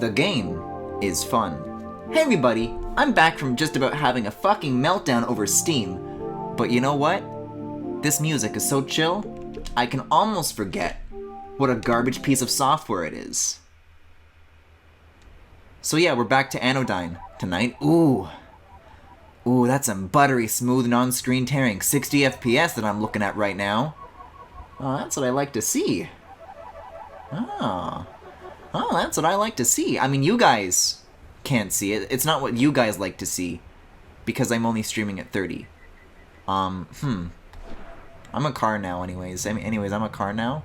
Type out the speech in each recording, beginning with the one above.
The game is fun. Hey everybody, I'm back from just about having a fucking meltdown over Steam. But you know what? This music is so chill, I can almost forget what a garbage piece of software it is. So yeah, we're back to Anodyne tonight. Ooh, that's some buttery smooth non-screen tearing 60 FPS that I'm looking at right now. Oh, that's what I like to see. Oh, that's what I like to see. I mean, you guys can't see it. It's not what you guys like to see, because I'm only streaming at 30. I'm a car now anyways. I'm a car now.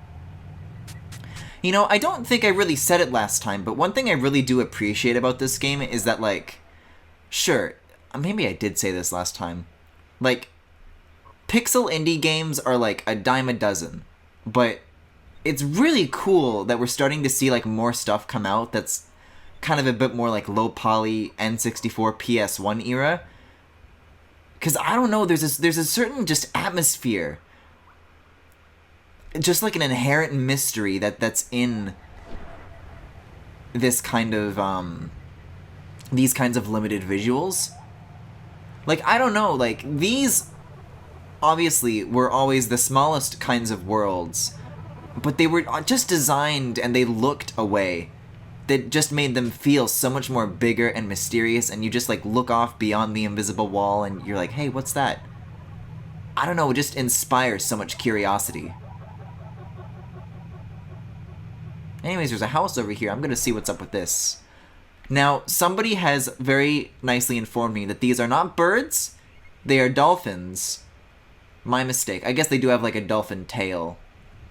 You know, I don't think I really said it last time, but one thing I really do appreciate about this game is that, like, sure, maybe I did say this last time. Like, pixel indie games are like a dime a dozen, but it's really cool that we're starting to see, like, more stuff come out that's kind of a bit more like low poly N64 PS1 era. Because I don't know, there's a certain just atmosphere, just like an inherent mystery that's in this kind of these kinds of limited visuals. Like, I don't know, like, these obviously were always the smallest kinds of worlds, but they were just designed and they looked a way that just made them feel so much more bigger and mysterious, and you just, like, look off beyond the invisible wall and you're like, hey, what's that? I don't know, it just inspires so much curiosity. Anyways, there's a house over here. I'm gonna see what's up with this. Now, somebody has very nicely informed me that these are not birds, they are dolphins. My mistake. I guess they do have, like, a dolphin tail.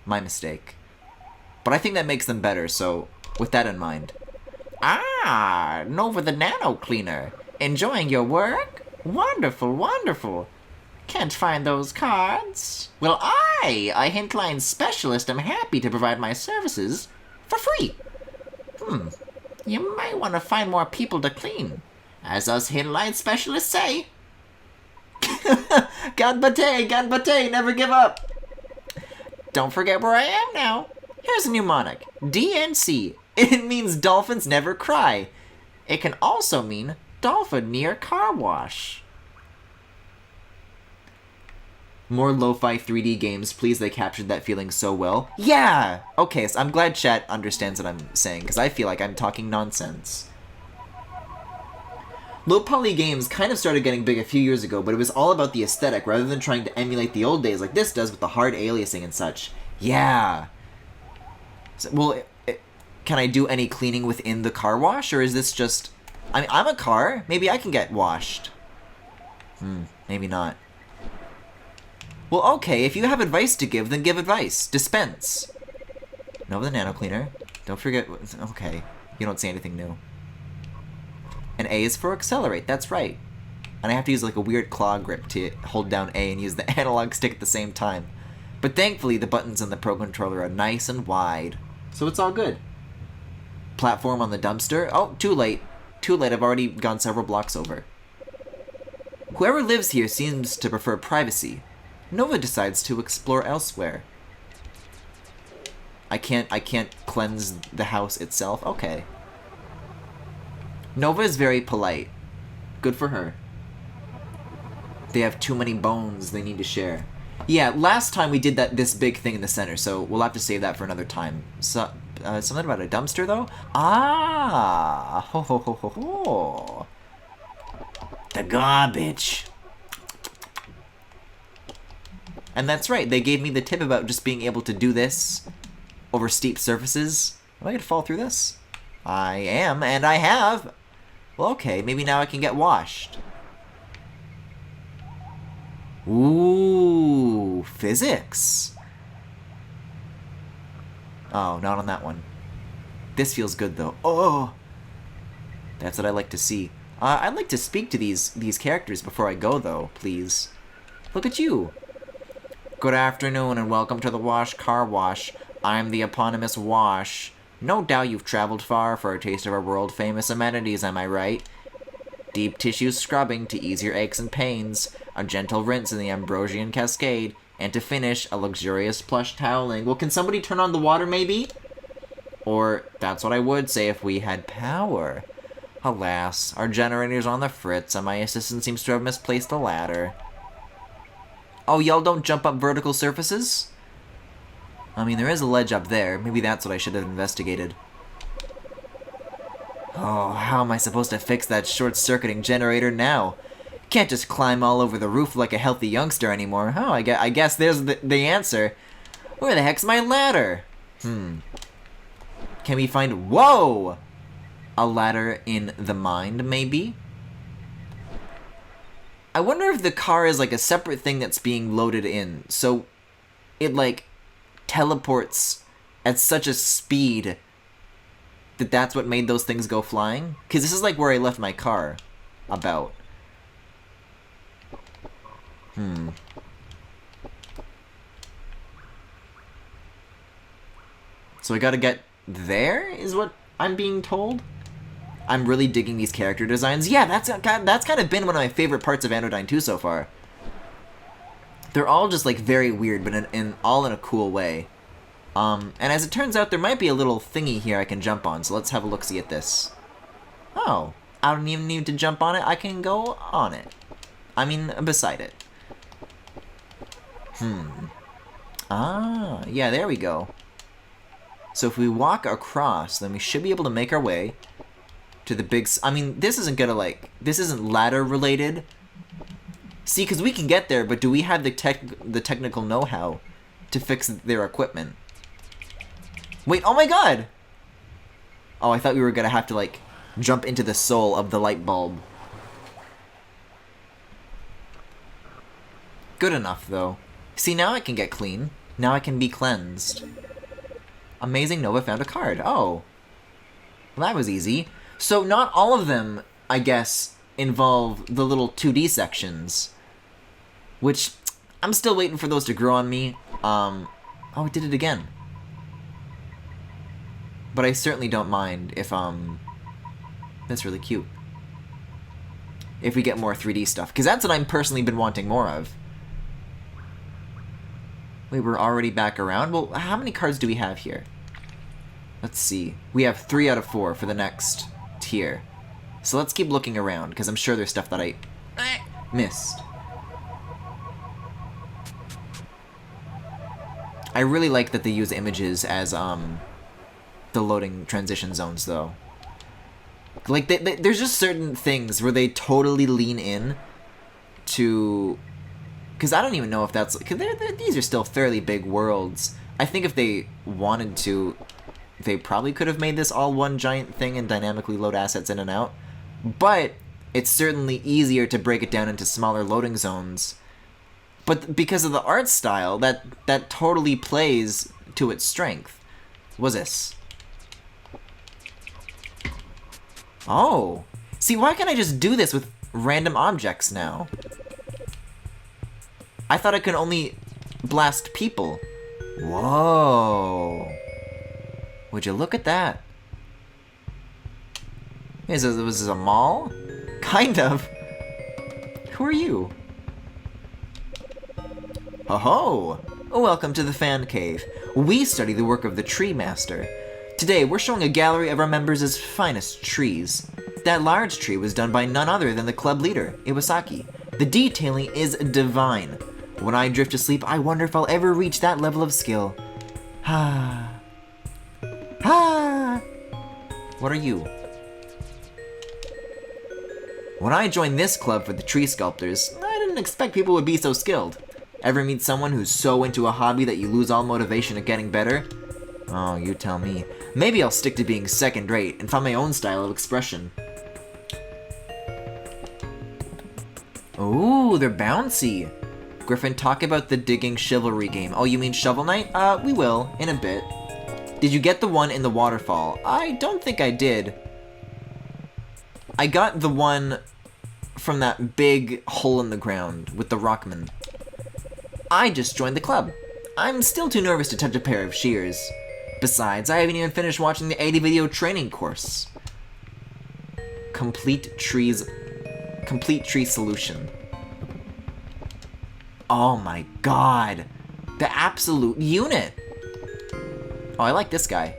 My mistake. But I think that makes them better, so with that in mind. Ah, Nova the Nano Cleaner. Enjoying your work? Wonderful, wonderful. Can't find those cards? Well, I, a Hintline specialist, am happy to provide my services for free. You might want to find more people to clean. As us Hintline specialists say. Ganbate, never give up. Don't forget where I am now. Here's a mnemonic. DNC. It means dolphins never cry. It can also mean dolphin near car wash. More lo-fi 3D games, please. They captured that feeling so well. Yeah! Okay, so I'm glad chat understands what I'm saying, because I feel like I'm talking nonsense. Low-poly games kind of started getting big a few years ago, but it was all about the aesthetic rather than trying to emulate the old days like this does with the hard aliasing and such. Yeah. So, well, can I do any cleaning within the car wash, or is this just... I mean, I'm a car. Maybe I can get washed. Maybe not. Well, okay, if you have advice to give, then give advice. Dispense. Nova the Nano Cleaner. Don't forget... Okay, you don't say anything new. And A is for accelerate, that's right. And I have to use, like, a weird claw grip to hold down A and use the analog stick at the same time. But thankfully, the buttons on the Pro Controller are nice and wide. So it's all good. Platform on the dumpster? Oh, too late. Too late, I've already gone several blocks over. Whoever lives here seems to prefer privacy. Nova decides to explore elsewhere. I can't cleanse the house itself? Okay. Nova is very polite. Good for her. They have too many bones they need to share. Yeah, last time we did this big thing in the center, so we'll have to save that for another time. So, something about a dumpster, though? Ah! Ho ho ho ho ho! The garbage! And that's right, they gave me the tip about just being able to do this over steep surfaces. Am I gonna fall through this? I am, and I have! Well, okay, maybe now I can get washed. Ooh, physics. Oh, not on that one. This feels good, though. Oh! That's what I like to see. I'd like to speak to these characters before I go, though, please. Look at you. Good afternoon, and welcome to the Wash Car Wash. I'm the eponymous Wash. No doubt you've traveled far for a taste of our world-famous amenities, am I right? Deep tissue scrubbing to ease your aches and pains, a gentle rinse in the Ambrosian Cascade, and to finish, a luxurious plush toweling. Well, can somebody turn on the water, maybe? Or, that's what I would say if we had power. Alas, our generator's on the fritz, and my assistant seems to have misplaced the ladder. Oh, y'all don't jump up vertical surfaces? I mean, there is a ledge up there. Maybe that's what I should have investigated. Oh, how am I supposed to fix that short-circuiting generator now? Can't just climb all over the roof like a healthy youngster anymore. Oh, I guess there's the answer. Where the heck's my ladder? Can we find... Whoa! A ladder in the mind, maybe? I wonder if the car is like a separate thing that's being loaded in. So it like teleports at such a speed that that's what made those things go flying? Because this is like where I left my car. About. So I gotta get there, is what I'm being told? I'm really digging these character designs. Yeah, that's kind of been one of my favorite parts of Anodyne 2 so far. They're all just like very weird, but all in a cool way. And as it turns out, there might be a little thingy here I can jump on, so let's have a look-see at this. Oh, I don't even need to jump on it, I can go on it. I mean, beside it. Ah, yeah, there we go. So if we walk across, then we should be able to make our way to the big... I mean, this isn't gonna, like... This isn't ladder-related. See, because we can get there, but do we have the technical know-how to fix their equipment? Wait, oh my god! Oh, I thought we were gonna have to, like, jump into the soul of the light bulb. Good enough, though. See, now I can get clean. Now I can be cleansed. Amazing Nova found a card. Oh. Well, that was easy. So not all of them, I guess, involve the little 2D sections. Which, I'm still waiting for those to grow on me. Oh, it did it again. But I certainly don't mind if, that's really cute. If we get more 3D stuff. Because that's what I'm personally been wanting more of. Wait, we're already back around? Well, how many cards do we have here? Let's see. We have 3 out of 4 for the next tier. So let's keep looking around, because I'm sure there's stuff that I missed. I really like that they use images as, the loading transition zones, though. Like, there's just certain things where they totally lean in to... Because I don't even know if that's... Because these are still fairly big worlds. I think if they wanted to, they probably could have made this all one giant thing and dynamically load assets in and out. But it's certainly easier to break it down into smaller loading zones. But because of the art style, that totally plays to its strength. What's this? Oh. See, why can't I just do this with random objects now? I thought I could only blast people. Whoa. Would you look at that? Was this a mall? Kind of. Who are you? Ho-ho! Welcome to the Fan Cave. We study the work of the Tree Master. Today, we're showing a gallery of our members' finest trees. That large tree was done by none other than the club leader, Iwasaki. The detailing is divine. When I drift to sleep, I wonder if I'll ever reach that level of skill. Ah. Ah. What are you? When I joined this club for the tree sculptors, I didn't expect people would be so skilled. Ever meet someone who's so into a hobby that you lose all motivation at getting better? Oh, you tell me. Maybe I'll stick to being second-rate and find my own style of expression. Ooh, they're bouncy. Griffin, talk about the digging chivalry game. Oh, you mean Shovel Knight? We will, in a bit. Did you get the one in the waterfall? I don't think I did. I got the one from that big hole in the ground with the Rockman. I just joined the club. I'm still too nervous to touch a pair of shears. Besides, I haven't even finished watching the 80 video training course. Complete tree solution. Oh my god. The absolute unit. Oh, I like this guy.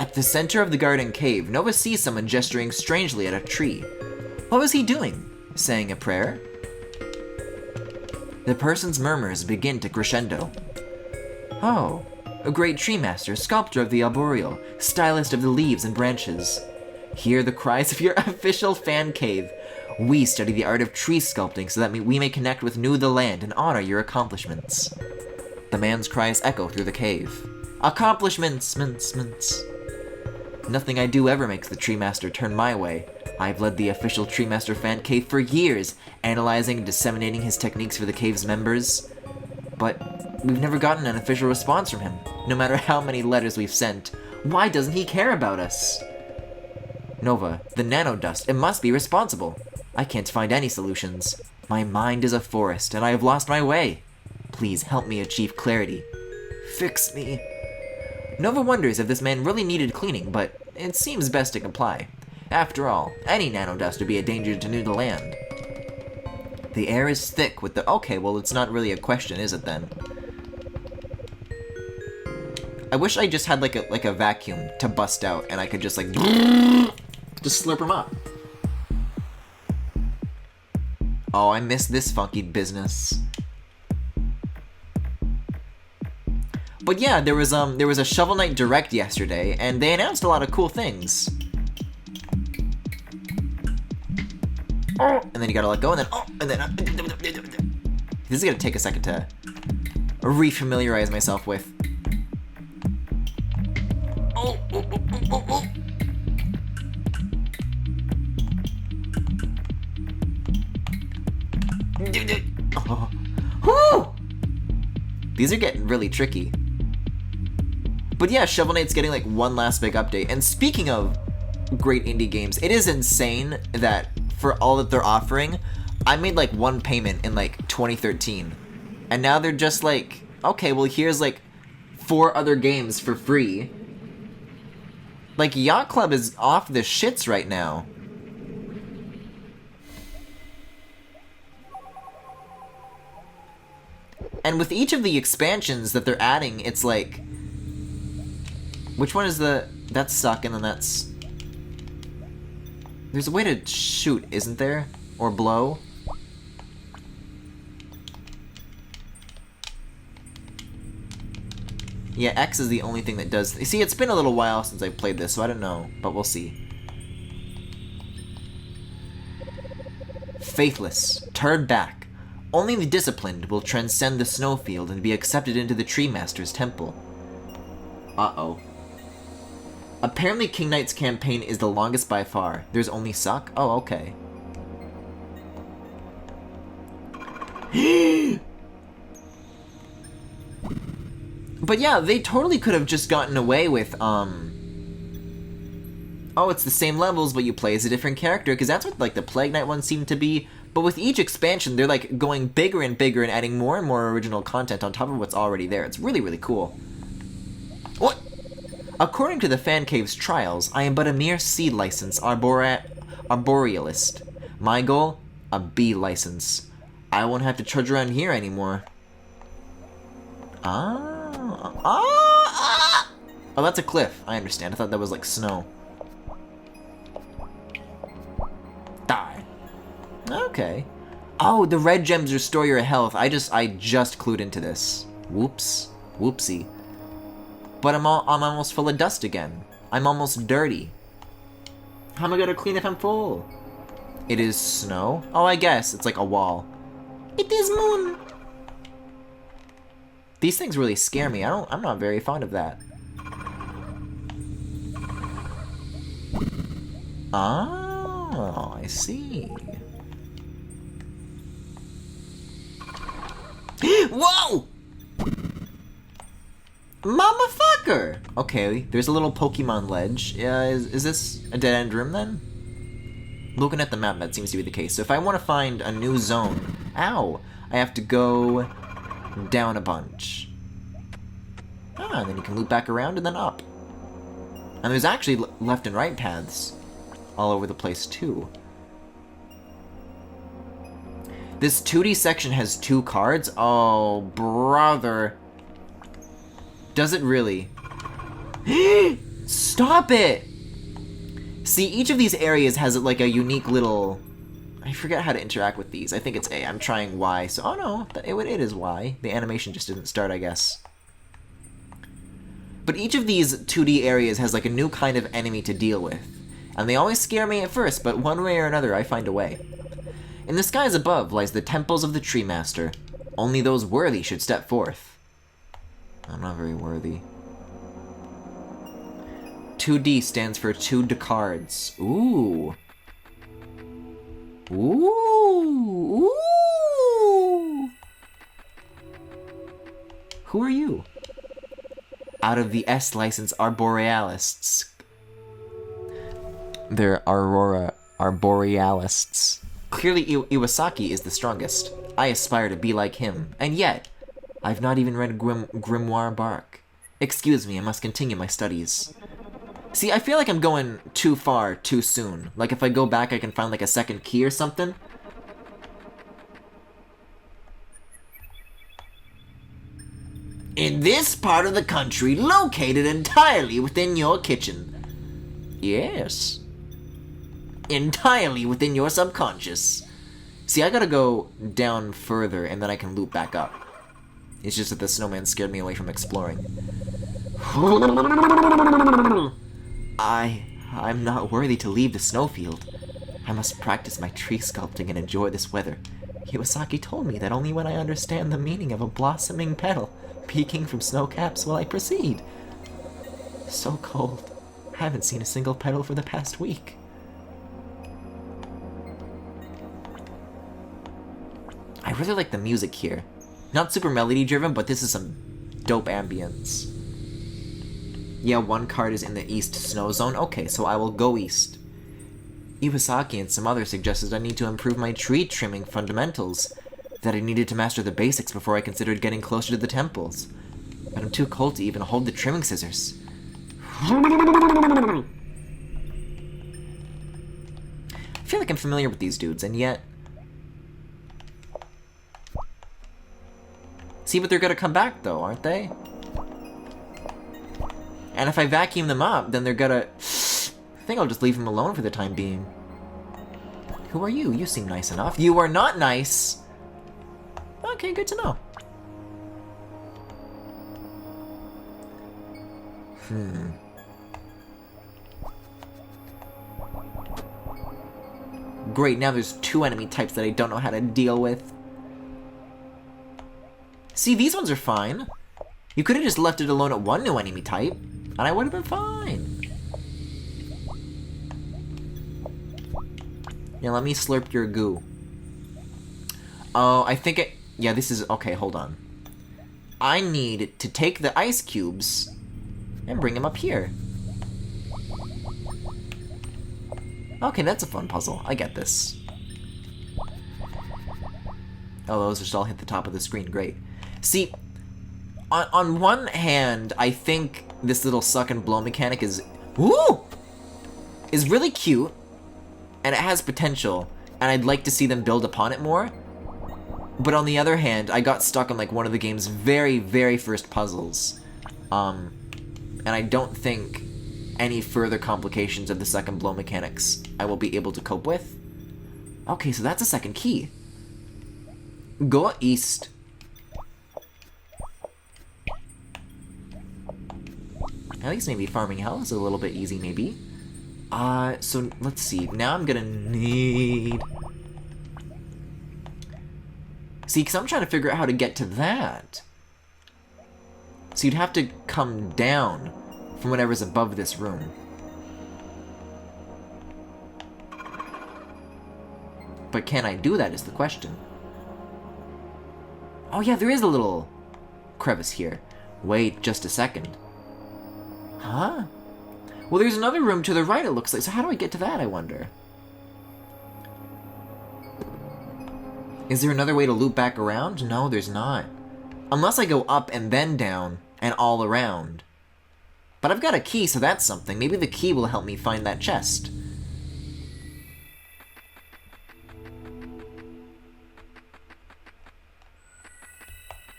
At the center of the garden cave, Nova sees someone gesturing strangely at a tree. What was he doing? Saying a prayer? The person's murmurs begin to crescendo. Oh, a great tree master, sculptor of the arboreal, stylist of the leaves and branches. Hear the cries of your official fan cave. We study the art of tree sculpting so that we may connect with New the Land and honor your accomplishments. The man's cries echo through the cave. Accomplishments, mints. Nothing I do ever makes the Tree Master turn my way. I've led the official Tree Master fan cave for years, analyzing and disseminating his techniques for the cave's members. But we've never gotten an official response from him, no matter how many letters we've sent. Why doesn't he care about us? Nova, the nanodust, it must be responsible. I can't find any solutions. My mind is a forest, and I have lost my way. Please help me achieve clarity. Fix me. Nova wonders if this man really needed cleaning, but it seems best to comply. After all, any nanodust would be a danger to New Land. The air is thick with the... Okay, well, it's not really a question, is it then? I wish I just had like a vacuum to bust out, and I could just like... just slurp them up. Oh, I miss this funky business. But yeah, there was a Shovel Knight Direct yesterday, and they announced a lot of cool things. Oh, and then you gotta let go, and then this is gonna take a second to refamiliarize myself with. Oh. Whew! These are getting really tricky. But yeah, Shovel Knight's getting like one last big update. And speaking of great indie games, it is insane that for all that they're offering, I made like one payment in like 2013. And now they're just like, okay, well here's like 4 other games for free. Like Yacht Club is off the shits right now. And with each of the expansions that they're adding, it's like... Which one is the... That's suck, and then that's... There's a way to shoot, isn't there? Or blow? Yeah, X is the only thing that does... You see, it's been a little while since I've played this, so I don't know, but we'll see. Faithless. Turn back. Only the disciplined will transcend the snowfield and be accepted into the Tree Master's temple. Uh-oh. Apparently King Knight's campaign is the longest by far. There's only suck? Oh, okay. But yeah, they totally could have just gotten away with, oh, it's the same levels, but you play as a different character, because that's what, like, the Plague Knight ones seem to be. But with each expansion, they're, like, going bigger and bigger and adding more and more original content on top of what's already there. It's really, really cool. What? According to the Fan Cave's trials, I am but a mere C license arborealist. My goal? A B license. I won't have to trudge around here anymore. Oh, that's a cliff. I understand. I thought that was like snow. Die. Okay. Oh, the red gems restore your health. I just clued into this. Whoops. Whoopsie. But I'm almost full of dust again. I'm almost dirty. How am I gonna clean if I'm full? It is snow? Oh, I guess. It's like a wall. It is moon. These things really scare me. I'm not very fond of that. Oh, I see. Whoa! Mama fucker! Okay, there's a little Pokemon ledge. Is this a dead-end room then? Looking at the map, that seems to be the case. So if I want to find a new zone... Ow! I have to go down a bunch. And then you can loop back around and then up. And there's actually left and right paths all over the place too. This 2D section has 2 cards? Oh, brother. Does it really? Stop it! See, each of these areas has like a unique little... I forget how to interact with these. I think it's A. I'm trying Y, so... Oh no, it is Y. The animation just didn't start, I guess. But each of these 2D areas has like a new kind of enemy to deal with. And they always scare me at first, but one way or another I find a way. In the skies above lies the temples of the Tree Master. Only those worthy should step forth. I'm not very worthy. 2D stands for 2 cards. Ooh. Ooh. Ooh. Who are you? Out of the S license Arborealists. They're Arborealists. Clearly Iwasaki is the strongest. I aspire to be like him, and yet, I've not even read Grimoire Bark. Excuse me, I must continue my studies. See, I feel like I'm going too far too soon. Like if I go back I can find like a second key or something. In this part of the country, located entirely within your kitchen. Yes. Entirely within your subconscious. See, I gotta go down further and then I can loop back up. It's just that the snowman scared me away from exploring. I'm not worthy to leave the snowfield. I must practice my tree sculpting and enjoy this weather. Iwasaki told me that only when I understand the meaning of a blossoming petal peeking from snow caps will I proceed. So cold. I haven't seen a single petal for the past week. I really like the music here. Not super melody driven, but this is some dope ambience. Yeah, 1 card is in the east snow zone. Okay, so I will go east. Iwasaki and some others suggested I need to improve my tree trimming fundamentals. That I needed to master the basics before I considered getting closer to the temples. But I'm too cold to even hold the trimming scissors. I feel like I'm familiar with these dudes, and yet... See, but they're gonna come back, though, aren't they? And if I vacuum them up, then they're gonna... I think I'll just leave them alone for the time being. Who are you? You seem nice enough. You are not nice! Okay, good to know. Great, now there's 2 enemy types that I don't know how to deal with. See, these ones are fine. You could have just left it alone at 1 new enemy type, and I would have been fine. Now let me slurp your goo. Oh, I think it... Yeah, this is... Okay, hold on. I need to take the ice cubes and bring them up here. Okay, that's a fun puzzle. I get this. Oh, those just all hit the top of the screen. Great. See, on one hand, I think this little suck and blow mechanic is... Woo! Is really cute, and it has potential, and I'd like to see them build upon it more. But on the other hand, I got stuck on like one of the game's very, very first puzzles. And I don't think any further complications of the suck and blow mechanics I will be able to cope with. Okay, so that's a second key. Go east. At least maybe farming hell is a little bit easy, maybe. So let's see. Now I'm gonna need... See, because I'm trying to figure out how to get to that. So you'd have to come down from whatever's above this room. But can I do that is the question. Oh yeah, there is a little crevice here. Wait just a second. Huh? Well, there's another room to the right, it looks like. So how do I get to that, I wonder? Is there another way to loop back around? No, there's not. Unless I go up and then down and all around. But I've got a key, so that's something. Maybe the key will help me find that chest.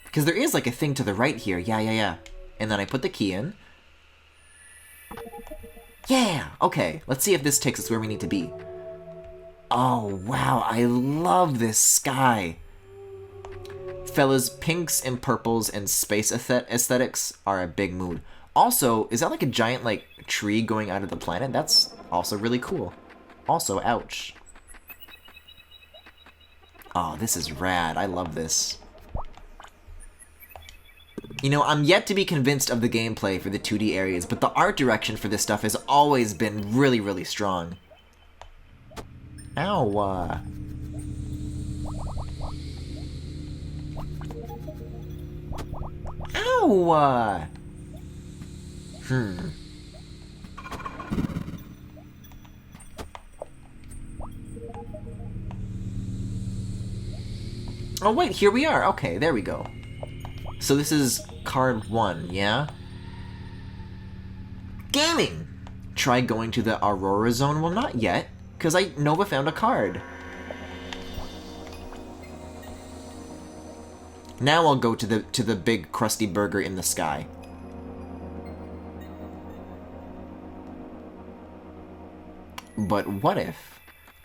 Because there is like a thing to the right here. Yeah. And then I put the key in. Yeah! Okay, let's see if this takes us where we need to be. Oh, wow, I love this sky. Fellas, pinks and purples and space aesthetics are a big mood. Also, is that like a giant, like, tree going out of the planet? That's also really cool. Also, ouch. Oh, this is rad. I love this. You know, I'm yet to be convinced of the gameplay for the 2D areas, but the art direction for this stuff has always been really, really strong. Ow, Ow, Oh, wait, here we are. Okay, there we go. So this is card 1, yeah? Gaming! Try going to the Aurora Zone? Well, not yet, because Nova found a card. Now I'll go to the big crusty burger in the sky. But what if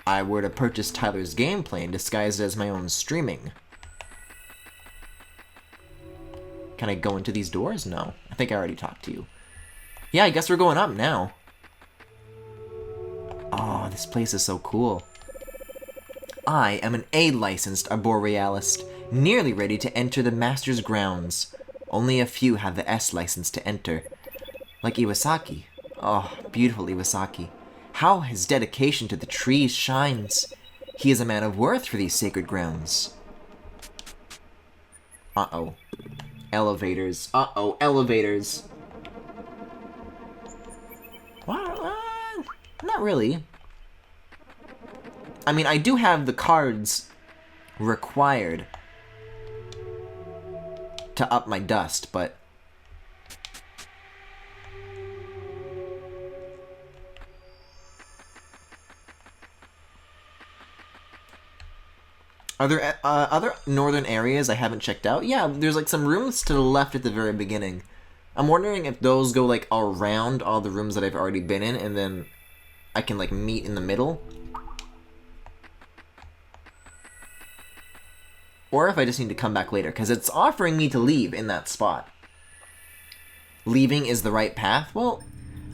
I were to purchase Tyler's gameplay and disguise it as my own streaming? Can I go into these doors? No. I think I already talked to you. Yeah, I guess we're going up now. Oh, this place is so cool. I am an A-licensed arborealist, nearly ready to enter the Master's grounds. Only a few have the S license to enter. Like Iwasaki. Oh, beautiful Iwasaki. How his dedication to the trees shines. He is a man of worth for these sacred grounds. Uh-oh. Elevators. Uh-oh, elevators. What? Not really. I mean, I do have the cards required to up my dust, but... Are there other northern areas I haven't checked out? Yeah, there's like some rooms to the left at the very beginning. I'm wondering if those go like around all the rooms that I've already been in, and then I can like meet in the middle. Or if I just need to come back later, because it's offering me to leave in that spot. Leaving is the right path? Well,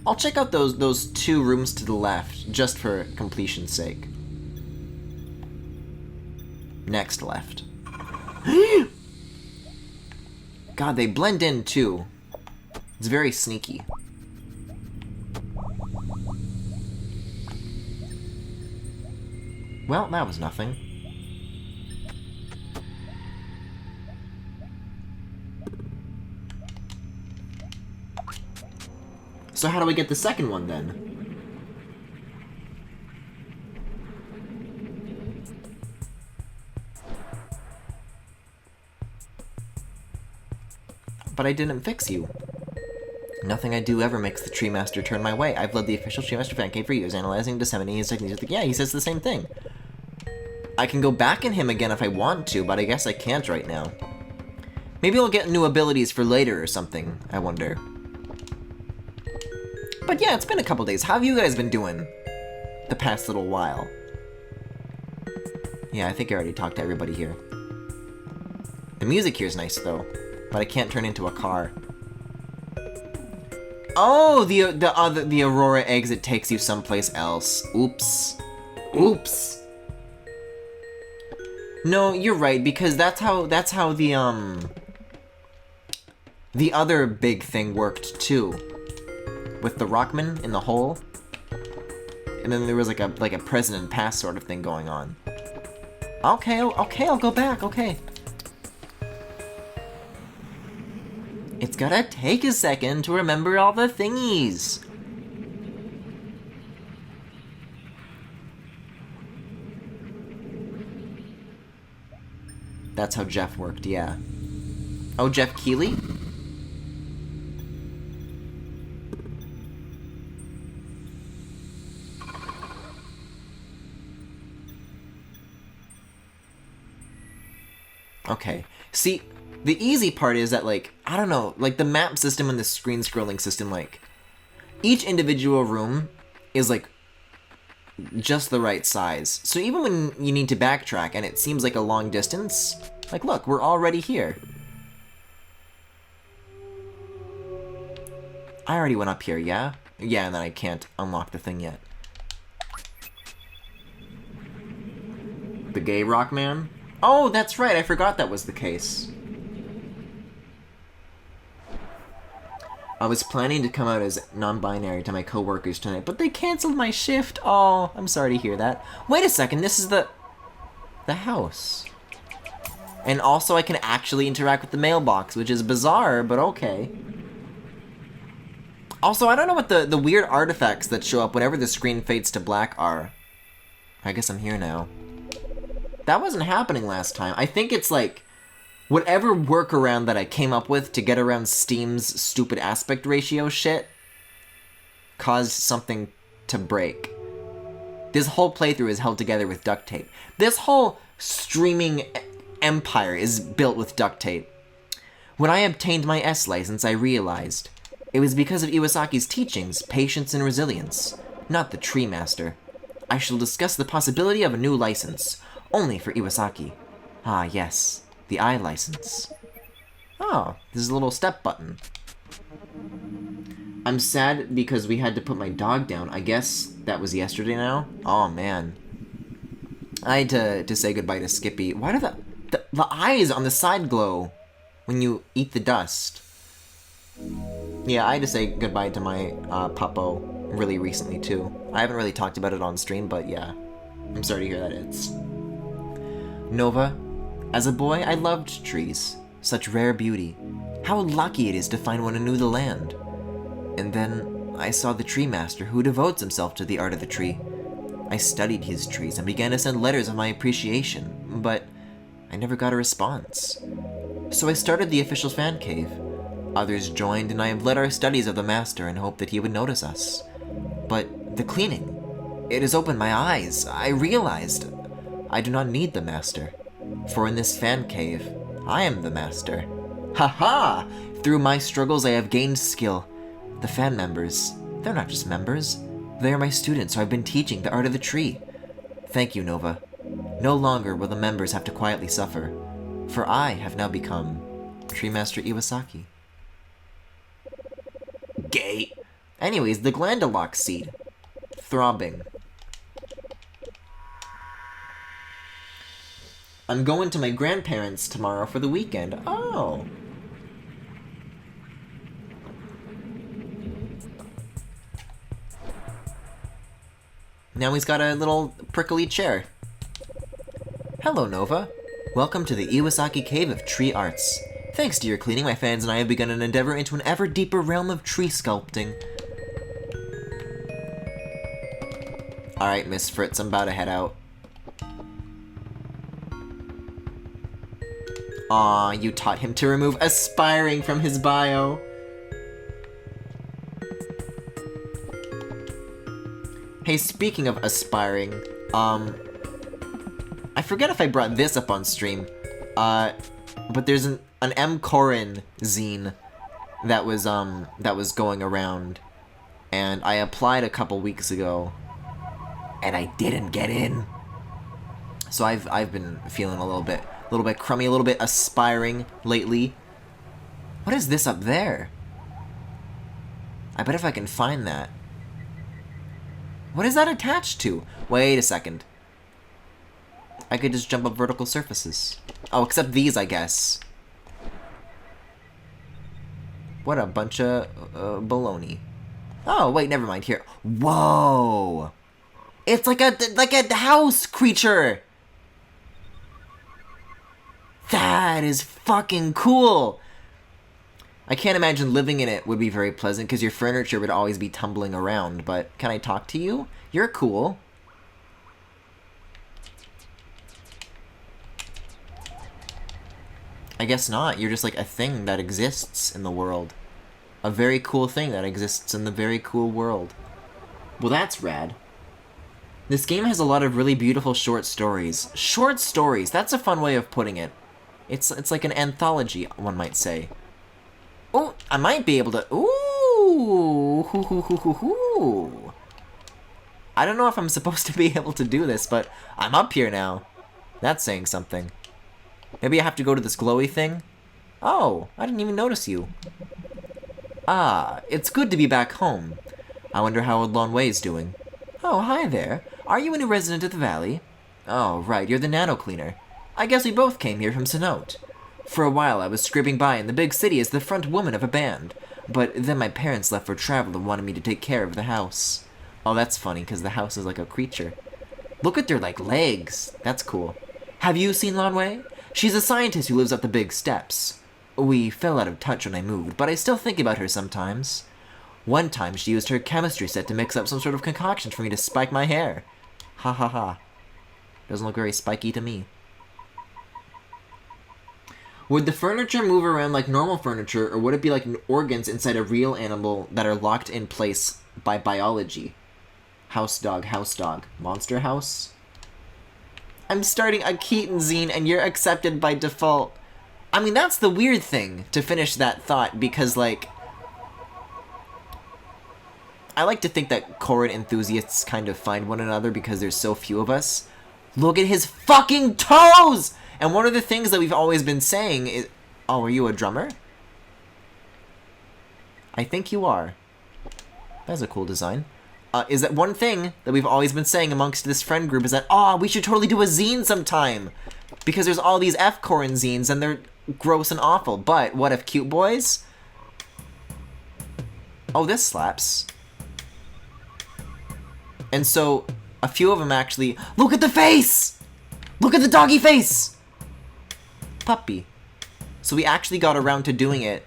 I'll check out those 2 rooms to the left, just for completion's sake. Next left. God, they blend in too. It's very sneaky. Well, that was nothing. So how do we get the second one then? But I didn't fix you. Nothing I do ever makes the Tree Master turn my way. I've led the official Tree Master fan cave for years, analyzing, disseminating his techniques. Yeah, he says the same thing. I can go back in him again if I want to, but I guess I can't right now. Maybe I'll get new abilities for later or something, I wonder. But yeah, it's been a couple days. How have you guys been doing the past little while? Yeah, I think I already talked to everybody here. The music here is nice, though. But I can't turn into a car. Oh, the Aurora exit takes you someplace else. Oops. Oops. No, you're right, because that's how the other big thing worked too. With the Rockman in the hole. And then there was like a President Pass sort of thing going on. Okay, I'll go back, okay. It's gonna take a second to remember all the thingies. That's how Jeff worked, yeah. Oh, Jeff Keighley? Okay. See, the easy part is that, like, I don't know, like, the map system and the screen scrolling system, like, Each individual room is like just the right size. So even when you need to backtrack and it seems like a long distance, like look, we're already here. I already went up here, yeah? Yeah, and then I can't unlock the thing yet. The gay rock man? Oh, that's right, I forgot that was the case. I was planning to come out as non-binary to my coworkers tonight, but they canceled my shift. Oh, I'm sorry to hear that. Wait a second, this is the house. And also I can actually interact with the mailbox, which is bizarre, but okay. Also, I don't know what the weird artifacts that show up whenever the screen fades to black are. I guess I'm here now. That wasn't happening last time. I think it's like whatever workaround that I came up with to get around Steam's stupid aspect ratio shit caused something to break. This whole playthrough is held together with duct tape. This whole streaming empire is built with duct tape. When I obtained my S license, I realized it was because of Iwasaki's teachings, patience, and resilience, not the Tree Master. I shall discuss the possibility of a new license, only for Iwasaki. Ah, yes, the I license. Oh, this is a little step button. I'm sad because we had to put my dog down. I guess that was yesterday now? Oh, man. I had to say goodbye to Skippy. Why do the eyes on the side glow when you eat the dust? Yeah, I had to say goodbye to my puppo really recently, too. I haven't really talked about it on stream, but yeah. I'm sorry to hear that it's... Nova, as a boy, I loved trees. Such rare beauty. How lucky it is to find one who knew the land. And then I saw the Tree Master, who devotes himself to the art of the tree. I studied his trees and began to send letters of my appreciation, but I never got a response. So I started the official fan cave. Others joined, and I have led our studies of the Master in hope that he would notice us. But the cleaning, it has opened my eyes. I realized I do not need the Master. For in this fan cave, I am the Master. Ha-ha! Through my struggles I have gained skill. The fan members, they're not just members. They are my students who I've been teaching the art of the tree. Thank you, Nova. No longer will the members have to quietly suffer, for I have now become Tree Master Iwasaki. Gay. Anyways, the Glandalox seed. Throbbing. I'm going to my grandparents tomorrow for the weekend. Oh. Now he's got a little prickly chair. Hello, Nova. Welcome to the Iwasaki Cave of Tree Arts. Thanks to your cleaning, my fans and I have begun an endeavor into an ever deeper realm of tree sculpting. Alright, Miss Fritz, I'm about to head out. Aw, you taught him to remove aspiring from his bio. Hey, speaking of aspiring, I forget if I brought this up on stream, but there's an M. Corin zine that was going around, and I applied a couple weeks ago, and I didn't get in. So I've been feeling a little bit crummy, a little bit aspiring lately. What is this up there? I bet if I can find that. What is that attached to? Wait a second. I could just jump up vertical surfaces. Oh, except these, I guess. What a bunch of baloney. Oh, wait, never mind. Here. Whoa! It's like a house creature! That is fucking cool! I can't imagine living in it would be very pleasant because your furniture would always be tumbling around, but can I talk to you? You're cool. I guess not. You're just like a thing that exists in the world. A very cool thing that exists in the very cool world. Well, that's rad. This game has a lot of really beautiful short stories. Short stories! That's a fun way of putting it. It's like an anthology, one might say. Oh, I might be able to... Ooh! Ooh, hoo, hoo, hoo, hoo, hoo. I don't know if I'm supposed to be able to do this, but I'm up here now. That's saying something. Maybe I have to go to this glowy thing? Oh, I didn't even notice you. Ah, it's good to be back home. I wonder how old Lon Wei's doing. Oh, hi there. Are you a new resident of the valley? Oh, right, you're the nano cleaner. I guess we both came here from Sinnoh. For a while, I was scribbing by in the big city as the front woman of a band. But then my parents left for travel and wanted me to take care of the house. Oh, that's funny, because the house is like a creature. Look at their, like, legs. That's cool. Have you seen Lon Wei? She's a scientist who lives up the big steps. We fell out of touch when I moved, but I still think about her sometimes. One time, she used her chemistry set to mix up some sort of concoction for me to spike my hair. Ha ha ha. Doesn't look very spiky to me. Would the furniture move around like normal furniture, or would it be like organs inside a real animal that are locked in place by biology? House dog, monster house? I'm starting a Keaton zine and you're accepted by default. I mean, that's the weird thing to finish that thought, because, like, I like to think that Corrin enthusiasts kind of find one another because there's so few of us. Look at his fucking toes! And one of the things that we've always been saying is... Oh, are you a drummer? I think you are. That's a cool design. Is that one thing that we've always been saying amongst this friend group is that, we should totally do a zine sometime! Because there's all these F-Corrin zines and they're gross and awful. But what if Cute Boys? Oh, this slaps. And so, a few of them actually... Look at the face! Look at the doggy face! Puppy. So we actually got around to doing it.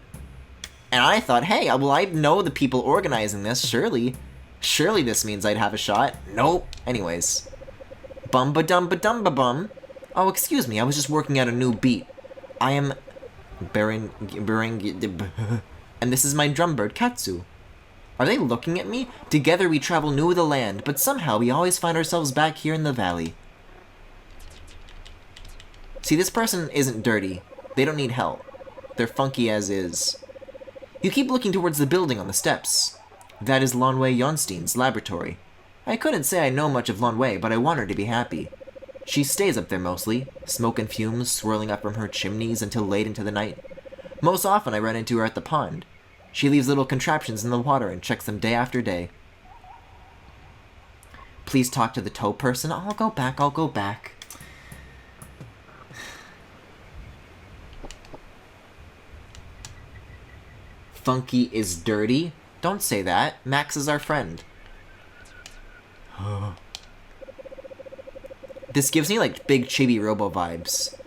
And I thought, hey, well, I know the people organizing this, surely this means I'd have a shot. Nope. Anyways. Bum-ba-dum-ba-dum-ba-bum. Oh, excuse me, I was just working out a new beat. I am... and this is my drum bird, Katsu. Are they looking at me? Together we travel new the land, but somehow we always find ourselves back here in the valley. See, this person isn't dirty. They don't need help. They're funky as is. You keep looking towards the building on the steps. That is Lon Wei Jonstein's laboratory. I couldn't say I know much of Lon Wei, but I want her to be happy. She stays up there mostly, smoke and fumes swirling up from her chimneys until late into the night. Most often I run into her at the pond. She leaves little contraptions in the water and checks them day after day. Please talk to the toe person. I'll go back. Funky is dirty? Don't say that. Max is our friend. This gives me, like, big chibi robo vibes.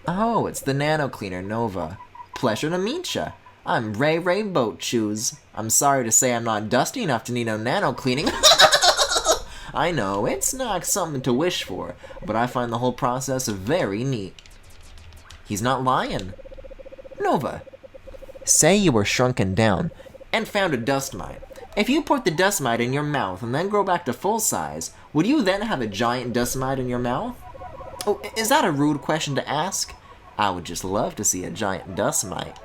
Oh, it's the nano cleaner, Nova. Pleasure to meet ya. I'm Ray Boat Shoes. I'm sorry to say I'm not dusty enough to need no nano cleaning. I know, it's not something to wish for, but I find the whole process very neat. He's not lying. Nova, say you were shrunken down and found a dust mite. If you put the dust mite in your mouth and then grow back to full size, would you then have a giant dust mite in your mouth? Oh, is that a rude question to ask? I would just love to see a giant dust mite.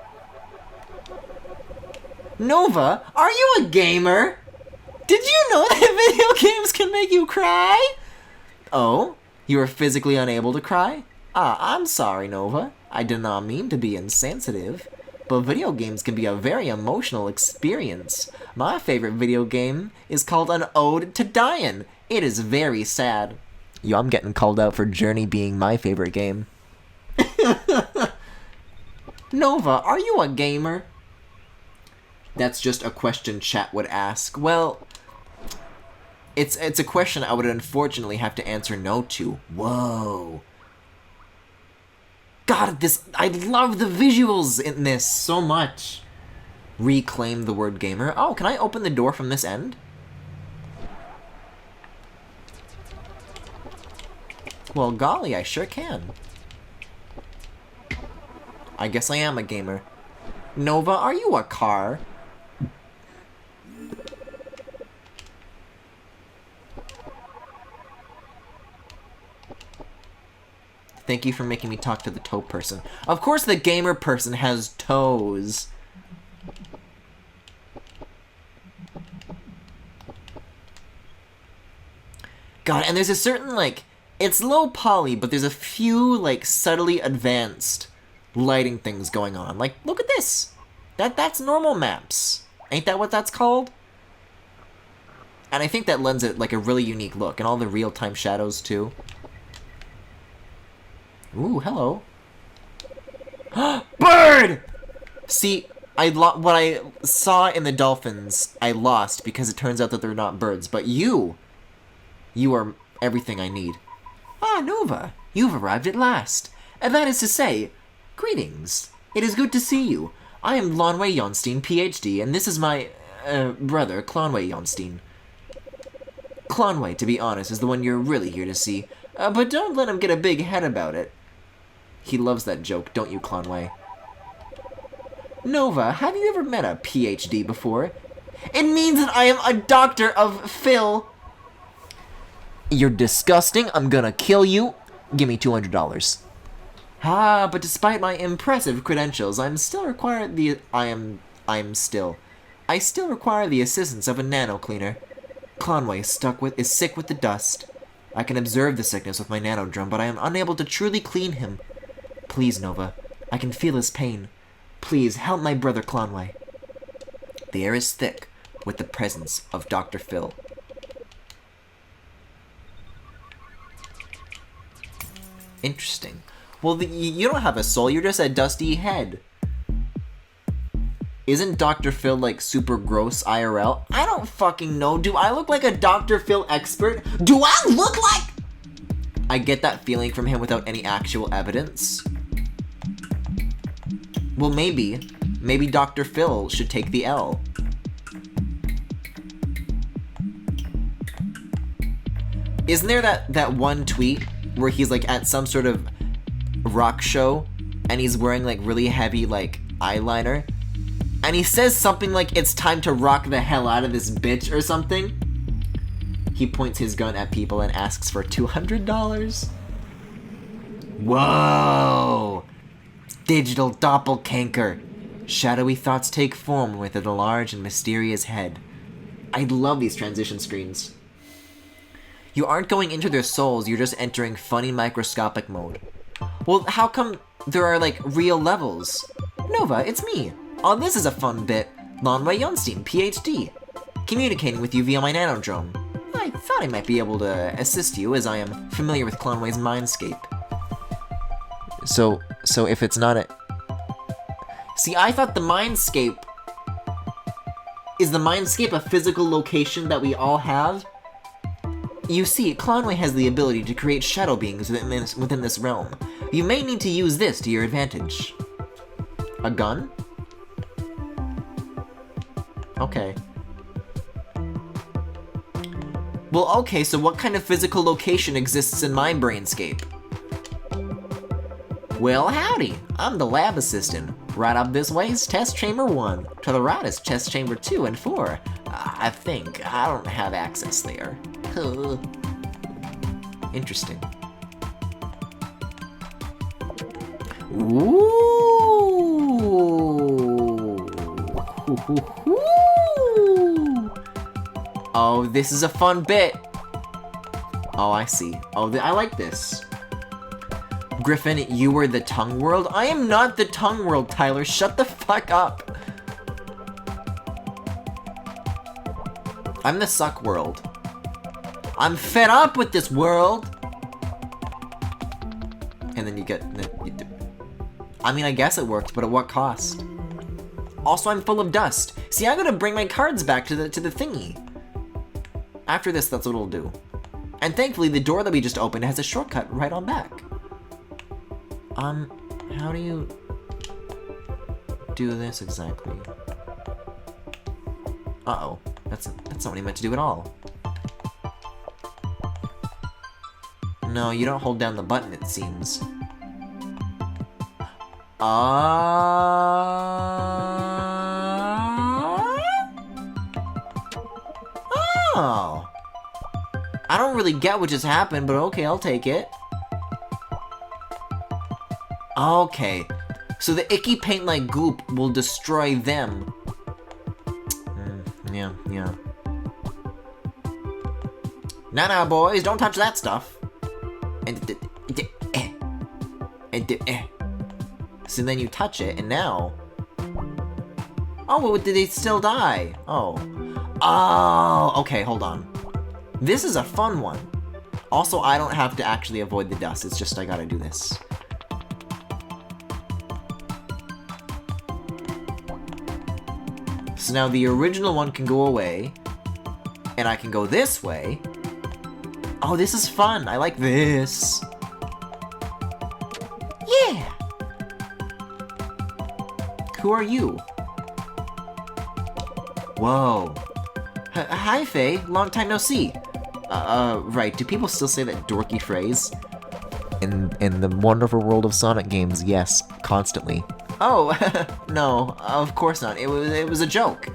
Nova, are you a gamer? Did you know that video games can make you cry? Oh, you are physically unable to cry? I'm sorry, Nova. I did not mean to be insensitive. But video games can be a very emotional experience. My favorite video game is called An Ode to Dying. It is very sad. Yo, I'm getting called out for Journey being my favorite game. Nova, are you a gamer? That's just a question chat would ask. Well, it's a question I would unfortunately have to answer no to. Whoa. God, I love the visuals in this so much. Reclaim the word gamer. Oh, can I open the door from this end? Well, golly, I sure can. I guess I am a gamer. Nova, are you a car? Thank you for making me talk to the toe person. Of course the gamer person has toes. God, and there's a certain, like, it's low poly, but there's a few, like, subtly advanced lighting things going on. Like, look at this. That's normal maps. Ain't that what that's called? And I think that lends it, like, a really unique look. And all the real-time shadows, too. Ooh, hello. Bird! See, what I saw in the dolphins, I lost because it turns out that they're not birds. But you are everything I need. Ah, Nova, you've arrived at last. And that is to say, greetings. It is good to see you. I am Lonway Jonstein, PhD, and this is my, brother, Clonway Jonstein. Clonway, to be honest, is the one you're really here to see. But don't let him get a big head about it. He loves that joke, don't you, Clonway? Nova, have you ever met a PhD before? It means that I am a doctor of Phil. You're disgusting. I'm gonna kill you. Give me $200. Ah, but despite my impressive credentials, I still require the assistance of a nano cleaner. Clonway is sick with the dust. I can observe the sickness with my nanodrone, but I am unable to truly clean him. Please, Nova, I can feel his pain. Please, help my brother Clonway. The air is thick with the presence of Dr. Phil. Interesting. Well, you don't have a soul, you're just a dusty head. Isn't Dr. Phil, like, super gross IRL? I don't fucking know. Do I look like a Dr. Phil expert? Do I look like... I get that feeling from him without any actual evidence. Well, maybe Dr. Phil should take the L. Isn't there that one tweet where he's, like, at some sort of rock show and he's wearing, like, really heavy, like, eyeliner? And he says something like, it's time to rock the hell out of this bitch or something. He points his gun at people and asks for $200. Whoa! Digital doppelganger. Shadowy thoughts take form within a large and mysterious head. I love these transition screens. You aren't going into their souls, you're just entering funny microscopic mode. Well, how come there are, like, real levels? Nova, it's me. Oh, this is a fun bit. Lonway Jonstein, PhD. Communicating with you via my nanodrone. I thought I might be able to assist you, as I am familiar with Clonway's mindscape. So if it's not a... See, I thought the mindscape... Is the mindscape a physical location that we all have? You see, Clonway has the ability to create shadow beings within this realm. You may need to use this to your advantage. A gun? Okay. Well, okay, so what kind of physical location exists in my brainscape? Well, howdy. I'm the lab assistant. Right up this way is test chamber 1. To the right is test chamber 2 and 4. I think. I don't have access there. Interesting. Ooh. Oh, this is a fun bit. Oh, I see. Oh, I like this. Griffin, you were the tongue world? I am not the tongue world, Tyler. Shut the fuck up. I'm the suck world. I'm fed up with this world. And then you get... I mean, I guess it worked, but at what cost? Also, I'm full of dust. See, I gotta bring my cards back to the thingy. After this, that's what it'll do. And thankfully, the door that we just opened has a shortcut right on back. How do you do this exactly? Uh-oh. That's not what he meant to do at all. No, you don't hold down the button, it seems. Oh. I don't really get what just happened, but okay, I'll take it. Okay. So the icky paint-like goop will destroy them. Yeah. Nah, boys, don't touch that stuff. So then you touch it, and now... Oh, did they still die? Oh. Oh, okay, hold on. This is a fun one. Also, I don't have to actually avoid the dust, it's just I gotta do this. So now the original one can go away, and I can go this way. Oh, this is fun. I like this. Yeah! Who are you? Whoa. Hi, Faye. Long time no see. Right. Do people still say that dorky phrase? In the wonderful world of Sonic games, yes. Constantly. Oh, no. Of course not. It was a joke.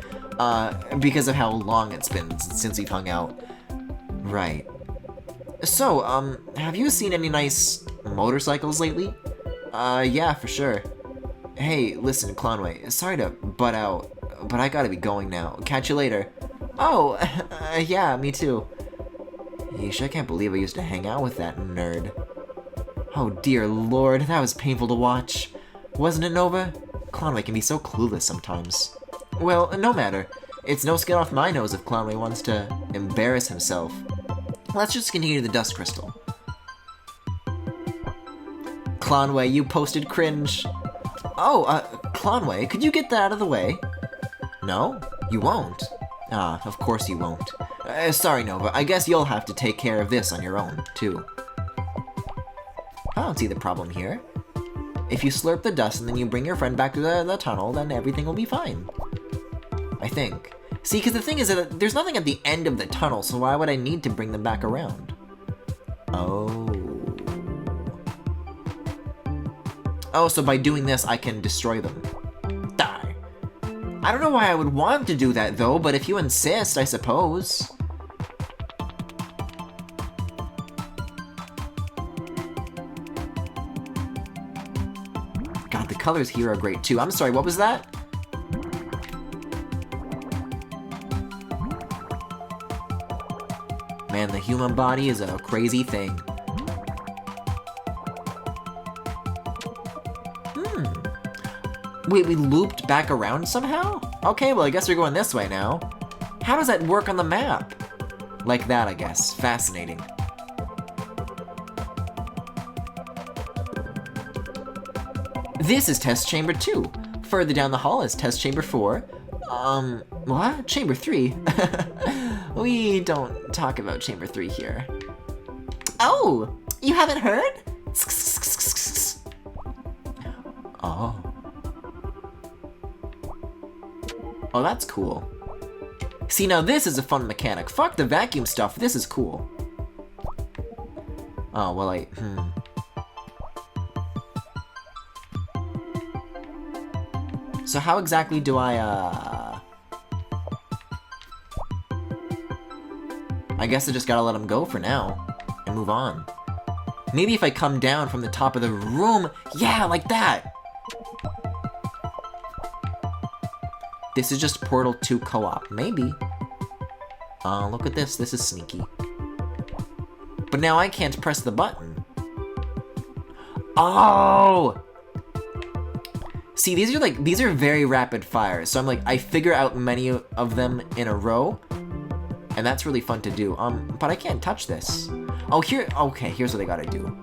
Because of how long it's been since we've hung out. Right. So, have you seen any nice motorcycles lately? Yeah, for sure. Hey, listen, Clownway, sorry to butt out, but I gotta be going now. Catch you later. Oh, yeah, me too. Yeesh, I can't believe I used to hang out with that nerd. Oh dear lord, that was painful to watch. Wasn't it, Nova? Clownway can be so clueless sometimes. Well, no matter. It's no skin off my nose if Clownway wants to embarrass himself. Let's just continue the dust crystal. Clownway, you posted cringe. Oh, Clownway, could you get that out of the way? No? You won't? Ah, of course you won't. Sorry, Nova, I guess you'll have to take care of this on your own, too. I don't see the problem here. If you slurp the dust and then you bring your friend back to the tunnel, then everything will be fine. I think. See, because the thing is that there's nothing at the end of the tunnel, so why would I need to bring them back around? Oh. Oh, so by doing this, I can destroy them. Die. I don't know why I would want to do that, though, but if you insist, I suppose. God, the colors here are great, too. I'm sorry, what was that? Man, the human body is a crazy thing. Wait, we looped back around somehow? Okay, well I guess we're going this way now. How does that work on the map? Like that, I guess. Fascinating. This is test chamber 2. Further down the hall is test chamber 4. What? Chamber 3? We don't talk about chamber 3 here. Oh! You haven't heard? Oh. Oh, that's cool. See, now this is a fun mechanic. Fuck the vacuum stuff, this is cool. Oh, well, So how exactly do I guess I just gotta let him go for now, and move on. Maybe if I come down from the top of the room, yeah, like that! This is just Portal 2 co-op, maybe. Look at this is sneaky. But now I can't press the button. Oh! See, these are very rapid fire, so I'm like, I figure out many of them in a row, and that's really fun to do. But I can't touch this. Oh, okay, here's what I gotta do.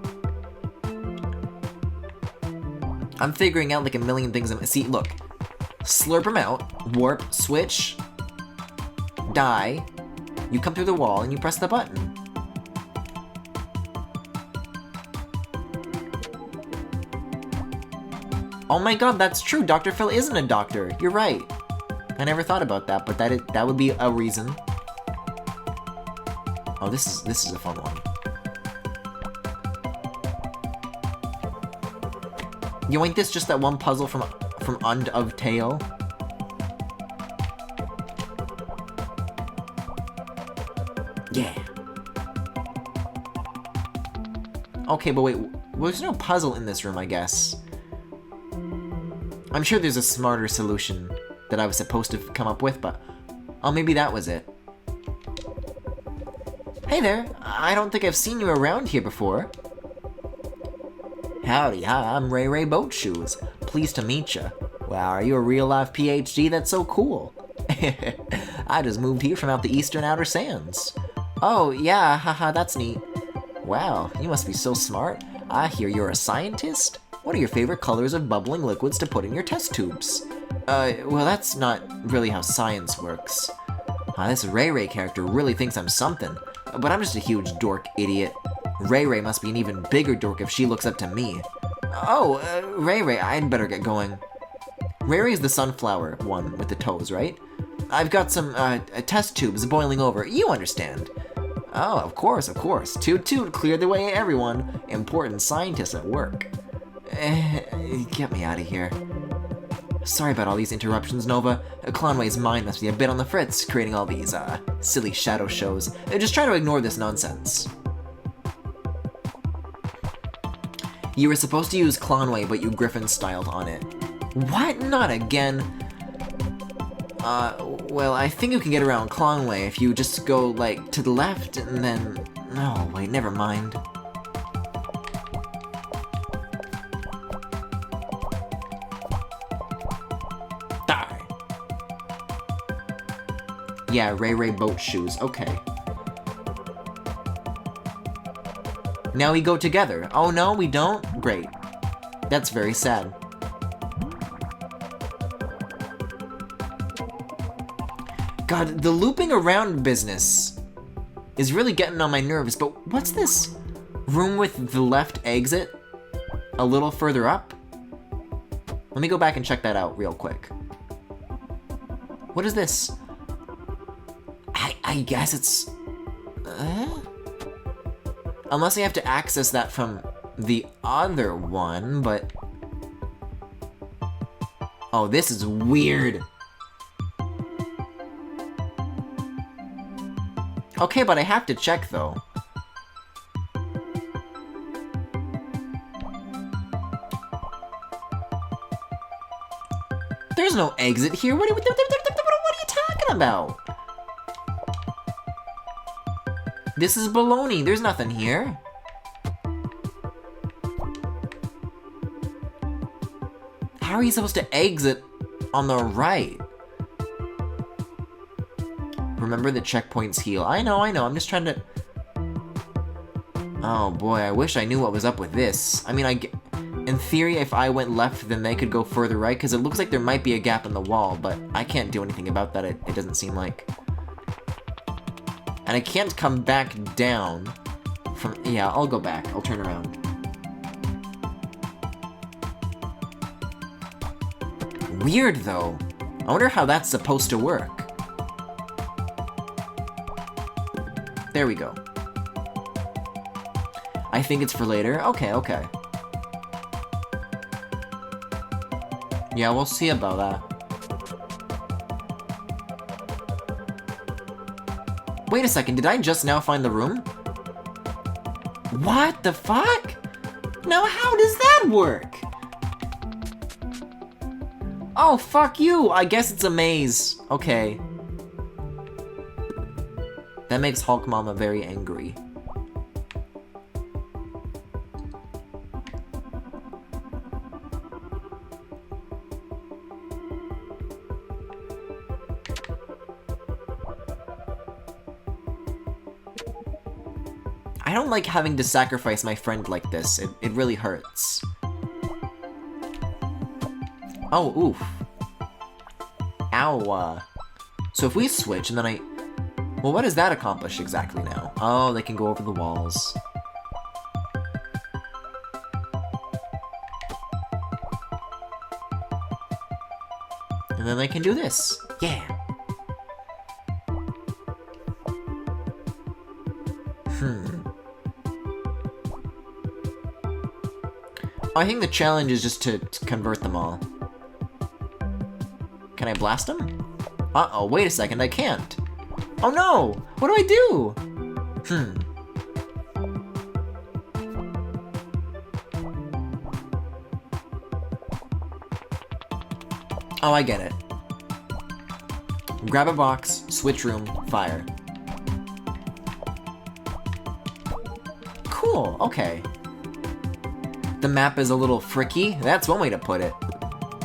I'm figuring out like a million things. See, look. Slurp them out, warp, switch, die, you come through the wall and you press the button. Oh my god, that's true, Dr. Phil isn't a doctor, you're right. I never thought about that, but that would be a reason. Oh, this is a fun one. You ain't this just that one puzzle from End of Tale? Yeah. Okay, but wait, well, there's no puzzle in this room, I guess. I'm sure there's a smarter solution that I was supposed to come up with, but... Oh, maybe that was it. Hey there, I don't think I've seen you around here before. Howdy, hi, I'm Ray Ray Boat Shoes. Pleased to meet ya. Wow, are you a real-life PhD? That's so cool. I just moved here from out the eastern outer sands. Oh, yeah, haha, that's neat. Wow, you must be so smart. I hear you're a scientist? What are your favorite colors of bubbling liquids to put in your test tubes? Well, that's not really how science works. This Ray Ray character really thinks I'm something, but I'm just a huge dork idiot. Ray Ray must be an even bigger dork if she looks up to me. Oh, Ray Ray, I'd better get going. Ray Ray's the sunflower one with the toes, right? I've got some, test tubes boiling over, you understand. Oh, of course. Toot toot, clear the way, everyone. Important scientists at work. Get me out of here. Sorry about all these interruptions, Nova. Clownway's mind must be a bit on the fritz, creating all these, silly shadow shows. Just try to ignore this nonsense. You were supposed to use Clownway, but you Griffin-styled on it. What? Not again. Well, I think you can get around Clownway if you just go, like, to the left and then... No, wait, never mind. Die. Yeah, Ray Ray Boat Shoes, okay. Now we go together. Oh no, we don't? Great. That's very sad. God, the looping around business is really getting on my nerves, but what's this room with the left exit a little further up? Let me go back and check that out real quick. What is this? I guess it's... Unless I have to access that from the other one, but... Oh, this is weird. Okay, but I have to check, though. There's no exit here. What are you talking about? This is baloney. There's nothing here. How are you supposed to exit on the right? Remember the checkpoints heal. I know. I'm just trying to... Oh boy, I wish I knew what was up with this. I mean, in theory, if I went left, then they could go further right, because it looks like there might be a gap in the wall, but I can't do anything about that, it doesn't seem like. And I can't come back down from... Yeah, I'll go back. I'll turn around. Weird, though. I wonder how that's supposed to work. There we go. I think it's for later. Okay. Yeah, we'll see about that. Wait a second, did I just now find the room? What the fuck? Now how does that work? Oh, fuck you! I guess it's a maze. Okay. That makes Hulk Mama very angry. I don't like having to sacrifice my friend like this. It really hurts. Oh, oof. Ow. So if we switch and then I... Well, what does that accomplish exactly now? Oh, they can go over the walls. And then they can do this. Yeah. I think the challenge is just to convert them all. Can I blast them? Uh-oh, wait a second, I can't. Oh no! What do I do? Oh, I get it. Grab a box, switch room, fire. cool, okay. The map is a little fricky, that's one way to put it.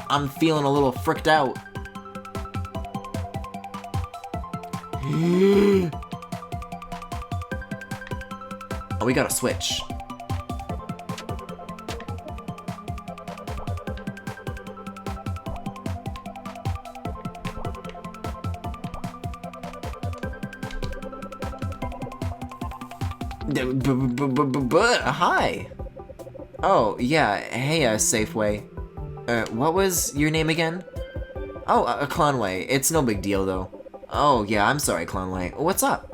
I'm feeling a little fricked out. Oh, we gotta switch. Hi. Oh, yeah, hey, Safeway. What was your name again? Oh, Clonway. It's no big deal, though. Oh, yeah, I'm sorry, Clonway. What's up?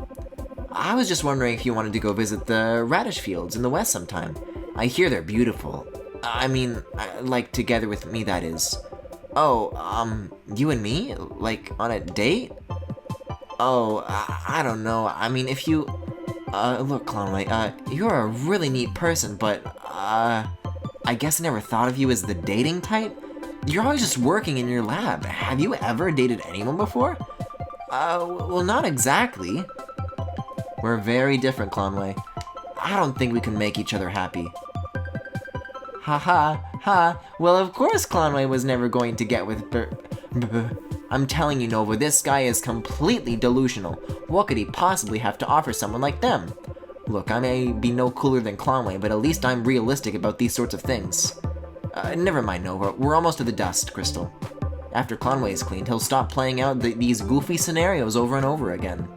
I was just wondering if you wanted to go visit the radish fields in the west sometime. I hear they're beautiful. I mean, like, together with me, that is. Oh, you and me? Like, on a date? Oh, I don't know. I mean, if you... look, Clonway, you're a really neat person, but, I guess I never thought of you as the dating type? You're always just working in your lab. Have you ever dated anyone before? Well, not exactly. We're very different, Clonway. I don't think we can make each other happy. Ha ha, ha. Well, of course Clonway was never going to get with I'm telling you, Nova, this guy is completely delusional. What could he possibly have to offer someone like them? Look, I may be no cooler than Clonway, but at least I'm realistic about these sorts of things. Never mind, Nova. We're almost to the dust, Crystal. After Clonway is cleaned, he'll stop playing out these goofy scenarios over and over again.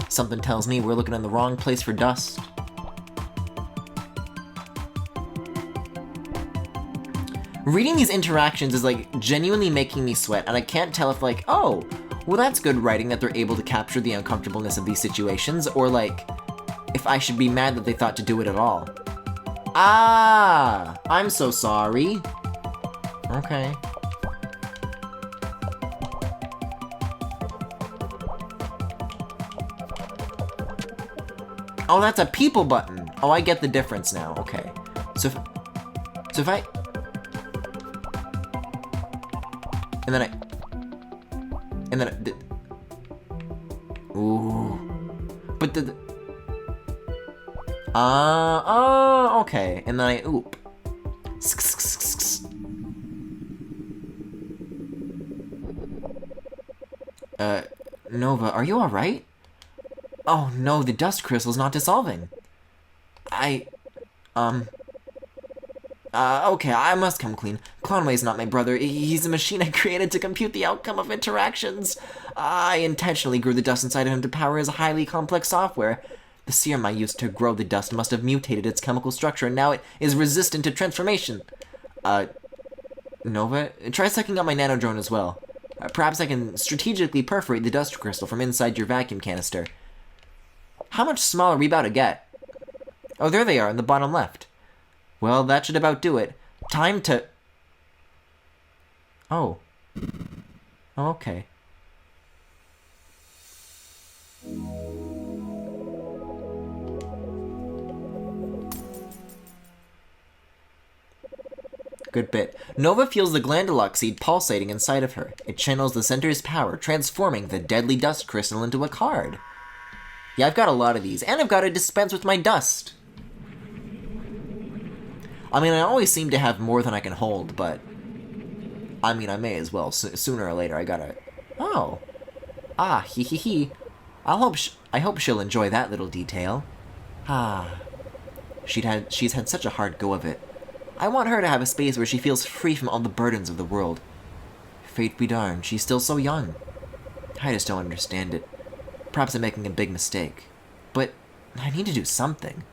Something tells me we're looking in the wrong place for dust. Reading these interactions is like genuinely making me sweat, and I can't tell if like, oh, well that's good writing that they're able to capture the uncomfortableness of these situations, or like, if I should be mad that they thought to do it at all. Ah, I'm so sorry. Okay. Oh, that's a people button. Oh, I get the difference now. Okay. So if I... And then I... Ooh. But the... oh, okay. And then I... Oop. Nova, are you alright? Oh no, the dust crystal's not dissolving. Okay, I must come clean. Clonway's not my brother. He's a machine I created to compute the outcome of interactions. I intentionally grew the dust inside of him to power his highly complex software. The serum I used to grow the dust must have mutated its chemical structure, and now it is resistant to transformation. Nova, try sucking up my nanodrone as well. Perhaps I can strategically perforate the dust crystal from inside your vacuum canister. How much smaller are we about to get? Oh, there they are in the bottom left. Well, that should about do it. Time to... Oh. Oh, okay. Good bit. Nova feels the glandulok seed pulsating inside of her. It channels the center's power, transforming the deadly dust crystal into a card. Yeah, I've got a lot of these, and I've got to dispense with my dust. I mean, I always seem to have more than I can hold, but... I mean, I may as well. Sooner or later, I gotta... Oh. Ah, hee hee hee. I hope she'll enjoy that little detail. Ah. She's had such a hard go of it. I want her to have a space where she feels free from all the burdens of the world. Fate be darned, she's still so young. I just don't understand it. Perhaps I'm making a big mistake. But I need to do something.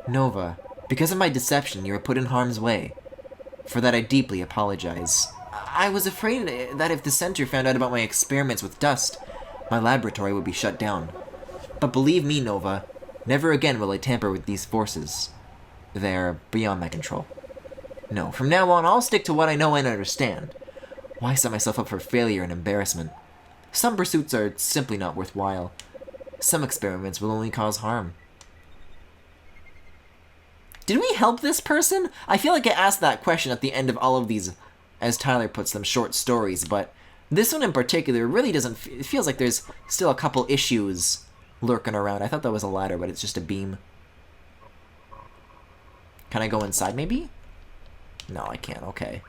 Nova, because of my deception, you were put in harm's way. For that I deeply apologize. I was afraid that if the center found out about my experiments with dust, my laboratory would be shut down. But believe me, Nova, never again will I tamper with these forces. They're beyond my control. No, from now on, I'll stick to what I know and understand. Why set myself up for failure and embarrassment? Some pursuits are simply not worthwhile. Some experiments will only cause harm. Did we help this person? I feel like I asked that question at the end of all of these, as Tyler puts them, short stories, but This one in particular really doesn't... It feels like there's still a couple issues lurking around. I thought that was a ladder, but it's just a beam. Can I go inside, maybe? No, I can't. Okay.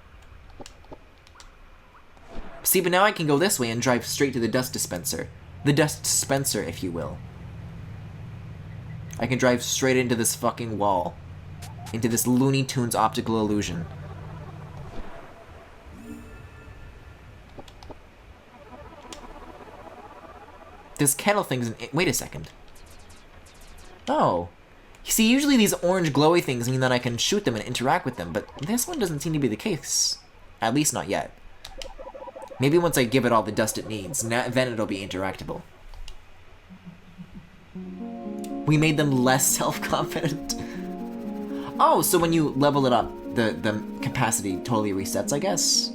See, but now I can go this way and drive straight to the dust dispenser. The dust dispenser, if you will. I can drive straight into this fucking wall. Into this Looney Tunes optical illusion. This kettle thing's an... Wait a second. Oh. You see, usually these orange glowy things mean that I can shoot them and interact with them, but this one doesn't seem to be the case. At least not yet. Maybe once I give it all the dust it needs, then it'll be interactable. We made them less self-confident. Oh, so when you level it up, the capacity totally resets, I guess?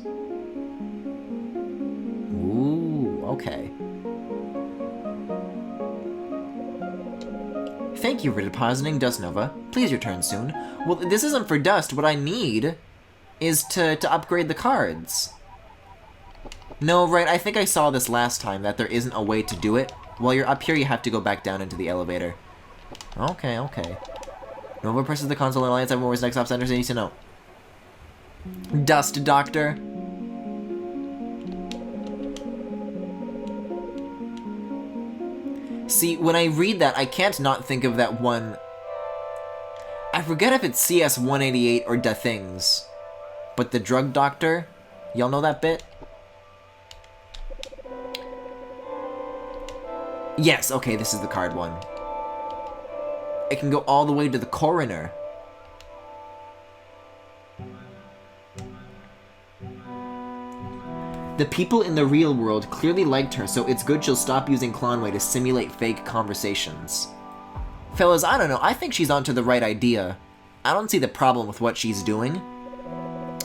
Ooh, okay. Thank you for depositing Dust Nova. Please return soon. Well, this isn't for dust. What I need is to upgrade the cards. No, right, I think I saw this last time, that there isn't a way to do it. While you're up here, you have to go back down into the elevator. Okay, okay. Nova presses the console and Alliance Evermore's next op centers needs to know. Dust Doctor. See, when I read that, I can't not think of that one... I forget if it's CS-188 or Da Things. But the Drug Doctor? Y'all know that bit? Yes, okay, this is the card one. It can go all the way to the coroner. The people in the real world clearly liked her, so it's good she'll stop using Clonway to simulate fake conversations. Fellas, I don't know, I think she's onto the right idea. I don't see the problem with what she's doing.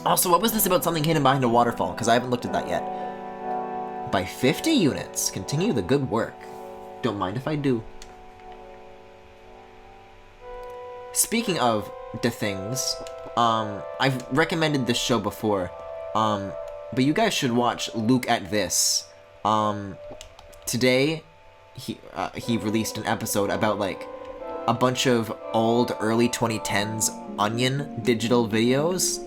Also, what was this about something hidden behind a waterfall? Because I haven't looked at that yet. By 50 units. Continue the good work. Don't mind if I do. Speaking of the things, I've recommended this show before, but you guys should watch Luke at This. Today, he released an episode about, like, a bunch of old, early 2010s Onion digital videos,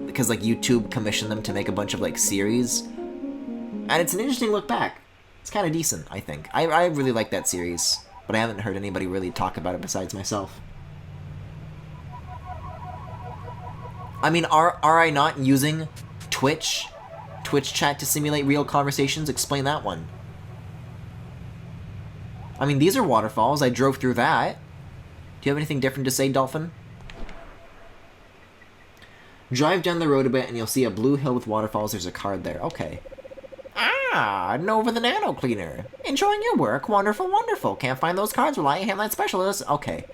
because, like, YouTube commissioned them to make a bunch of, like, series, and it's an interesting look back. It's kind of decent, I think. I really like that series, but I haven't heard anybody really talk about it besides myself. I mean, are I not using Twitch chat to simulate real conversations? Explain that one. I mean, these are waterfalls. I drove through that. Do you have anything different to say, Dolphin? Drive down the road a bit and you'll see a blue hill with waterfalls. There's a card there. Okay. Ah, Nova the Nano Cleaner. Enjoying your work? Wonderful, wonderful. Can't find those cards? Rely on Handline Specialist. Okay.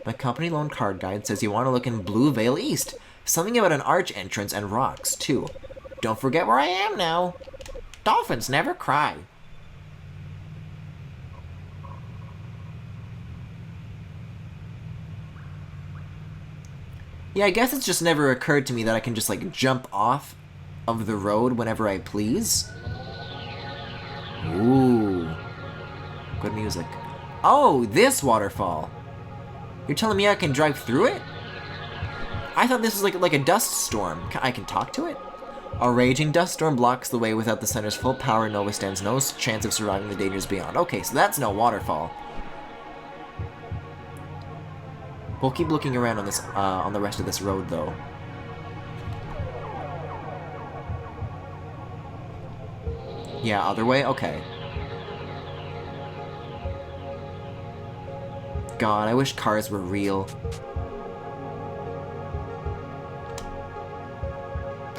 My company loan card guide says you want to look in Blue Veil East. Something about an arch entrance and rocks, too. Don't forget where I am now. Dolphins never cry. Yeah, I guess it's just never occurred to me that I can just, like, jump off of the road whenever I please. Ooh. Good music. Oh, this waterfall. You're telling me I can drive through it? I thought this was like a dust storm. I can talk to it? A raging dust storm blocks the way. Without the center's full power, Nova stands no chance of surviving the dangers beyond. Okay, so that's no waterfall. We'll keep looking around on this, on the rest of this road, though. Yeah, other way? Okay. God, I wish cars were real.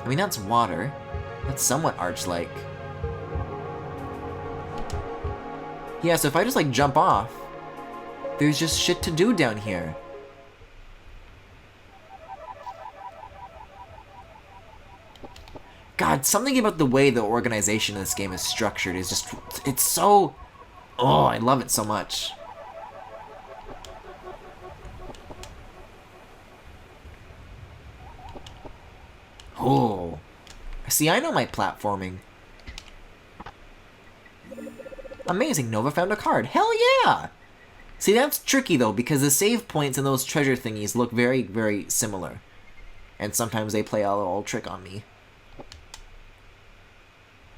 I mean, that's water. That's somewhat arch-like. Yeah, so if I just, like, jump off, there's just shit to do down here. God, something about the way the organization of this game is structured is just... It's so... Oh, I love it so much. Oh. See, I know my platforming. Amazing, Nova found a card. Hell yeah! See, that's tricky, though, because the save points and those treasure thingies look very, very similar. And sometimes they play a little trick on me.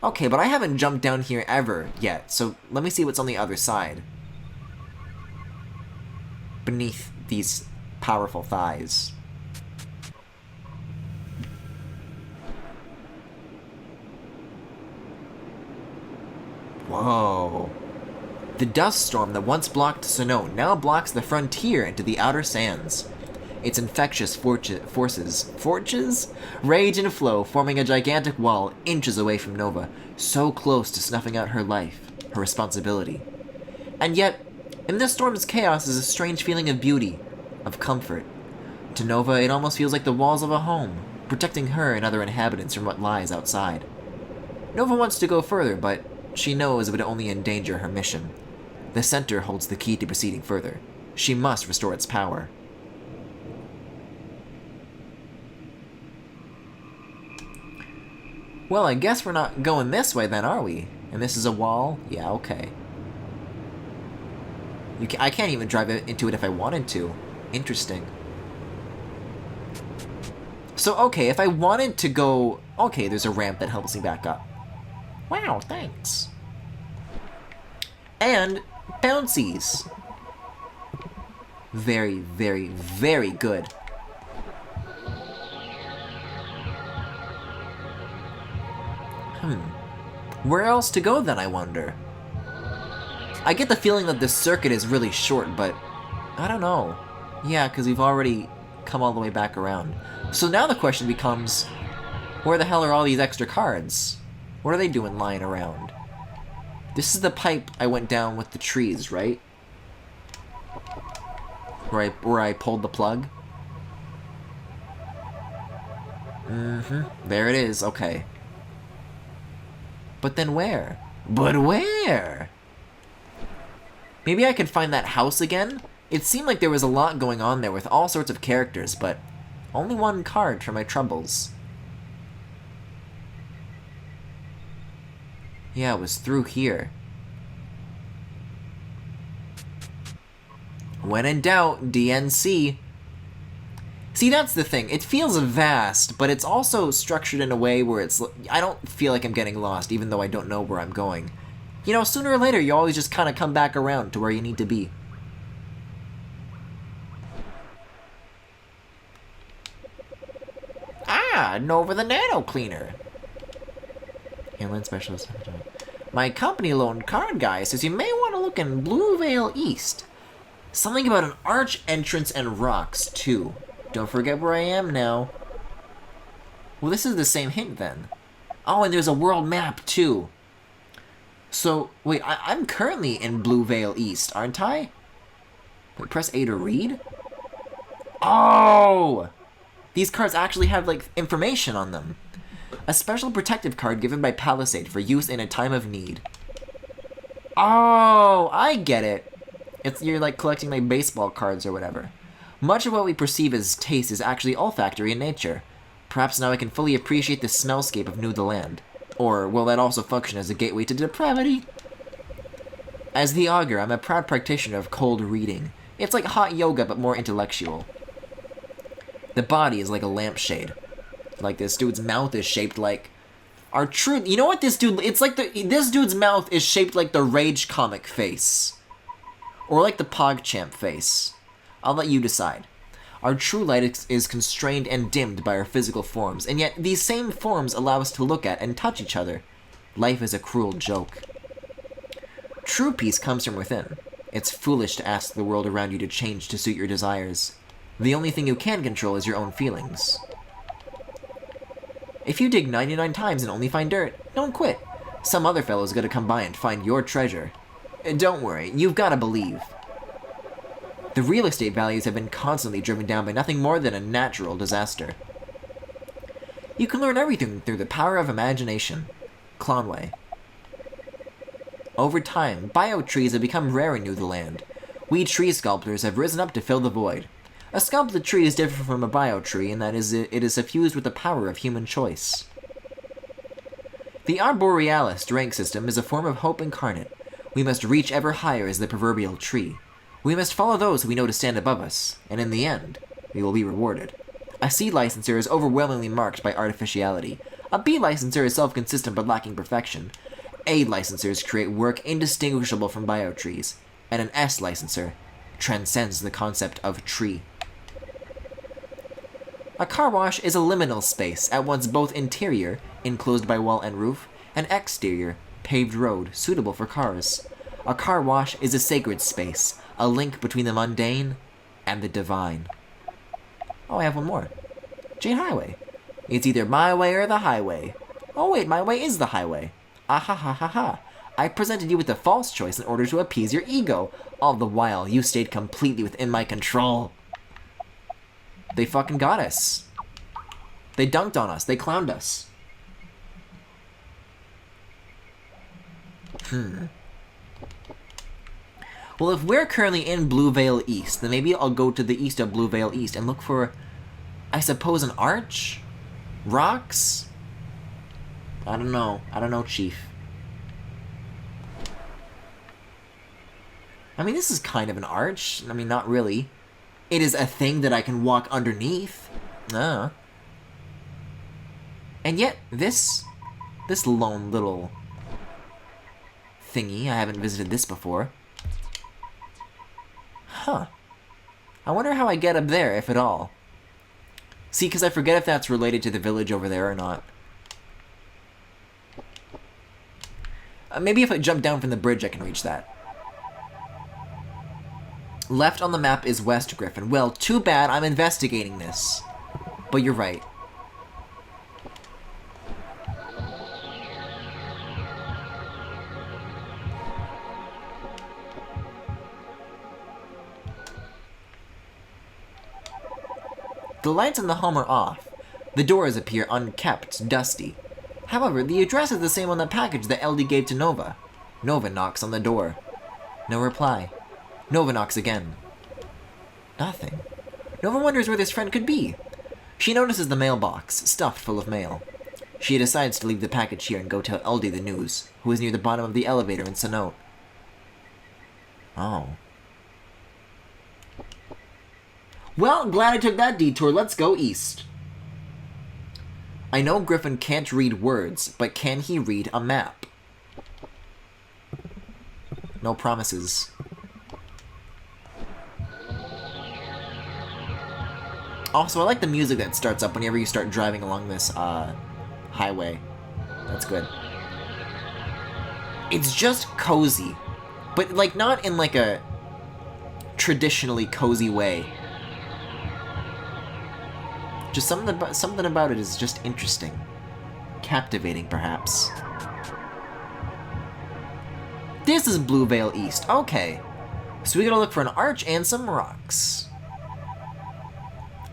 Okay, but I haven't jumped down here ever yet, so let me see what's on the other side. Beneath these powerful thighs. Whoa. The dust storm that once blocked Sinnoh now blocks the frontier into the outer sands. Its infectious forces rage and flow, forming a gigantic wall inches away from Nova, so close to snuffing out her life, her responsibility. And yet, in this storm's chaos is a strange feeling of beauty, of comfort. To Nova, it almost feels like the walls of a home, protecting her and other inhabitants from what lies outside. Nova wants to go further, but she knows it would only endanger her mission. The center holds the key to proceeding further. She must restore its power. Well, I guess we're not going this way then, are we? And this is a wall? Yeah, okay. I can't even drive into it if I wanted to. Interesting. So, okay, if I wanted to go... Okay, there's a ramp that helps me back up. Wow, thanks. And bouncies. Very, very, very good. Where else to go then, I wonder? I get the feeling that this circuit is really short, but I don't know. Yeah, because we've already come all the way back around. So now the question becomes, where the hell are all these extra cards? What are they doing lying around? This is the pipe I went down with the trees, right? Where I pulled the plug? There it is, okay. But then where? But where? Maybe I could find that house again? It seemed like there was a lot going on there with all sorts of characters, but only one card for my troubles. Yeah, it was through here. When in doubt, DNC. See, that's the thing. It feels vast, but it's also structured in a way where it's... I don't feel like I'm getting lost, even though I don't know where I'm going. You know, sooner or later, you always just kind of come back around to where you need to be. Ah, Nova the Nano Cleaner. Handling Specialist. My company loan card guy says you may want to look in Blue Veil East. Something about an arch entrance and rocks, too. Don't forget where I am now. Well, this is the same hint, then. Oh, and there's a world map, too. So, wait, I'm currently in Blue Veil East, aren't I? Wait, press A to read? Oh! These cards actually have, like, information on them. A special protective card given by Palisade for use in a time of need. Oh, I get it. You're, like, collecting, like, baseball cards or whatever. Much of what we perceive as taste is actually olfactory in nature. Perhaps now I can fully appreciate the smellscape of New the Land. Or will that also function as a gateway to depravity? As the Augur, I'm a proud practitioner of cold reading. It's like hot yoga, but more intellectual. The body is like a lampshade. Like this dude's mouth is shaped like... Our true... You know what this dude... It's like this dude's mouth is shaped like the Rage comic face. Or like the PogChamp face. I'll let you decide. Our true light is constrained and dimmed by our physical forms, and yet these same forms allow us to look at and touch each other. Life is a cruel joke. True peace comes from within. It's foolish to ask the world around you to change to suit your desires. The only thing you can control is your own feelings. If you dig 99 times and only find dirt, don't quit. Some other fellow's gonna come by and find your treasure. Don't worry, you've gotta believe. The real estate values have been constantly driven down by nothing more than a natural disaster. You can learn everything through the power of imagination. Clonway. Over time, bio-trees have become rare in New the Land. We tree sculptors have risen up to fill the void. A sculpted tree is different from a bio-tree in that it is suffused with the power of human choice. The Arborealist rank system is a form of hope incarnate. We must reach ever higher as the proverbial tree. We must follow those we know to stand above us, and in the end, we will be rewarded. A C licenser is overwhelmingly marked by artificiality. A B licenser is self-consistent but lacking perfection. A licensers create work indistinguishable from biotrees, and an S licenser transcends the concept of tree. A car wash is a liminal space, at once both interior, enclosed by wall and roof, and exterior, paved road, suitable for cars. A car wash is a sacred space, a link between the mundane and the divine. Oh, I have one more. Jane Highway. It's either my way or the highway. Oh wait, my way is the highway. Ah ha ha ha ha. I presented you with a false choice in order to appease your ego. All the while, you stayed completely within my control. They fucking got us. They dunked on us. They clowned us. Well, if we're currently in Blue Vale East, then maybe I'll go to the east of Blue Vale East and look for, I suppose, an arch? Rocks? I don't know. I don't know, Chief. I mean, this is kind of an arch. I mean, not really. It is a thing that I can walk underneath. And yet, this lone little thingy, I haven't visited this before. Huh. I wonder how I get up there, if at all. See, because I forget if that's related to the village over there or not. Maybe if I jump down from the bridge, I can reach that. Left on the map is West Griffin. Well, too bad I'm investigating this. But you're right. The lights in the home are off. The doors appear unkept, dusty. However, the address is the same on the package that LD gave to Nova. Nova knocks on the door. No reply. Nova knocks again. Nothing. Nova wonders where this friend could be. She notices the mailbox, stuffed full of mail. She decides to leave the package here and go tell LD the news, who is near the bottom of the elevator in Sanote. Oh. Well, glad I took that detour. Let's go east. I know Griffin can't read words, but can he read a map? No promises. Also, I like the music that starts up whenever you start driving along this highway. That's good. It's just cozy, but like not in like a traditionally cozy way. Just something about it is just interesting. Captivating, perhaps. This is Blue Vale East. Okay. So we gotta look for an arch and some rocks.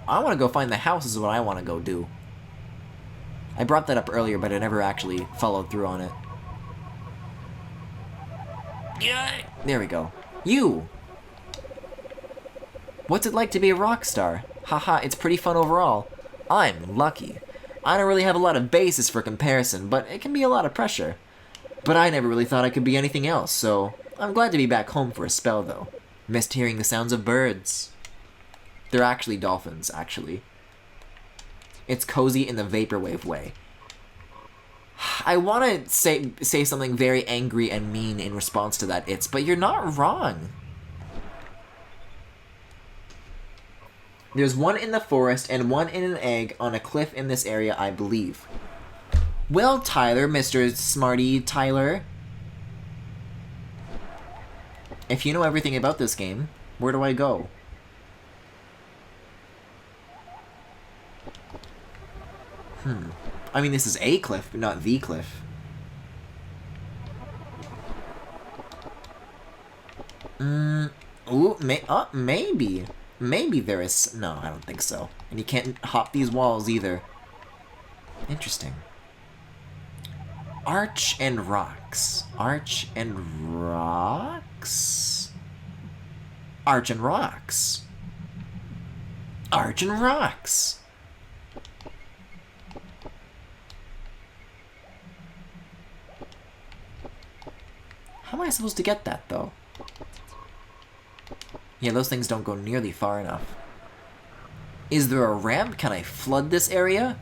I want to go find the house is what I want to go do. I brought that up earlier, but I never actually followed through on it. Yeah. There we go. You! What's it like to be a rock star? Haha, it's pretty fun overall. I'm lucky. I don't really have a lot of basis for comparison, but it can be a lot of pressure. But I never really thought I could be anything else, so I'm glad to be back home for a spell, though. Missed hearing the sounds of birds. They're actually dolphins, actually. It's cozy in the vaporwave way. I want to say something very angry and mean in response to that, but you're not wrong. There's one in the forest and one in an egg on a cliff in this area, I believe. Well, Tyler, Mr. Smarty Tyler. If you know everything about this game, where do I go? I mean, this is a cliff, but not the cliff. Ooh, maybe. Maybe there is... No, I don't think so. And you can't hop these walls either. Interesting. Arch and rocks. Arch and rocks? Arch and rocks. Arch and rocks. How am I supposed to get that, though? Yeah, those things don't go nearly far enough. Is there a ramp? Can I flood this area?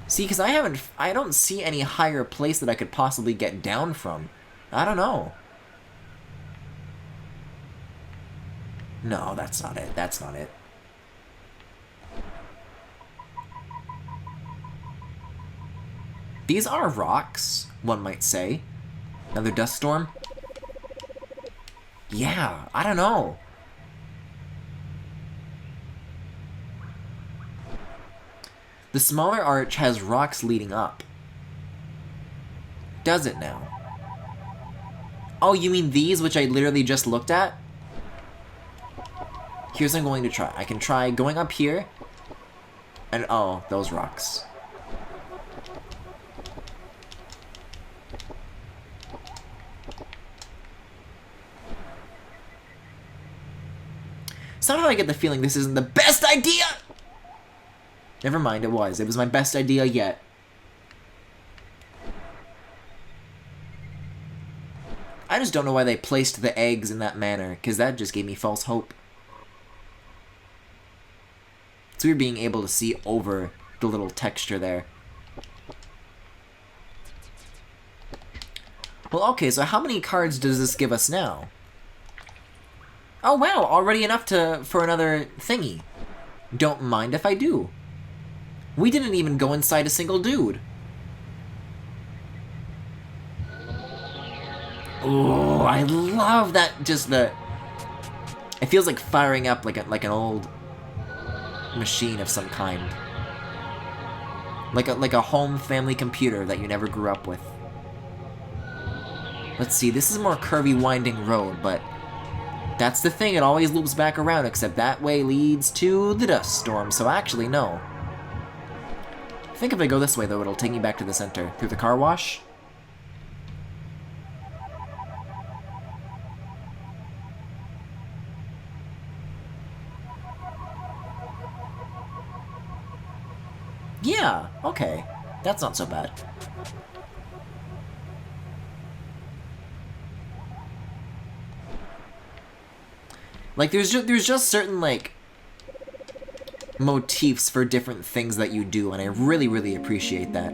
See, because I don't see any higher place that I could possibly get down from. I don't know. No, that's not it. That's not it. These are rocks, one might say. Another dust storm? Yeah, I don't know. The smaller arch has rocks leading up. Does it now? Oh, you mean these, which I literally just looked at? Here's what I'm going to try. I can try going up here, and oh, those rocks. Somehow I get the feeling this isn't the best idea! Never mind, it was. It was my best idea yet. I just don't know why they placed the eggs in that manner, because that just gave me false hope. It's weird being able to see over the little texture there. Well, okay, so how many cards does this give us now? Oh wow, already enough for another thingy. Don't mind if I do. We didn't even go inside a single dude. Oh, I love that. Just the. It feels like firing up like an old machine of some kind. Like a home family computer that you never grew up with. Let's see. This is a more curvy, winding road, but that's the thing. It always loops back around, except that way leads to the dust storm. So actually, no. I think if I go this way, though, it'll take me back to the center. Through the car wash? Yeah, okay. That's not so bad. Like, there's just certain, like, motifs for different things that you do, and I really, really appreciate that.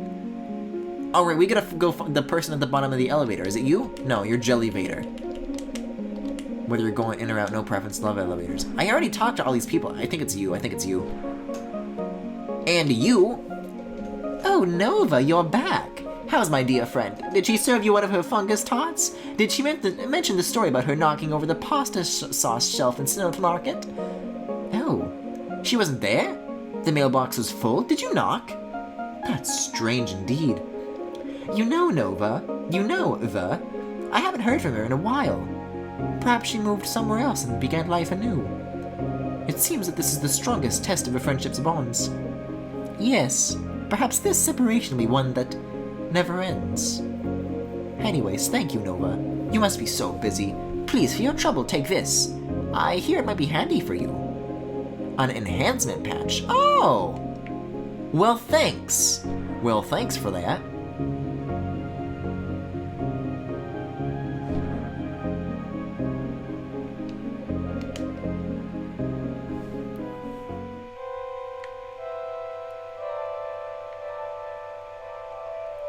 Alright, we gotta go find the person at the bottom of the elevator. Is it you? No, you're Jelly Vader. Whether you're going in or out, no preference, love elevators. I already talked to all these people. I think it's you. I think it's you. And you? Oh, Nova, you're back. How's my dear friend? Did she serve you one of her fungus tarts? Did she mention the story about her knocking over the pasta sauce shelf in Snowth Market? Oh. She wasn't there? The mailbox was full? Did you knock? That's strange indeed. You know, Nova. You know, the. I haven't heard from her in a while. Perhaps she moved somewhere else and began life anew. It seems that this is the strongest test of a friendship's bonds. Yes, perhaps this separation will be one that never ends. Anyways, thank you, Nova. You must be so busy. Please, for your trouble, take this. I hear it might be handy for you. An enhancement patch. Oh! Well, thanks. Well, thanks for that.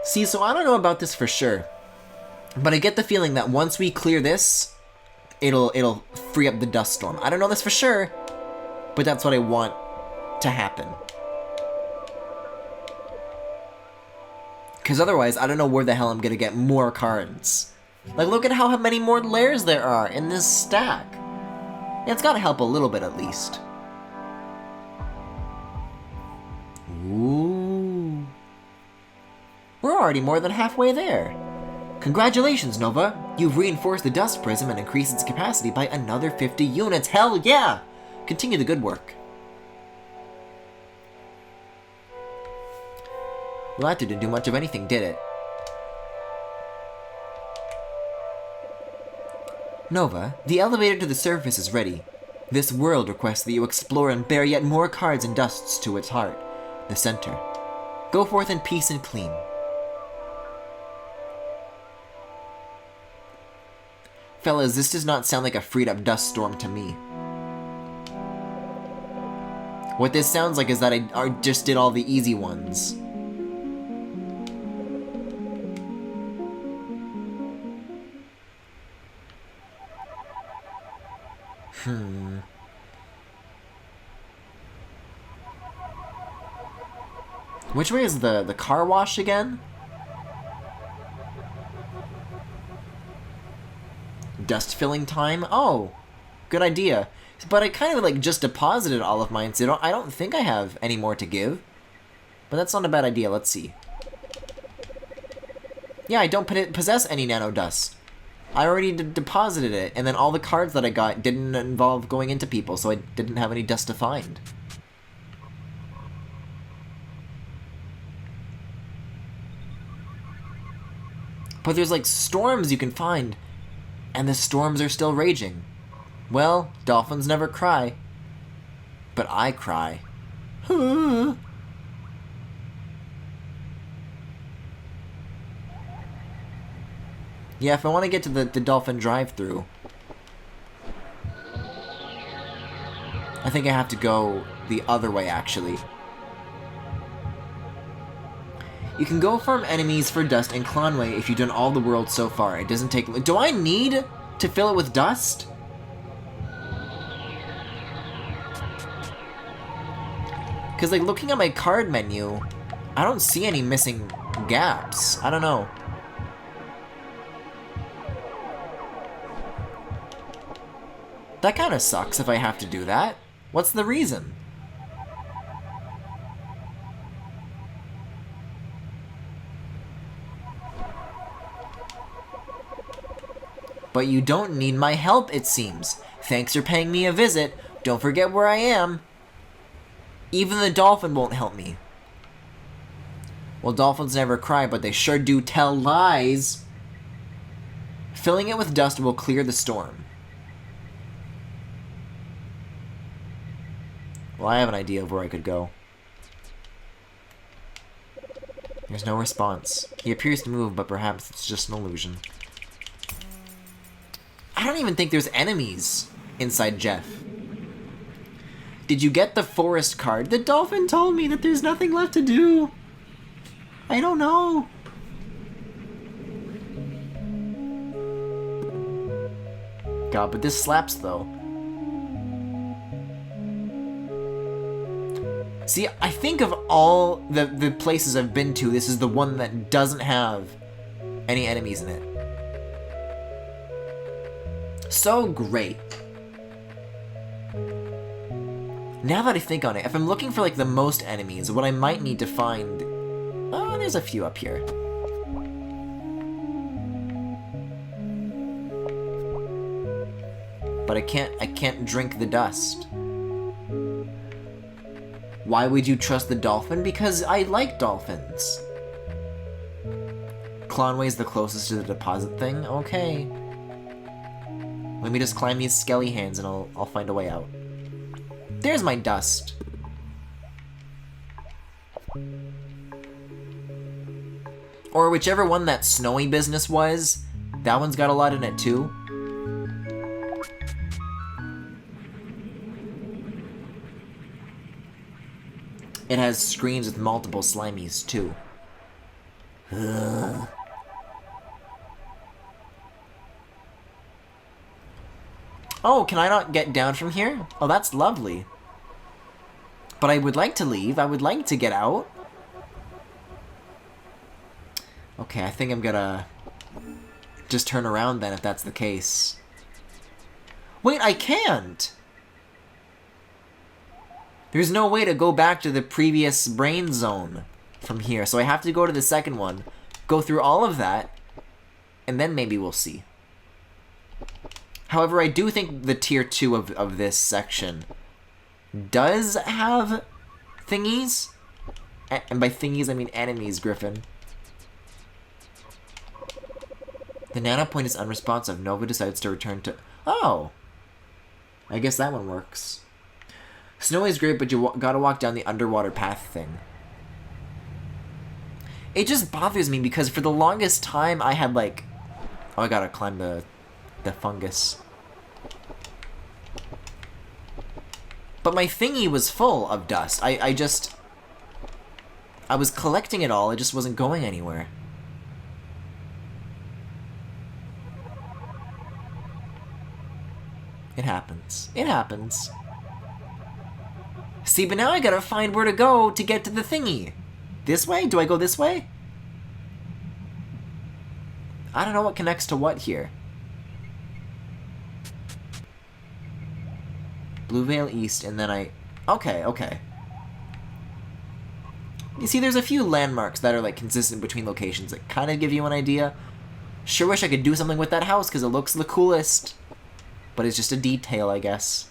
See, so I don't know about this for sure, but I get the feeling that once we clear this, it'll free up the dust storm. I don't know this for sure, but that's what I want to happen. Because otherwise, I don't know where the hell I'm gonna get more cards. Like, look at how many more layers there are in this stack. It's gotta help a little bit at least. Ooh. We're already more than halfway there. Congratulations, Nova. You've reinforced the dust prism and increased its capacity by another 50 units. Hell yeah! Continue the good work. Well, that didn't do much of anything, did it? Nova, the elevator to the surface is ready. This world requests that you explore and bear yet more cards and dusts to its heart, the center. Go forth in peace and clean. Fellas, this does not sound like a freed up dust storm to me. What this sounds like is that I just did all the easy ones. Which way is the car wash again? Dust filling time? Oh, good idea. But I kind of like just deposited all of mine, so I don't think I have any more to give. But that's not a bad idea. Let's see. Yeah, I don't possess any nano dust. I already deposited it, and then all the cards that I got didn't involve going into people, so I didn't have any dust to find. But there's like storms you can find, and the storms are still raging. Well, dolphins never cry, but I cry. Yeah, if I want to get to the dolphin drive-thru, I think I have to go the other way, actually. You can go farm enemies for dust in Clonway if you've done all the worlds so far. It doesn't take... Do I need to fill it with dust? Because, like, looking at my card menu, I don't see any missing gaps. I don't know. That kind of sucks if I have to do that. What's the reason? But you don't need my help, it seems. Thanks for paying me a visit. Don't forget where I am. Even the dolphin won't help me. Well, dolphins never cry, but they sure do tell lies. Filling it with dust will clear the storm. Well, I have an idea of where I could go. There's no response. He appears to move, but perhaps it's just an illusion. I don't even think there's enemies inside Jeff. Did you get the forest card? The dolphin told me that there's nothing left to do. I don't know. God, but this slaps though. See, I think of all the places I've been to, this is the one that doesn't have any enemies in it. So great. Now that I think on it, if I'm looking for like the most enemies, what I might need to find... Oh, there's a few up here. But I can't drink the dust. Why would you trust the dolphin? Because I like dolphins. Clonway's the closest to the deposit thing? Okay. Let me just climb these skelly hands and I'll find a way out. There's my dust. Or whichever one that snowy business was, that one's got a lot in it too. It has screens with multiple slimies too. Ugh. Oh, can I not get down from here? Oh, that's lovely. But I would like to leave. I would like to get out. Okay, I think I'm gonna just turn around then if that's the case. Wait, I can't! There's no way to go back to the previous brain zone from here, so I have to go to the second one, go through all of that, and then maybe we'll see. However, I do think the tier 2 of this section does have thingies. And by thingies, I mean enemies, Griffin. The nano point is unresponsive. Nova decides to return to... Oh! I guess that one works. Snow is great, but you gotta walk down the underwater path thing. It just bothers me because for the longest time I had like... Oh, I gotta climb the the fungus. But my thingy was full of dust. I was collecting it all, it just wasn't going anywhere. It happens. It happens. See, but now I gotta find where to go to get to the thingy. This way? Do I go this way? I don't know what connects to what here. Blue Veil East, and then I... Okay, okay. You see, there's a few landmarks that are, like, consistent between locations that kind of give you an idea. Sure wish I could do something with that house, because it looks the coolest. But it's just a detail, I guess.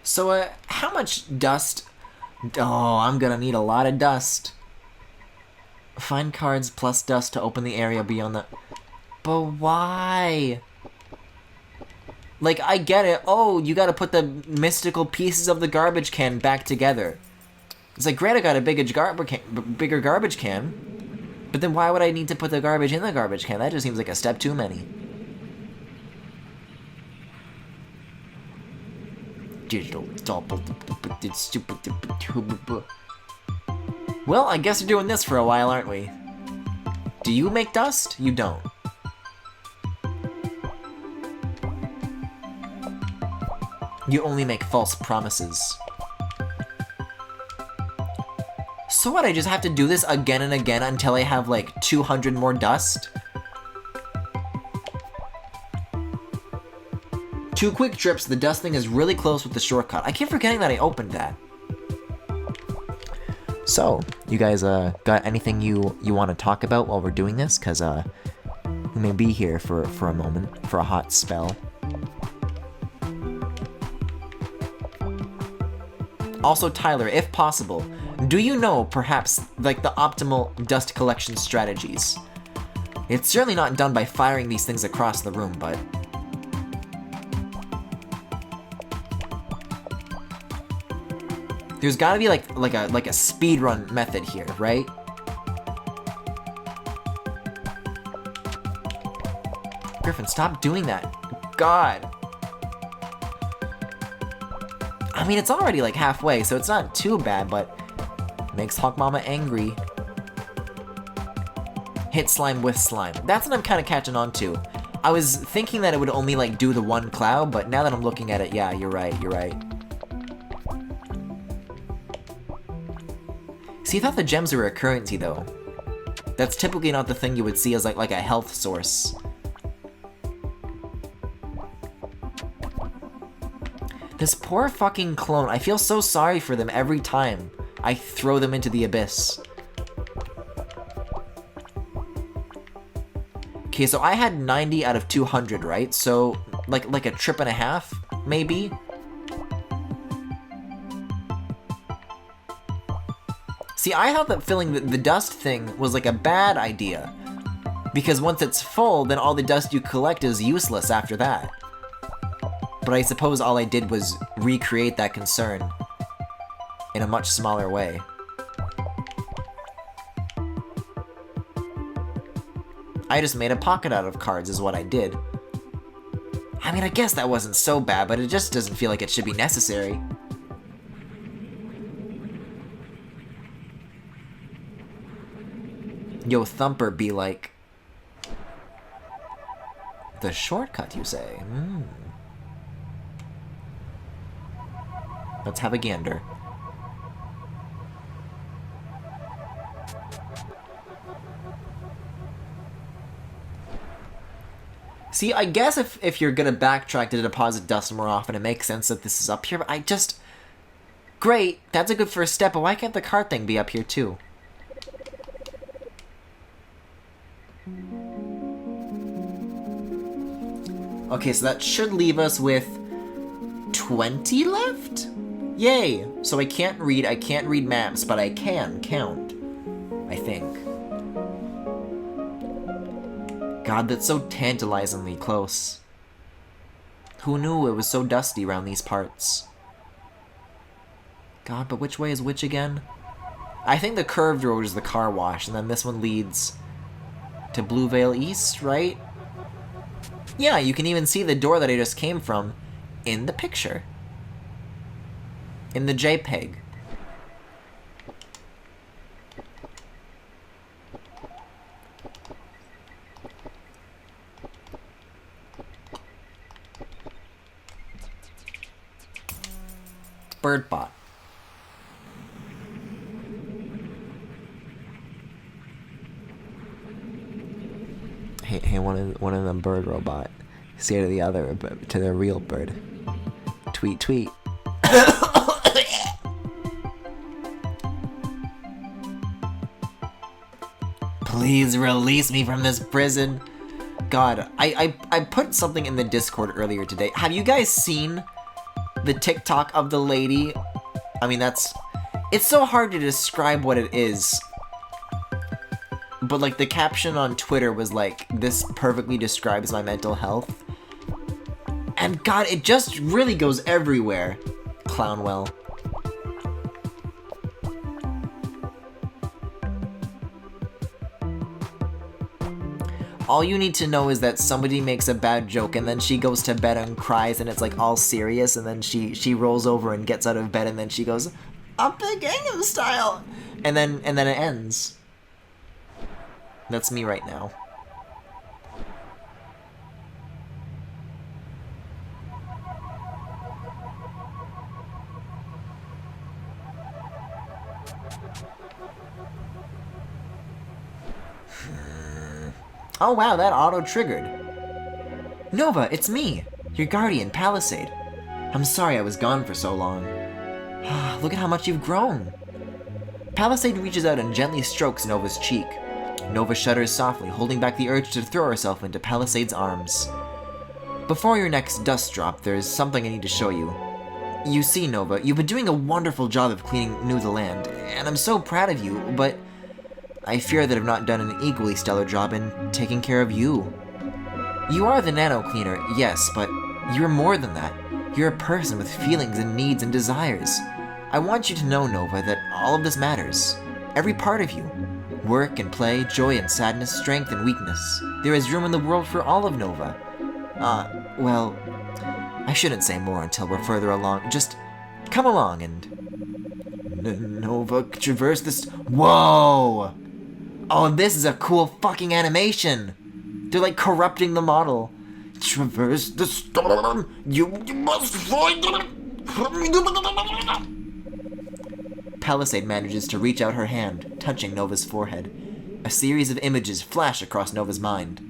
So, how much dust... Oh, I'm gonna need a lot of dust. Find cards plus dust to open the area beyond the... But why? Like, I get it. Oh, you gotta put the mystical pieces of the garbage can back together. It's like, great, I got a bigger garbage can. But then why would I need to put the garbage in the garbage can? That just seems like a step too many. Digital double. Well, I guess we're doing this for a while, aren't we? Do you make dust? You don't. You only make false promises. So what, I just have to do this again and again until I have like 200 more dust? 2 quick trips, the dust thing is really close with the shortcut. I keep forgetting that I opened that. So, you guys got anything you want to talk about while we're doing this? Because we may be here for a moment, for a hot spell. Also, Tyler, if possible, do you know, perhaps, like, the optimal dust collection strategies? It's certainly not done by firing these things across the room, but... There's gotta be, like a speedrun method here, right? Griffin, stop doing that. God. I mean, it's already, like, halfway, so it's not too bad, but... Makes Hawk Mama angry. Hit slime with slime. That's what I'm kind of catching on to. I was thinking that it would only, like, do the one cloud, but now that I'm looking at it, yeah, you're right, you're right. See, I thought the gems were a currency, though. That's typically not the thing you would see as, like a health source. This poor fucking clone, I feel so sorry for them every time I throw them into the abyss. Okay, so I had 90 out of 200, right? So, like a trip and a half, maybe? See, I thought that filling the dust thing was like a bad idea. Because once it's full, then all the dust you collect is useless after that. But I suppose all I did was recreate that concern in a much smaller way. I just made a pocket out of cards is what I did. I mean, I guess that wasn't so bad, but it just doesn't feel like it should be necessary. Yo, Thumper be like... The shortcut, you say? Let's have a gander. See, I guess if you're gonna backtrack to deposit dust more often, it makes sense that this is up here, but I just... Great, that's a good first step, but why can't the card thing be up here too? Okay, so that should leave us with 20 left? Yay! So I can't read maps, but I can count. I think. God, that's so tantalizingly close. Who knew it was so dusty around these parts? God, but which way is which again? I think the curved road is the car wash, and then this one leads to Blue Veil East, right? Yeah, you can even see the door that I just came from in the picture. In the JPEG. Birdbot. Hey, one of them bird robot. Say to the other, but to the real bird. Tweet, tweet. Please release me from this prison. God, I put something in the Discord earlier today. Have you guys seen the TikTok of the lady? I mean, it's so hard to describe what it is. But like the caption on Twitter was like, this perfectly describes my mental health. And God, it just really goes everywhere. Clownwell. All you need to know is that somebody makes a bad joke and then she goes to bed and cries and it's like all serious, and then she rolls over and gets out of bed and then she goes, "Up the Gangnam Style," and then it ends. That's me right now. Oh wow, that auto-triggered. Nova, it's me, your guardian, Palisade. I'm sorry I was gone for so long. Look at how much you've grown. Palisade reaches out and gently strokes Nova's cheek. Nova shudders softly, holding back the urge to throw herself into Palisade's arms. Before your next dust drop, there's something I need to show you. You see, Nova, you've been doing a wonderful job of cleaning New the Land, and I'm so proud of you, but I fear that I've not done an equally stellar job in taking care of you. You are the nano cleaner, yes, but you're more than that. You're a person with feelings and needs and desires. I want you to know, Nova, that all of this matters. Every part of you. Work and play, joy and sadness, strength and weakness. There is room in the world for all of Nova. Well, I shouldn't say more until we're further along. Just come along and... Nova, traverse this... Whoa! Oh, this is a cool fucking animation! They're like corrupting the model. Traverse the storm, you must find it! Palisade manages to reach out her hand, touching Nova's forehead. A series of images flash across Nova's mind.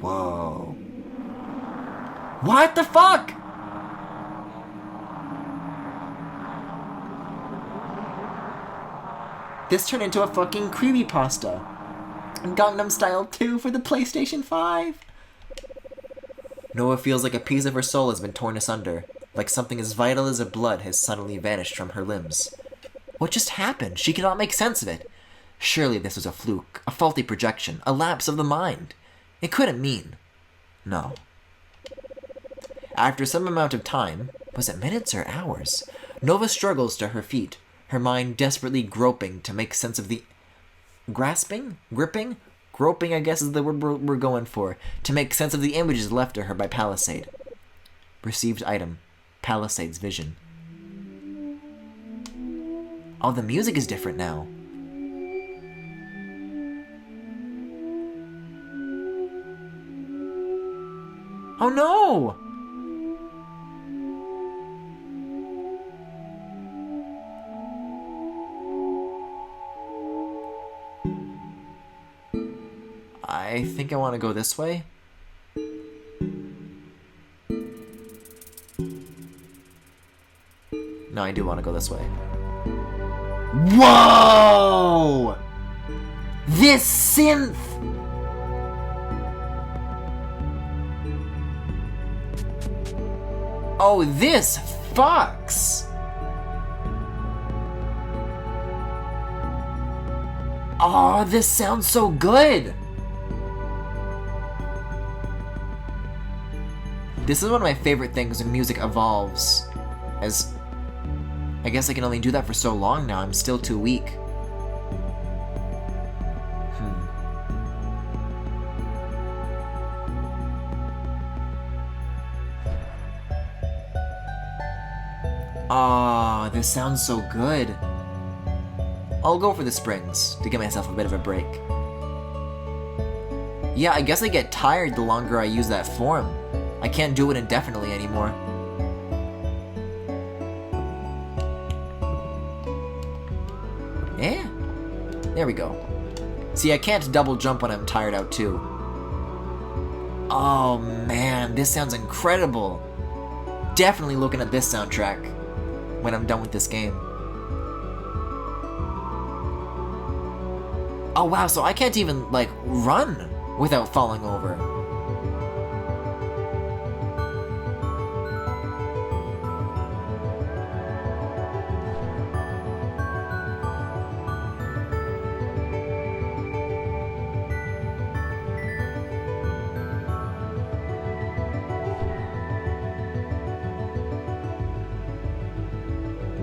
Whoa. What the fuck?! This turned into a fucking creepypasta. Gangnam Style 2 for the PlayStation 5. Nova feels like a piece of her soul has been torn asunder, like something as vital as her blood has suddenly vanished from her limbs. What just happened? She cannot make sense of it. Surely this was a fluke, a faulty projection, a lapse of the mind. It couldn't mean. No. After some amount of time, was it minutes or hours, Nova struggles to her feet, her mind desperately groping to make sense of the... Grasping? Gripping? Groping, I guess, is the word we're going for. To make sense of the images left to her by Palisade. Received item. Palisade's vision. Oh, the music is different now. Oh no! I think I want to go this way. No, I do want to go this way. Whoa! This synth! Oh, this fucks! Oh, this sounds so good! This is one of my favorite things when music evolves. As I guess I can only do that for so long now. I'm still too weak. Ah, this sounds so good. I'll go for the springs to give myself a bit of a break. Yeah, I guess I get tired the longer I use that form. I can't do it indefinitely anymore. Yeah, there we go. See, I can't double jump when I'm tired out too. Oh man, this sounds incredible. Definitely looking at this soundtrack when I'm done with this game. Oh wow, so I can't even, like, run without falling over.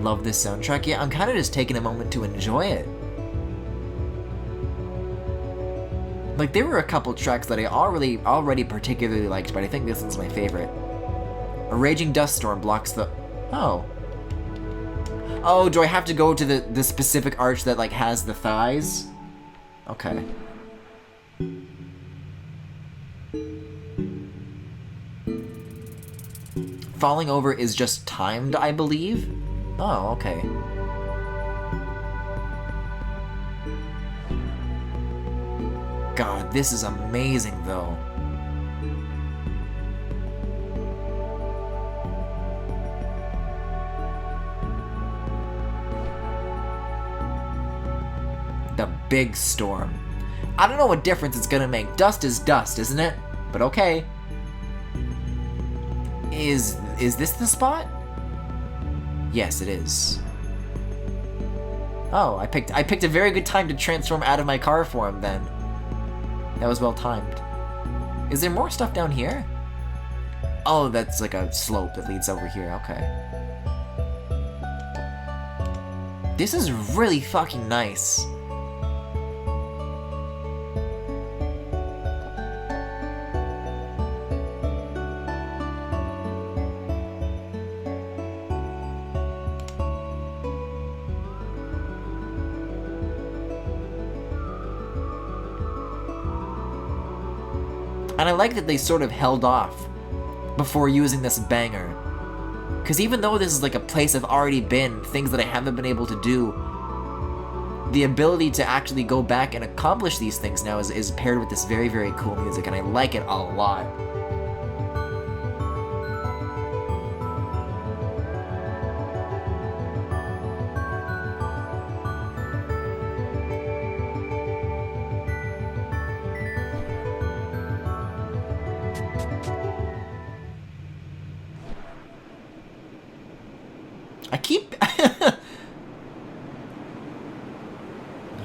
Love this soundtrack. Yeah, I'm kind of just taking a moment to enjoy it. Like, there were a couple tracks that I already particularly liked, but I think this one's my favorite. A raging dust storm blocks the... Oh. Oh, do I have to go to the specific arch that, like, has the thighs? Okay. Falling over is just timed, I believe? Oh, okay. God, this is amazing, though. The big storm. I don't know what difference it's gonna make. Dust is dust, isn't it? But okay. Is this the spot? Yes, it is. Oh, I picked a very good time to transform out of my car form then. That was well timed. Is there more stuff down here? Oh, that's like a slope that leads over here, okay. This is really fucking nice. And I like that they sort of held off before using this banger. Because even though this is like a place I've already been, things that I haven't been able to do, the ability to actually go back and accomplish these things now is paired with this very, very cool music, and I like it a lot.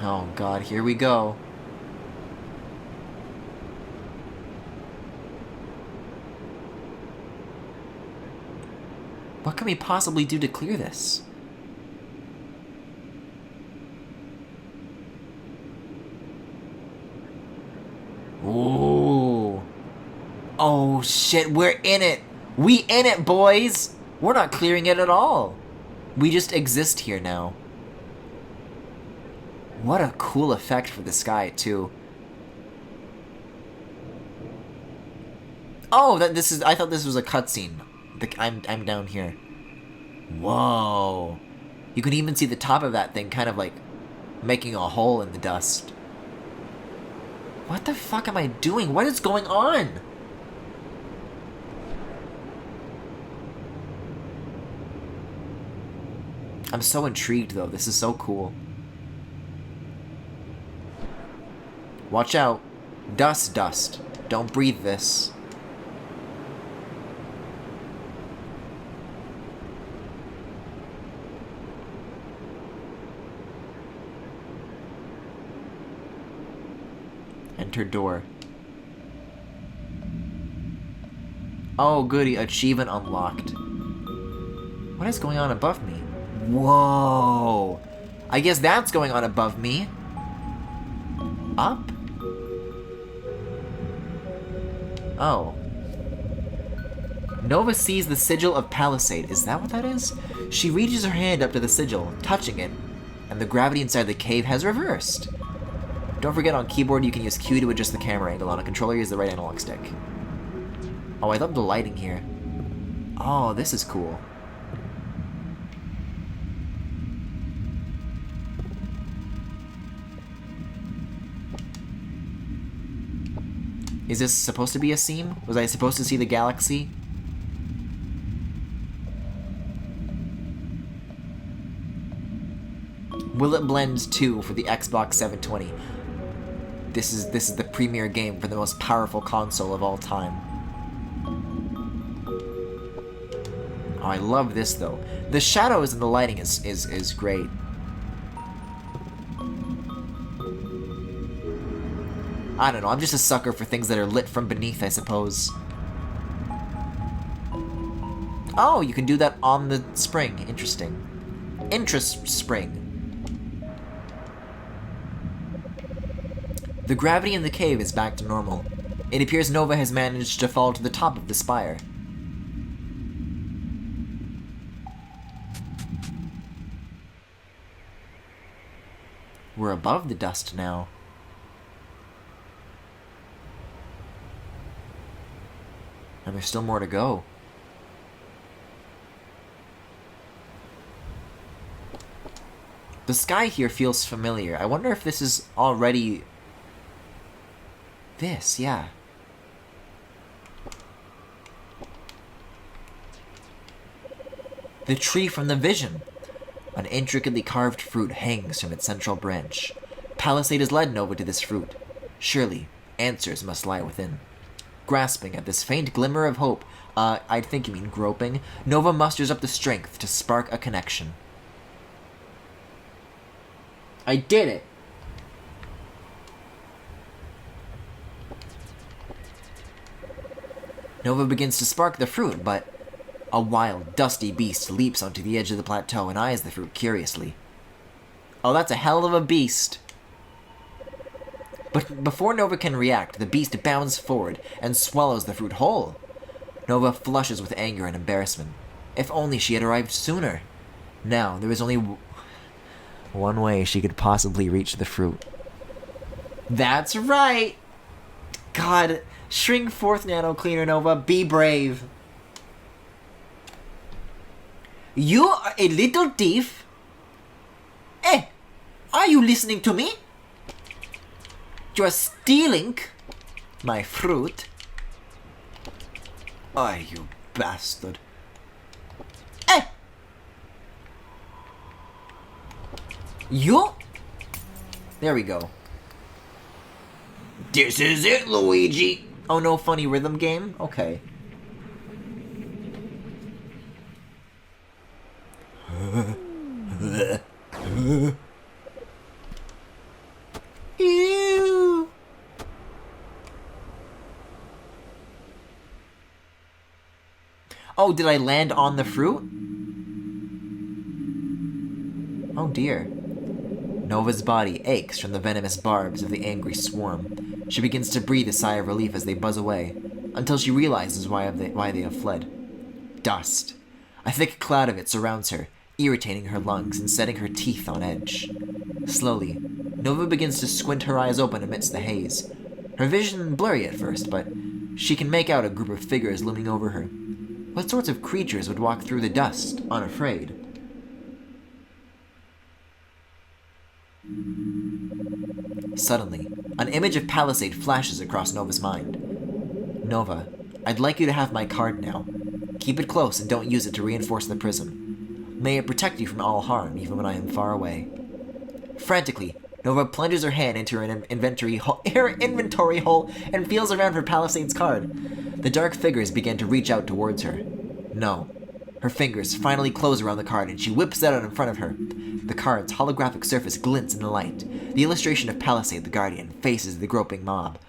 Oh god, here we go. What can we possibly do to clear this? Ooh. Oh shit, we're in it! We in it, boys! We're not clearing it at all. We just exist here now. What a cool effect for the sky, too. Oh, I thought this was a cutscene. I'm down here. Whoa. You can even see the top of that thing kind of like making a hole in the dust. What the fuck am I doing? What is going on? I'm so intrigued, though. This is so cool. Watch out. Dust, dust. Don't breathe this. Enter door. Oh, goody. Achievement unlocked. What is going on above me? Whoa. I guess that's going on above me. Up? Oh. Nova sees the sigil of Palisade. Is that what that is? She reaches her hand up to the sigil, touching it, and the gravity inside the cave has reversed. Don't forget, on keyboard you can use Q to adjust the camera angle. On a controller, use the right analog stick. Oh, I love the lighting here. Oh, this is cool. Is this supposed to be a seam? Was I supposed to see the galaxy? Will it blend 2 for the Xbox 720? This is the premier game for the most powerful console of all time. Oh, I love this though. The shadows and the lighting is great. I don't know, I'm just a sucker for things that are lit from beneath, I suppose. Oh, you can do that on the spring. Interesting. Interest spring. The gravity in the cave is back to normal. It appears Nova has managed to fall to the top of the spire. We're above the dust now. And there's still more to go. The sky here feels familiar. I wonder if this is already... This, yeah. The tree from the vision. An intricately carved fruit hangs from its central branch. Palisade has led Nova to this fruit. Surely, answers must lie within. Grasping at this faint glimmer of hope, I think you mean groping, Nova musters up the strength to spark a connection. I did it! Nova begins to spark the fruit, but a wild, dusty beast leaps onto the edge of the plateau and eyes the fruit curiously. Oh, that's a hell of a beast! But before Nova can react, the beast bounds forward and swallows the fruit whole. Nova flushes with anger and embarrassment. If only she had arrived sooner. Now, there was only one way she could possibly reach the fruit. That's right! God, shrink forth, Nano Cleaner Nova, be brave. You are a little thief? Eh, are you listening to me? You are stealing my fruit. Oh, you bastard. Eh! You? There we go. This is it, Luigi. Oh, no funny rhythm game? Okay. Ew. Oh, did I land on the fruit? Oh dear. Nova's body aches from the venomous barbs of the angry swarm. She begins to breathe a sigh of relief as they buzz away, until she realizes why they have fled. Dust. A thick cloud of it surrounds her, irritating her lungs and setting her teeth on edge. Slowly, Nova begins to squint her eyes open amidst the haze. Her vision blurry at first, but she can make out a group of figures looming over her. What sorts of creatures would walk through the dust, unafraid? Suddenly, an image of Palisade flashes across Nova's mind. Nova, I'd like you to have my card now. Keep it close and don't use it to reinforce the prism. May it protect you from all harm, even when I am far away. Frantically, Nova plunges her hand into her inventory hole and feels around for Palisade's card. The dark figures begin to reach out towards her. No. Her fingers finally close around the card and she whips it out in front of her. The card's holographic surface glints in the light. The illustration of Palisade the Guardian faces the groping mob.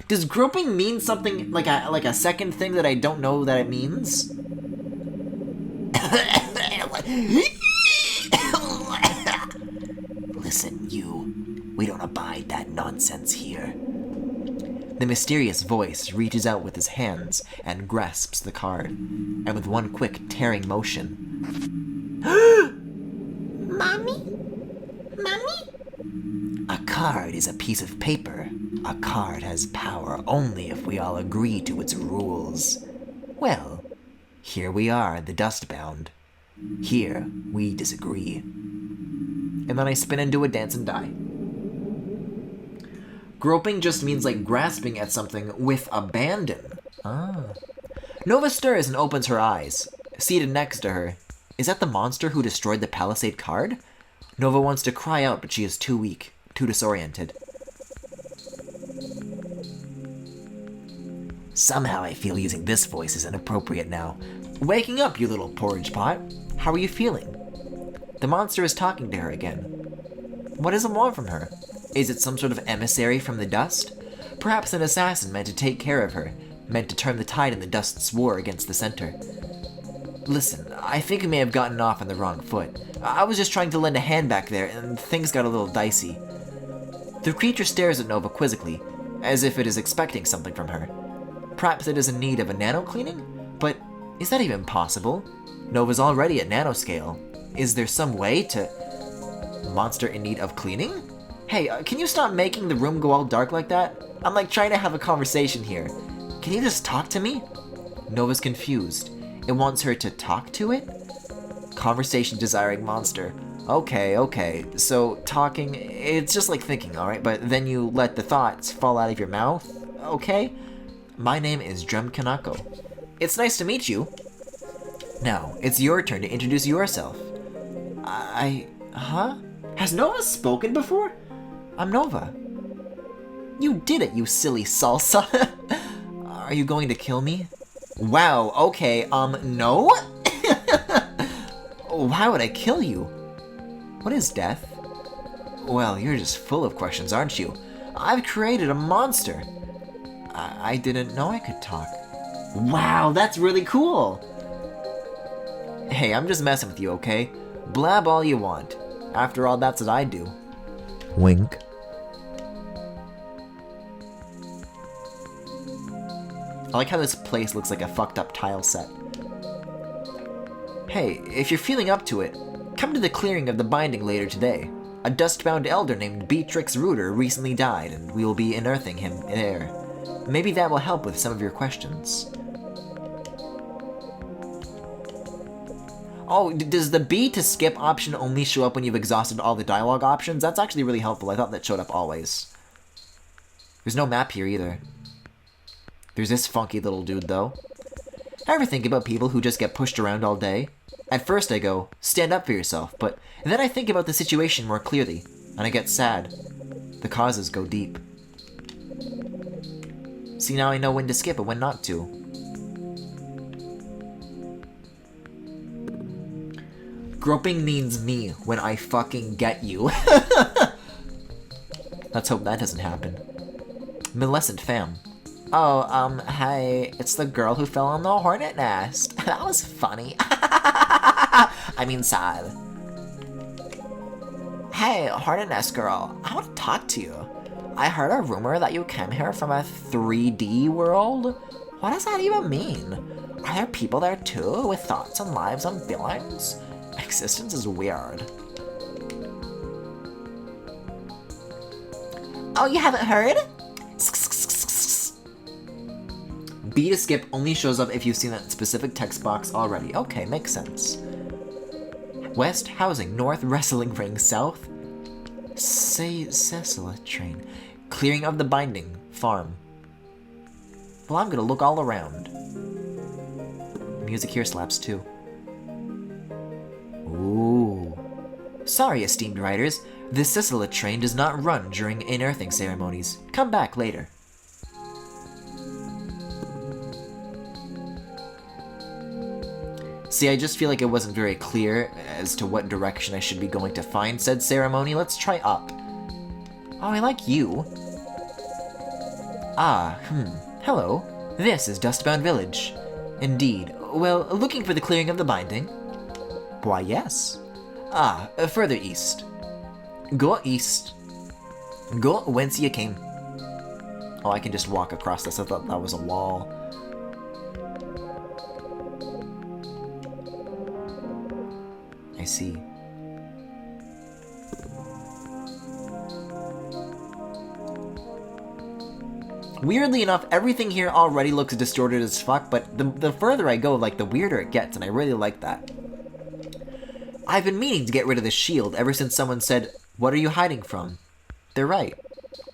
Does groping mean something like a second thing that I don't know that it means? Listen, you. We don't abide that nonsense here. The mysterious voice reaches out with his hands and grasps the card, and with one quick tearing motion. Mommy? Mommy? A card is a piece of paper. A card has power only if we all agree to its rules. Well, here we are, the Dustbound. Here, we disagree. And then I spin into a dance and die. Groping just means like grasping at something with abandon. Ah. Nova stirs and opens her eyes. Seated next to her, is that the monster who destroyed the Palisade card? Nova wants to cry out, but she is too weak, too disoriented. Somehow I feel using this voice is inappropriate now. Waking up, you little porridge pot. How are you feeling? The monster is talking to her again. What does it want from her? Is it some sort of emissary from the dust? Perhaps an assassin meant to take care of her, meant to turn the tide in the dust's war against the center. Listen, I think we may have gotten off on the wrong foot. I was just trying to lend a hand back there, and things got a little dicey. The creature stares at Nova quizzically, as if it is expecting something from her. Perhaps it is in need of a nano-cleaning? But is that even possible? Nova's already at nanoscale. Is there some way to... Monster in need of cleaning? Hey, can you stop making the room go all dark like that? I'm like trying to have a conversation here. Can you just talk to me? Nova's confused. It wants her to talk to it? Conversation desiring monster. Okay. So, talking, it's just like thinking, alright? But then you let the thoughts fall out of your mouth? Okay? My name is Drem Kanako. It's nice to meet you. Now, it's your turn to introduce yourself. Huh? Has Nova spoken before? I'm Nova. You did it, you silly salsa. Are you going to kill me? Wow, okay, no? Why would I kill you? What is death? Well, you're just full of questions, aren't you? I've created a monster. I didn't know I could talk. Wow, that's really cool. Hey, I'm just messing with you, okay? Blab all you want. After all, that's what I do. Wink. I like how this place looks like a fucked up tile set. Hey, if you're feeling up to it, come to the clearing of the binding later today. A dust-bound elder named Beatrix Reuter recently died, and we will be unearthing him there. Maybe that will help with some of your questions. Oh, does the B to skip option only show up when you've exhausted all the dialogue options? That's actually really helpful. I thought that showed up always. There's no map here either. There's this funky little dude, though. Ever think about people who just get pushed around all day? At first I go, stand up for yourself, but then I think about the situation more clearly, and I get sad. The causes go deep. See, now I know when to skip and when not to. Groping means me when I fucking get you. Let's hope that doesn't happen. Milescent fam. Oh, hey, it's the girl who fell on the hornet nest. That was funny. I mean, sad. Hey, hornet nest girl, I want to talk to you. I heard a rumor that you came here from a 3D world. What does that even mean? Are there people there too, with thoughts and lives and feelings? Existence is weird. Oh, you haven't heard? B to skip only shows up if you've seen that specific text box already. Okay, makes sense. West housing, north wrestling ring, south Cecila train. Clearing of the binding, farm. Well, I'm gonna look all around. Music here slaps too. Ooh. Sorry, esteemed writers. The Cecila train does not run during unearthing ceremonies. Come back later. See, I just feel like it wasn't very clear as to what direction I should be going to find said ceremony. Let's try up. Oh, I like you. Hello. This is Dustbound Village. Indeed. Well, looking for the clearing of the binding? Why, yes. Further east. Go east. Go whence ye came. Oh, I can just walk across this. I thought that was a wall. I see. Weirdly enough, everything here already looks distorted as fuck, but the further I go, like, the weirder it gets, and I really like that. I've been meaning to get rid of the shield ever since someone said, "What are you hiding from?" They're right.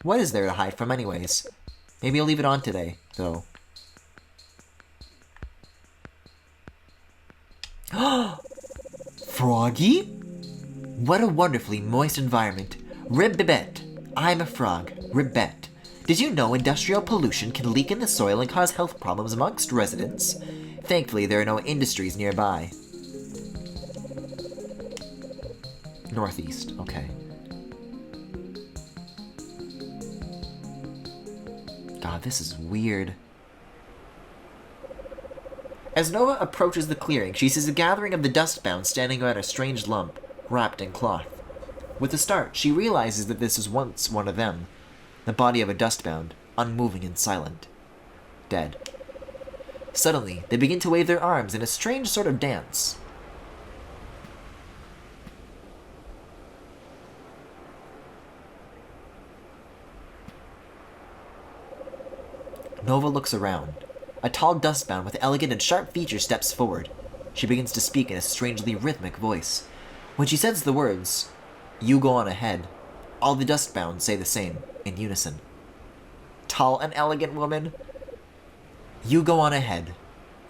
What is there to hide from anyways? Maybe I'll leave it on today, though. Froggy? What a wonderfully moist environment. Ribbit. I'm a frog. Ribbit. Did you know industrial pollution can leak in the soil and cause health problems amongst residents? Thankfully, there are no industries nearby. Northeast, okay. God, this is weird. As Nova approaches the clearing, she sees a gathering of the Dustbound standing around a strange lump, wrapped in cloth. With a start, she realizes that this is once one of them. The body of a Dustbound, unmoving and silent. Dead. Suddenly, they begin to wave their arms in a strange sort of dance. Nova looks around. A tall Dustbound with elegant and sharp features steps forward. She begins to speak in a strangely rhythmic voice. When she says the words, "You go on ahead," all the Dustbound say the same, in unison. Tall and elegant woman. You go on ahead.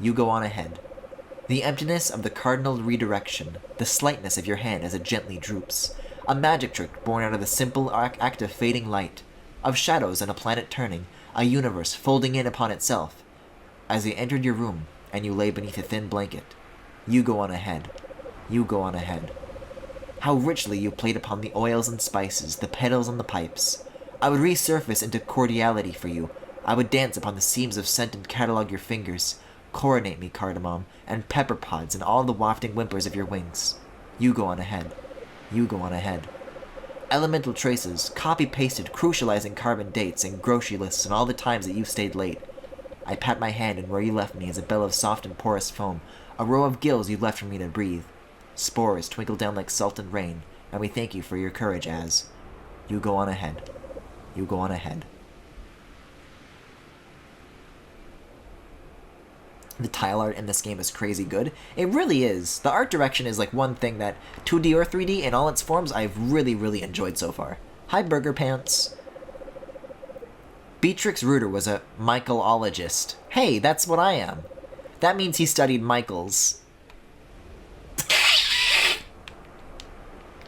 You go on ahead. The emptiness of the cardinal redirection, the slightness of your hand as it gently droops. A magic trick born out of the simple act of fading light, of shadows and a planet turning, a universe folding in upon itself. As they entered your room, and you lay beneath a thin blanket, you go on ahead. You go on ahead. How richly you played upon the oils and spices, the petals and the pipes. I would resurface into cordiality for you. I would dance upon the seams of scent and catalogue your fingers. Coronate me, cardamom, and pepper pods and all the wafting whimpers of your wings. You go on ahead. You go on ahead. Elemental traces, copy-pasted, crucializing carbon dates and grocery lists and all the times that you stayed late. I pat my hand, and where you left me is a bell of soft and porous foam, a row of gills you left for me to breathe. Spores twinkle down like salt and rain, and we thank you for your courage as you go on ahead. You go on ahead. The tile art in this game is crazy good. It really is. The art direction is like one thing that 2D or 3D in all its forms I've really enjoyed so far. Hi, Burger Pants. Beatrix Reuter was a Michaelologist. Hey, that's what I am. That means he studied Michaels.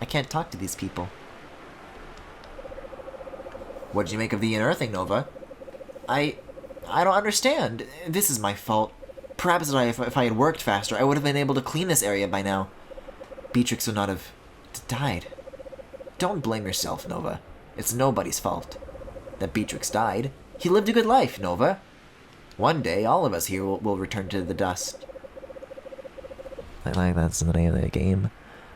I can't talk to these people. What did you make of the unearthing, Nova? I don't understand. This is my fault. Perhaps if I had worked faster, I would have been able to clean this area by now. Beatrix would not have died. Don't blame yourself, Nova. It's nobody's fault that Beatrix died. He lived a good life, Nova. One day, all of us here will return to the dust. Like that's the name of the game.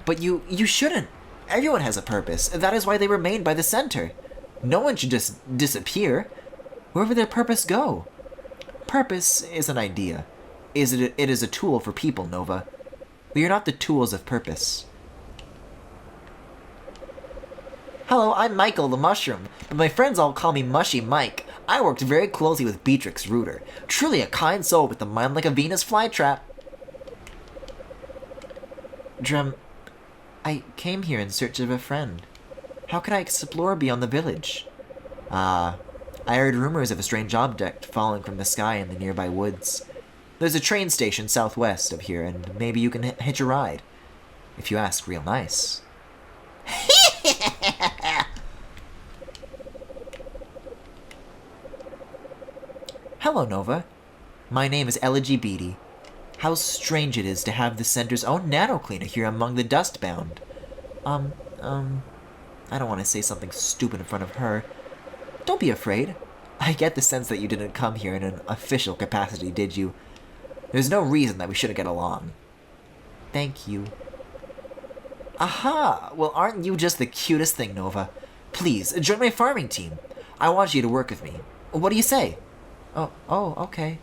But you shouldn't. Everyone has a purpose. That is why they remain by the center. No one should just disappear. Where would their purpose go? Purpose is an idea. It is a tool for people, Nova. We are not the tools of purpose. Hello, I'm Michael the Mushroom, but my friends all call me Mushy Mike. I worked very closely with Beatrix Reuter. Truly a kind soul with a mind like a Venus flytrap. Drum, I came here in search of a friend. How could I explore beyond the village? I heard rumors of a strange object falling from the sky in the nearby woods. There's a train station southwest of here, and maybe you can hitch a ride. If you ask real nice. Hello, Nova. My name is Elegy Beatty. How strange it is to have the center's own nano cleaner here among the Dustbound. I don't want to say something stupid in front of her. Don't be afraid. I get the sense that you didn't come here in an official capacity, did you? There's no reason that we shouldn't get along. Thank you. Aha! Well, aren't you just the cutest thing, Nova? Please, join my farming team. I want you to work with me. What do you say? Oh, okay.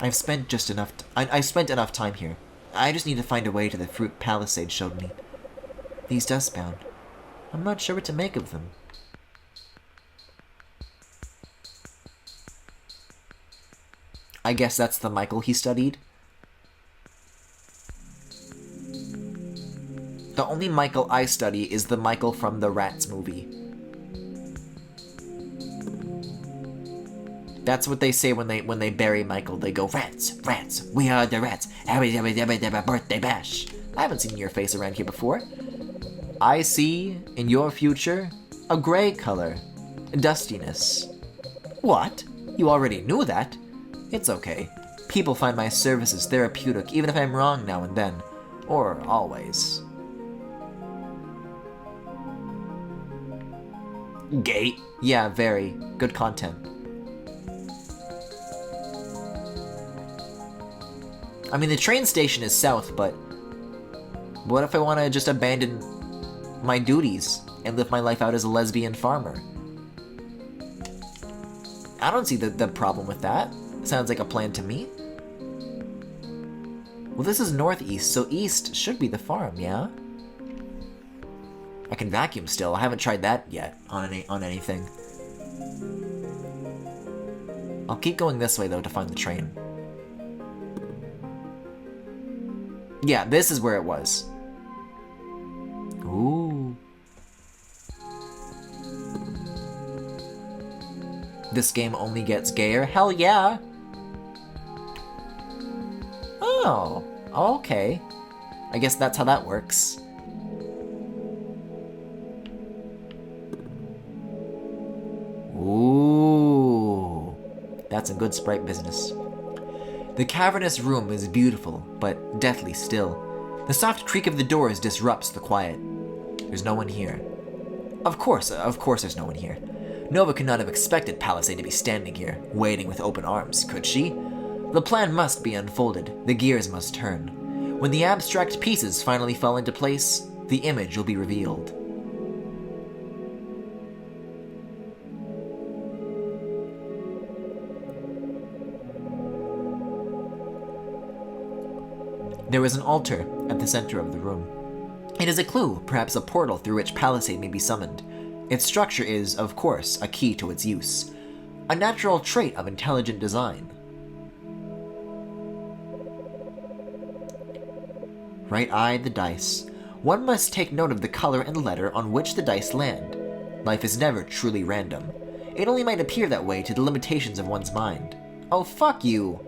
I've spent enough time here. I just need to find a way to the fruit Palisade showed me. These dustbound. I'm not sure what to make of them. I guess that's the Michael he studied. The only Michael I study is the Michael from the Rats movie. That's what they say when they bury Michael. They go, "Rats, rats, we are the rats. Birthday bash." I haven't seen your face around here before. I see, in your future, a gray color. Dustiness. What? You already knew that? It's okay. People find my services therapeutic even if I'm wrong now and then. Or always. Gay? Yeah, very. Good content. I mean, the train station is south, but what if I want to just abandon my duties and live my life out as a lesbian farmer? I don't see the problem with that. Sounds like a plan to me. Well, this is northeast, so east should be the farm, yeah? I can vacuum still. I haven't tried that yet on anything. I'll keep going this way, though, to find the train. Yeah, this is where it was. Ooh. This game only gets gayer? Hell yeah! Oh, okay. I guess that's how that works. Ooh. That's a good sprite business. The cavernous room is beautiful, but deathly still. The soft creak of the doors disrupts the quiet. There's no one here. Of course there's no one here. Nova could not have expected Palisade to be standing here, waiting with open arms, could she? The plan must be unfolded, the gears must turn. When the abstract pieces finally fall into place, the image will be revealed. There is an altar at the center of the room. It is a clue, perhaps a portal through which Palisade may be summoned. Its structure is, of course, a key to its use. A natural trait of intelligent design. Right-eye the dice. One must take note of the color and letter on which the dice land. Life is never truly random. It only might appear that way to the limitations of one's mind. Oh, fuck you!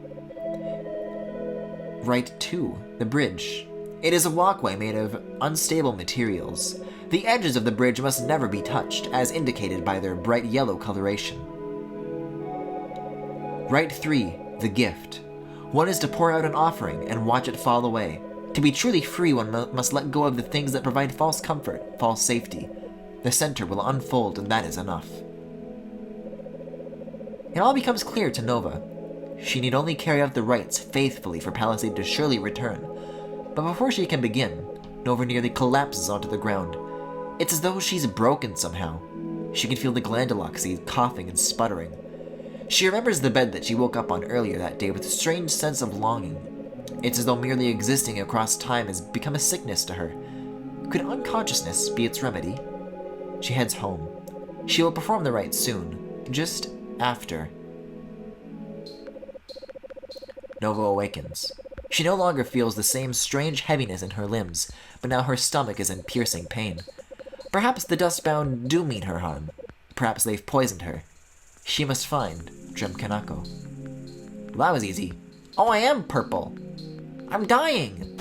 Right 2, the bridge. It is a walkway made of unstable materials. The edges of the bridge must never be touched, as indicated by their bright yellow coloration. Right 3, the gift. One is to pour out an offering and watch it fall away. To be truly free, one must let go of the things that provide false comfort, false safety. The center will unfold, and that is enough. It all becomes clear to Nova. She need only carry out the rites faithfully for Palisade to surely return. But before she can begin, Nova nearly collapses onto the ground. It's as though she's broken somehow. She can feel the glanduloxy coughing and sputtering. She remembers the bed that she woke up on earlier that day with a strange sense of longing. It's as though merely existing across time has become a sickness to her. Could unconsciousness be its remedy? She heads home. She will perform the rites soon, just after. Nova awakens. She no longer feels the same strange heaviness in her limbs, but now her stomach is in piercing pain. Perhaps the dustbound do mean her harm. Perhaps they've poisoned her. She must find Trim Kanako. Well, that was easy. Oh, I am purple. I'm dying.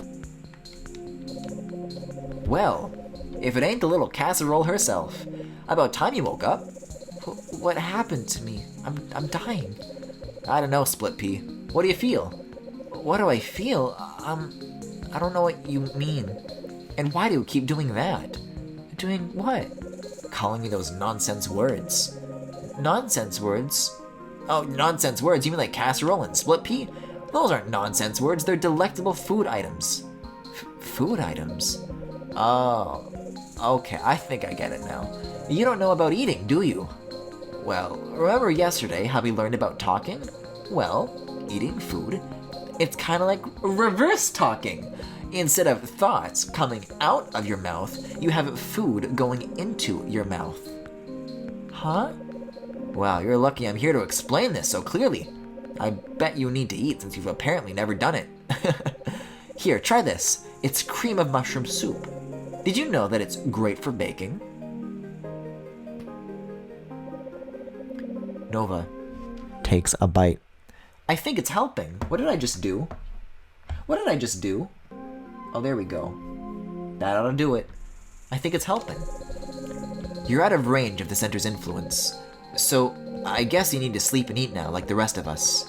Well, if it ain't the little casserole herself. About time you woke up. What happened to me? I'm dying. I don't know, Split Pea. What do you feel? What do I feel? I don't know what you mean. And why do you keep doing that? Doing what? Calling me those nonsense words. Nonsense words? Oh, nonsense words? You mean like casserole and split pea? Those aren't nonsense words, they're delectable food items. Food items? Oh, okay, I think I get it now. You don't know about eating, do you? Well, remember yesterday how we learned about talking? Well, eating food, it's kind of like reverse talking. Instead of thoughts coming out of your mouth, you have food going into your mouth. Huh? Wow, you're lucky I'm here to explain this so clearly. I bet you need to eat since you've apparently never done it. Here, try this. It's cream of mushroom soup. Did you know that it's great for baking? Nova takes a bite. I think it's helping. What did I just do? What did I just do? Oh, there we go. That ought to do it. I think it's helping. You're out of range of the center's influence. So, I guess you need to sleep and eat now, like the rest of us.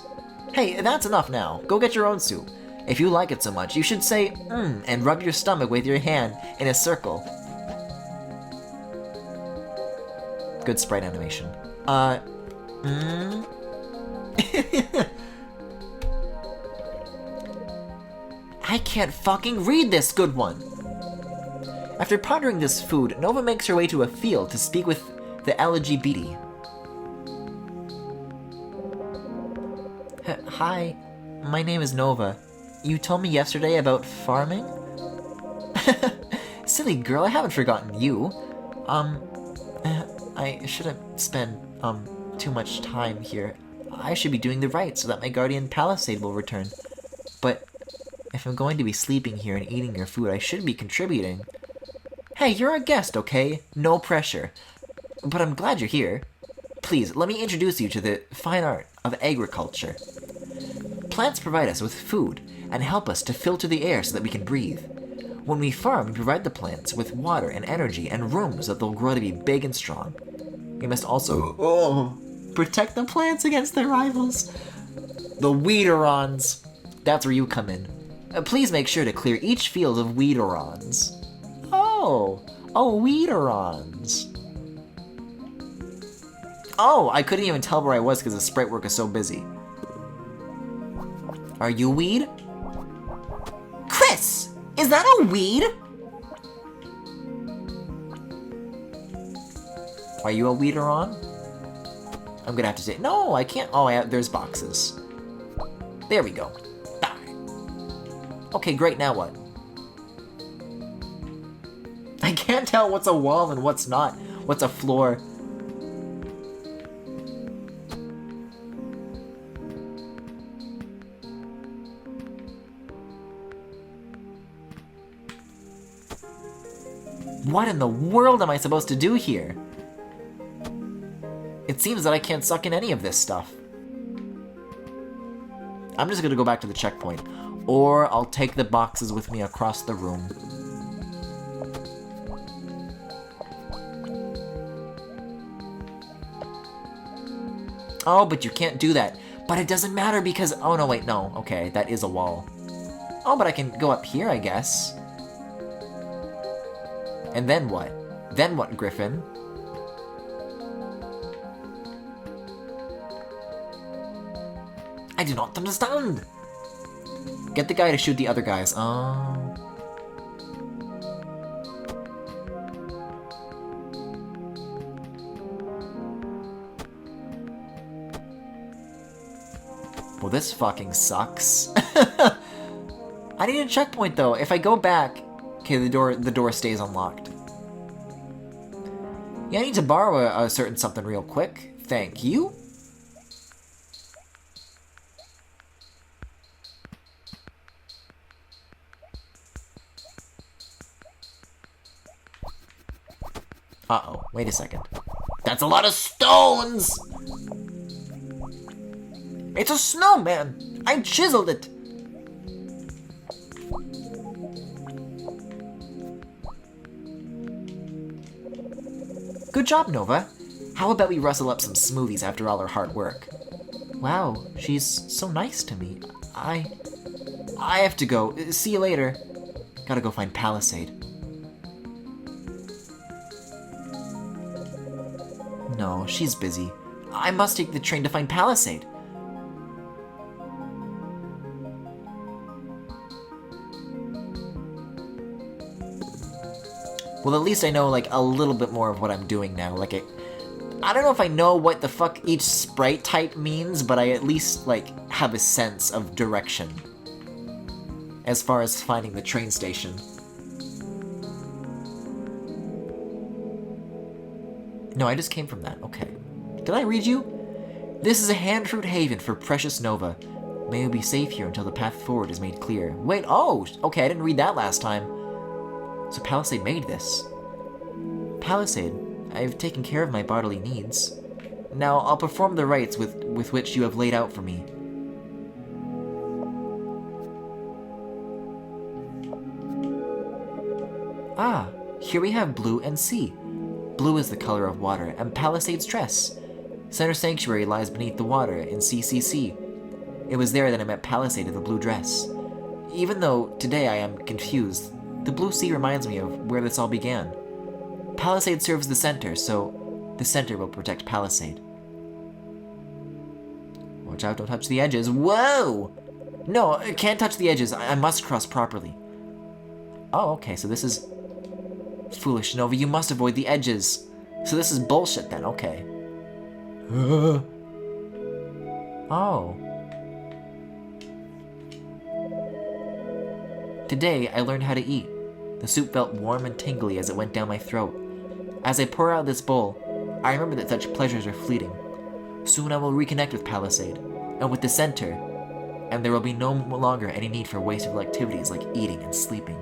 Hey, that's enough now. Go get your own soup. If you like it so much, you should say, and rub your stomach with your hand in a circle. Good sprite animation. I can't fucking read this good one! After pondering this food, Nova makes her way to a field to speak with the LGBT. Hi, my name is Nova. You told me yesterday about farming? Silly girl, I haven't forgotten you. I shouldn't spend, too much time here. I should be doing the right so that my guardian Palisade will return. But if I'm going to be sleeping here and eating your food, I should be contributing. Hey, you're a guest, okay? No pressure. But I'm glad you're here. Please, let me introduce you to the fine art of agriculture. Plants provide us with food and help us to filter the air so that we can breathe. When we farm, we provide the plants with water and energy and room so that they'll grow to be big and strong. We must also protect the plants against their rivals. The Weederons. That's where you come in. Please make sure to clear each field of Weederons. Oh, Weederons. Oh, I couldn't even tell where I was because the sprite work is so busy. Are you a weed? Chris! Is that a weed? Are you a Weederon? I'm gonna have to say, no, I can't. Oh, there's boxes. There we go. Okay, great, now what? I can't tell what's a wall and what's not. What's a floor? What in the world am I supposed to do here? It seems that I can't suck in any of this stuff. I'm just gonna go back to the checkpoint. Or I'll take the boxes with me across the room. Oh, but you can't do that. But it doesn't matter because... Oh, no, wait, no. Okay, that is a wall. Oh, but I can go up here, I guess. And then what? Then what, Griffin? I do not understand. Get the guy to shoot the other guys. Oh. Well, this fucking sucks. I need a checkpoint though. If I go back, okay, the door stays unlocked. Yeah, I need to borrow a certain something real quick. Thank you. Uh-oh, wait a second. That's a lot of stones! It's a snowman! I chiseled it! Good job, Nova. How about we rustle up some smoothies after all our hard work? Wow, she's so nice to me. I have to go. See you later. Gotta go find Palisade. No, she's busy. I must take the train to find Palisade. Well, at least I know, like, a little bit more of what I'm doing now. Like, I don't know if I know what the fuck each sprite type means, but I at least, like, have a sense of direction as far as finding the train station. No, I just came from that. Okay. Did I read you? This is a hand-fruit haven for precious Nova. May you be safe here until the path forward is made clear. Wait, oh! Okay, I didn't read that last time. So Palisade made this. Palisade, I've taken care of my bodily needs. Now I'll perform the rites with which you have laid out for me. Ah, here we have blue and sea. Blue is the color of water, and Palisade's dress. Center Sanctuary lies beneath the water in CCC. It was there that I met Palisade in the blue dress. Even though today I am confused, the blue sea reminds me of where this all began. Palisade serves the center, so the center will protect Palisade. Watch out, don't touch the edges. Whoa! No, I can't touch the edges. I must cross properly. Oh, okay, so this is... Foolish Nova, you must avoid the edges. So this is bullshit then, okay. Oh. Today, I learned how to eat. The soup felt warm and tingly as it went down my throat. As I pour out this bowl, I remember that such pleasures are fleeting. Soon I will reconnect with Palisade, and with the center, and there will be no longer any need for wasteful activities like eating and sleeping.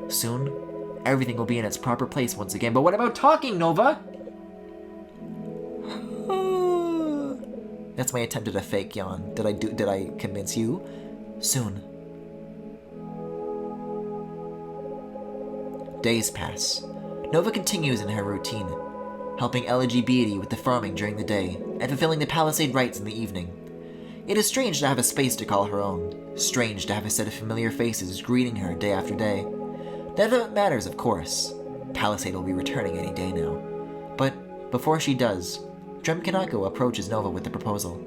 Soon, everything will be in its proper place once again. But what about talking, Nova? That's my attempt at a fake yawn. Did I convince you? Soon. Days pass. Nova continues in her routine, helping LGBT with the farming during the day, and fulfilling the Palisade rites in the evening. It is strange to have a space to call her own. Strange to have a set of familiar faces greeting her day after day. None of it matters, of course. Palisade will be returning any day now. But before she does, Dremkanako approaches Nova with the proposal.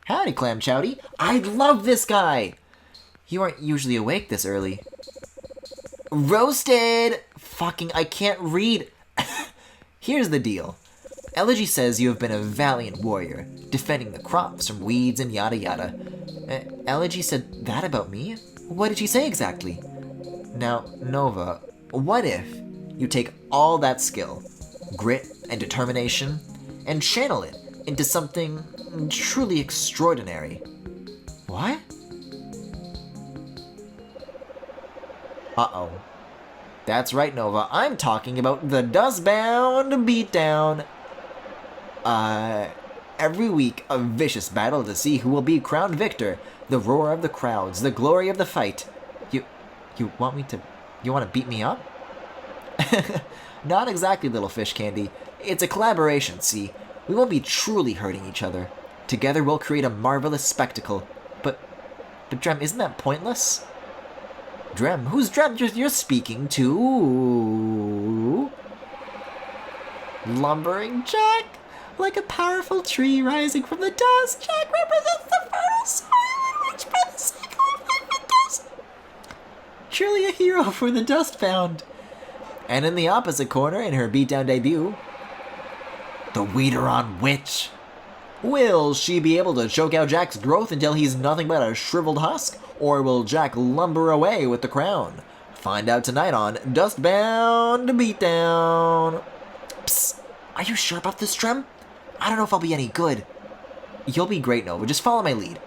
Howdy, Clam Chowdy. I love this guy! You aren't usually awake this early. Roasted! Fucking, I can't read. Here's the deal. Elegy says you have been a valiant warrior, defending the crops from weeds and yada yada. Elegy said that about me? What did she say exactly? Now, Nova, what if you take all that skill, grit and determination, and channel it into something truly extraordinary? What? Uh-oh. That's right, Nova. I'm talking about the Dustbound Beatdown. Every week, a vicious battle to see who will be crowned victor. The roar of the crowds, the glory of the fight. You want to beat me up? Not exactly, little fish candy. It's a collaboration, see? We won't be truly hurting each other. Together we'll create a marvelous spectacle. But Drem, isn't that pointless? Drem? Who's Drem you're speaking to? Lumbering Jack? Like a powerful tree rising from the dust, Jack represents the first soil which by the cycle of life and dust. Truly a hero for the Dustbound. And in the opposite corner, in her beatdown debut, the Weederon Witch. Will she be able to choke out Jack's growth until he's nothing but a shriveled husk? Or will Jack lumber away with the crown? Find out tonight on Dustbound Beatdown. Psst, are you sure about this, Drem? I don't know if I'll be any good. You'll be great, Nova. Just follow my lead.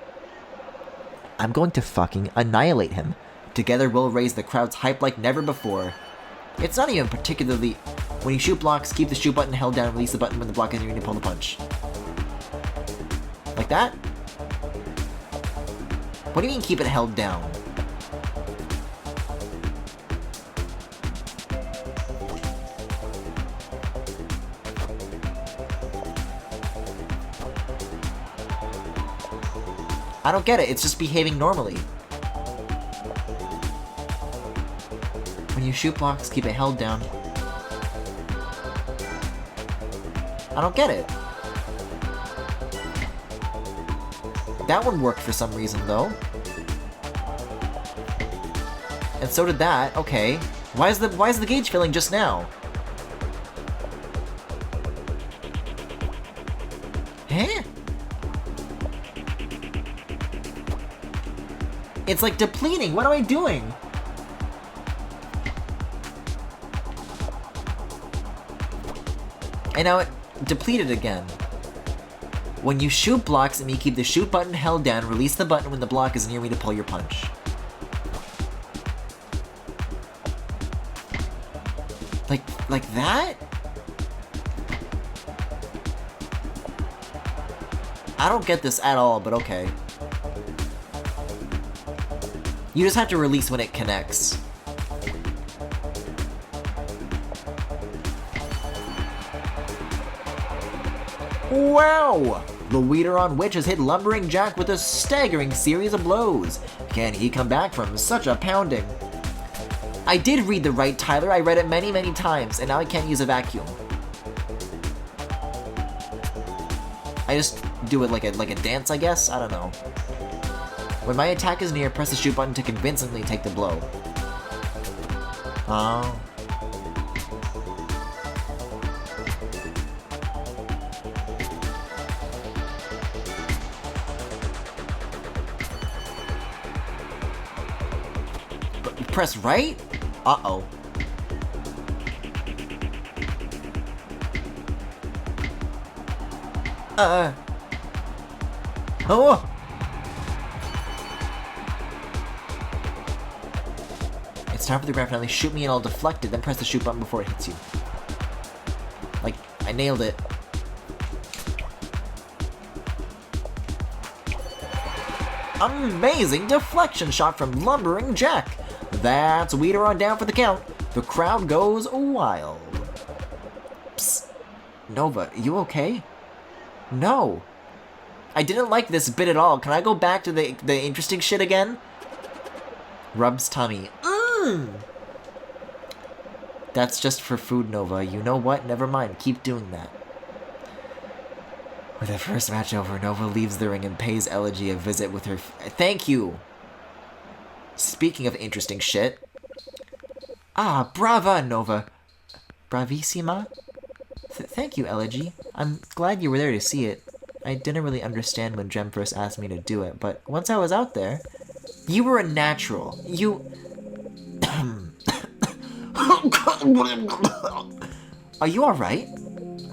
I'm going to fucking annihilate him. Together we'll raise the crowd's hype like never before. It's not even particularly... When you shoot blocks, keep the shoot button held down and release the button when the block is near you to pull the punch. Like that? What do you mean keep it held down? I don't get it. It's just behaving normally. When you shoot blocks, keep it held down. I don't get it. That one worked for some reason, though. And so did that. Okay. Why is the gauge filling just now? Huh? It's like depleting. What am I doing? And now it depleted again. When you shoot blocks and you keep the shoot button held down, release the button when the block is near me to pull your punch. Like that? I don't get this at all, but okay. You just have to release when it connects. Wow! The Weederon Witch has hit Lumbering Jack with a staggering series of blows. Can he come back from such a pounding? I did read the right Tyler. I read it many, many times, and now I can't use a vacuum. I just do it like a dance, I guess? I don't know. When my attack is near, press the shoot button to convincingly take the blow. Oh. Press right? Uh-oh. Oh! It's time for the grand finale. Shoot me and I'll deflect it, then press the shoot button before it hits you. Like, I nailed it. Amazing deflection shot from Lumbering Jack. That's Weederon down for the count. The crowd goes wild. Psst. Nova, you okay? No. I didn't like this bit at all. Can I go back to the interesting shit again? Rubs tummy. That's just for food, Nova. You know what? Never mind. Keep doing that. With the first match over, Nova leaves the ring and pays Elegy a visit with her... Thank you! Speaking of interesting shit... Ah, brava, Nova! Bravissima? Thank you, Elegy. I'm glad you were there to see it. I didn't really understand when Jem first asked me to do it, but once I was out there... You were a natural. You... Are you alright?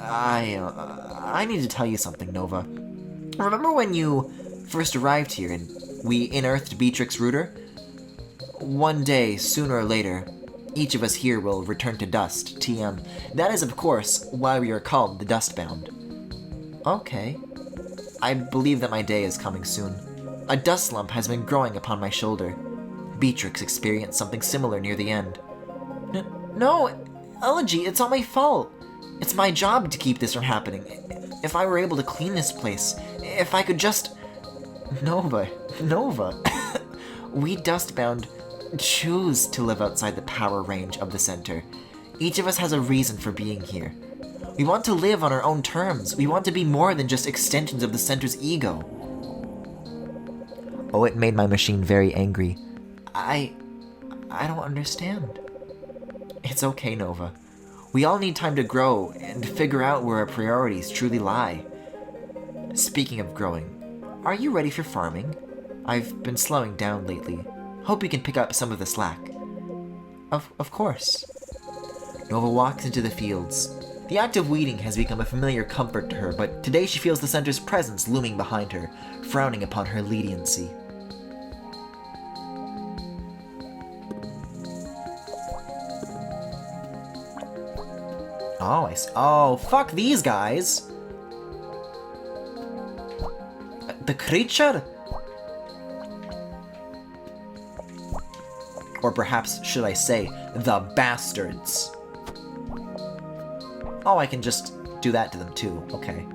I need to tell you something, Nova. Remember when you first arrived here and we unearthed Beatrix Rooter? One day, sooner or later, each of us here will return to dust, TM. That is, of course, why we are called the Dustbound. Okay. I believe that my day is coming soon. A dust lump has been growing upon my shoulder. Beatrix experienced something similar near the end. No, Elegy, it's not my fault. It's my job to keep this from happening. If I were able to clean this place, if I could just... Nova. We Dustbound choose to live outside the power range of the center. Each of us has a reason for being here. We want to live on our own terms. We want to be more than just extensions of the center's ego. Oh, it made my machine very angry. I don't understand. It's okay, Nova. We all need time to grow and figure out where our priorities truly lie. Speaking of growing, are you ready for farming? I've been slowing down lately. Hope you can pick up some of the slack. Of course. Nova walks into the fields. The act of weeding has become a familiar comfort to her, but today she feels the center's presence looming behind her, frowning upon her leniency. Oh, oh, fuck these guys! The creature? Or perhaps, should I say, the bastards? Oh, I can just do that to them too. Okay.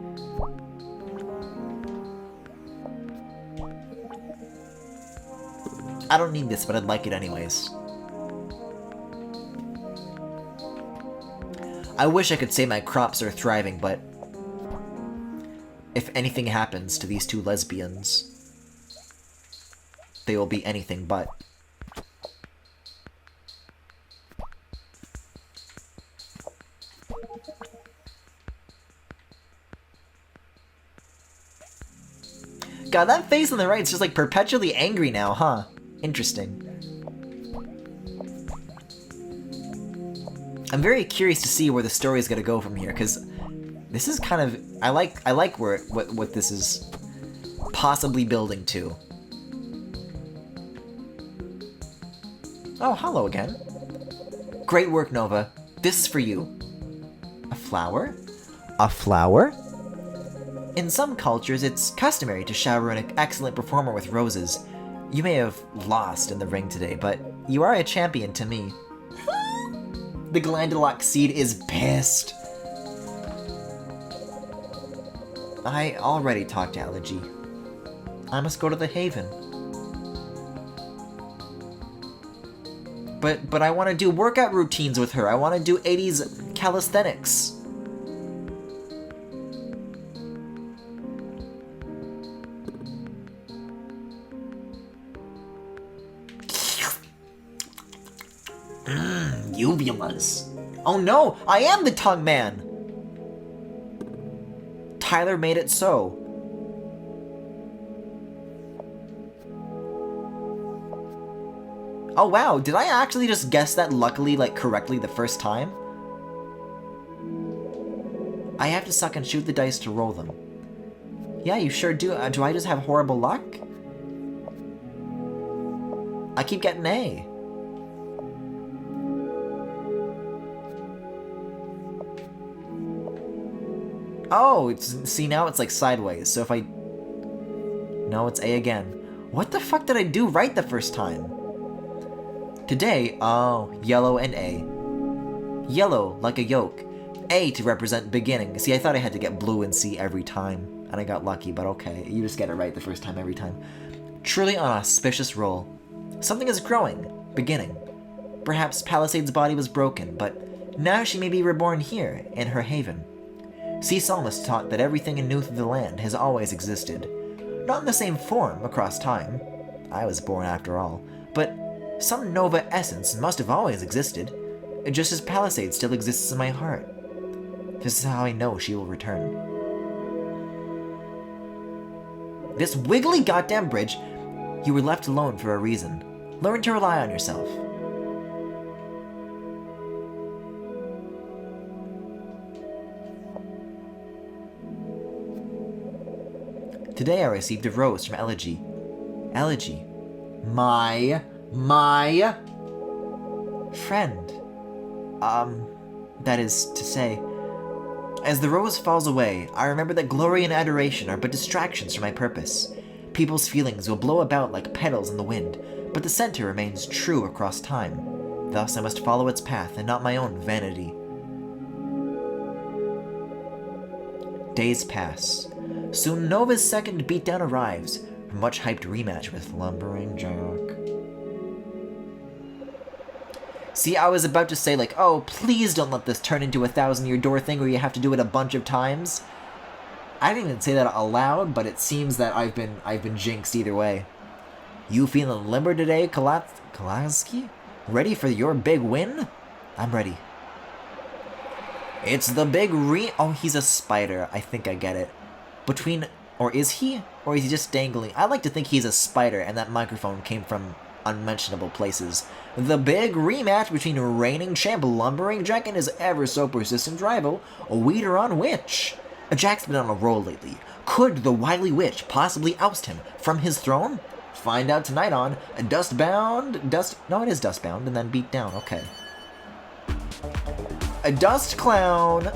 I don't need this, but I'd like it anyways. I wish I could say my crops are thriving, but if anything happens to these two lesbians, they will be anything but. God, that face on the right is just like perpetually angry now, huh? Interesting. I'm very curious to see where the story is gonna go from here, because this is kind of I like where what this is possibly building to. Oh, hello again. Great work, Nova. This is for you. A flower? A flower? In some cultures, it's customary to shower an excellent performer with roses. You may have lost in the ring today, but you are a champion to me. The Glandulock seed is pissed. I already talked to Elegy. I must go to the Haven. But I want to do workout routines with her. I want to do 80s calisthenics. Uvulas. Oh no, I am the tongue man! Tyler made it so. Oh wow, did I actually just guess that luckily, like, correctly the first time? I have to suck and shoot the dice to roll them. Yeah, you sure do. Do I just have horrible luck? I keep getting A. Oh, see now it's like sideways, so if I... No, it's A again. What the fuck did I do right the first time? Today, oh, yellow and A. Yellow, like a yolk. A to represent beginning. See, I thought I had to get blue and C every time, and I got lucky, but okay, you just get it right the first time every time. Truly an auspicious roll. Something is growing, beginning. Perhaps Palisade's body was broken, but now she may be reborn here, in her haven. Sea Psalmist taught that everything in New through the land has always existed. Not in the same form across time. I was born after all. But some Nova essence must have always existed, just as Palisade still exists in my heart. This is how I know she will return. This wiggly goddamn bridge! You were left alone for a reason. Learn to rely on yourself. Today I received a rose from Elegy. Elegy. My friend. That is to say, as the rose falls away, I remember that glory and adoration are but distractions from my purpose. People's feelings will blow about like petals in the wind, but the center remains true across time. Thus I must follow its path and not my own vanity. Days pass. Soon Nova's second beatdown arrives, her much-hyped rematch with Lumbering Jack. See, I was about to say, like, oh, please don't let this turn into a 1,000-year door thing where you have to do it a bunch of times. I didn't even say that aloud, but it seems that I've been jinxed either way. You feeling limber today, Kalaski? Ready for your big win? I'm ready. It's the big Oh, he's a spider. I think I get it. Or is he? Or is he just dangling? I like to think he's a spider and that microphone came from unmentionable places. The big rematch between reigning champ Lumbering Jack and his ever-so-persistent rival, Weederon Witch. Jack's been on a roll lately. Could the wily witch possibly oust him from his throne? Find out tonight on Dustbound... No, it is Dustbound, and then Beat Down. Okay. A Dust Clown!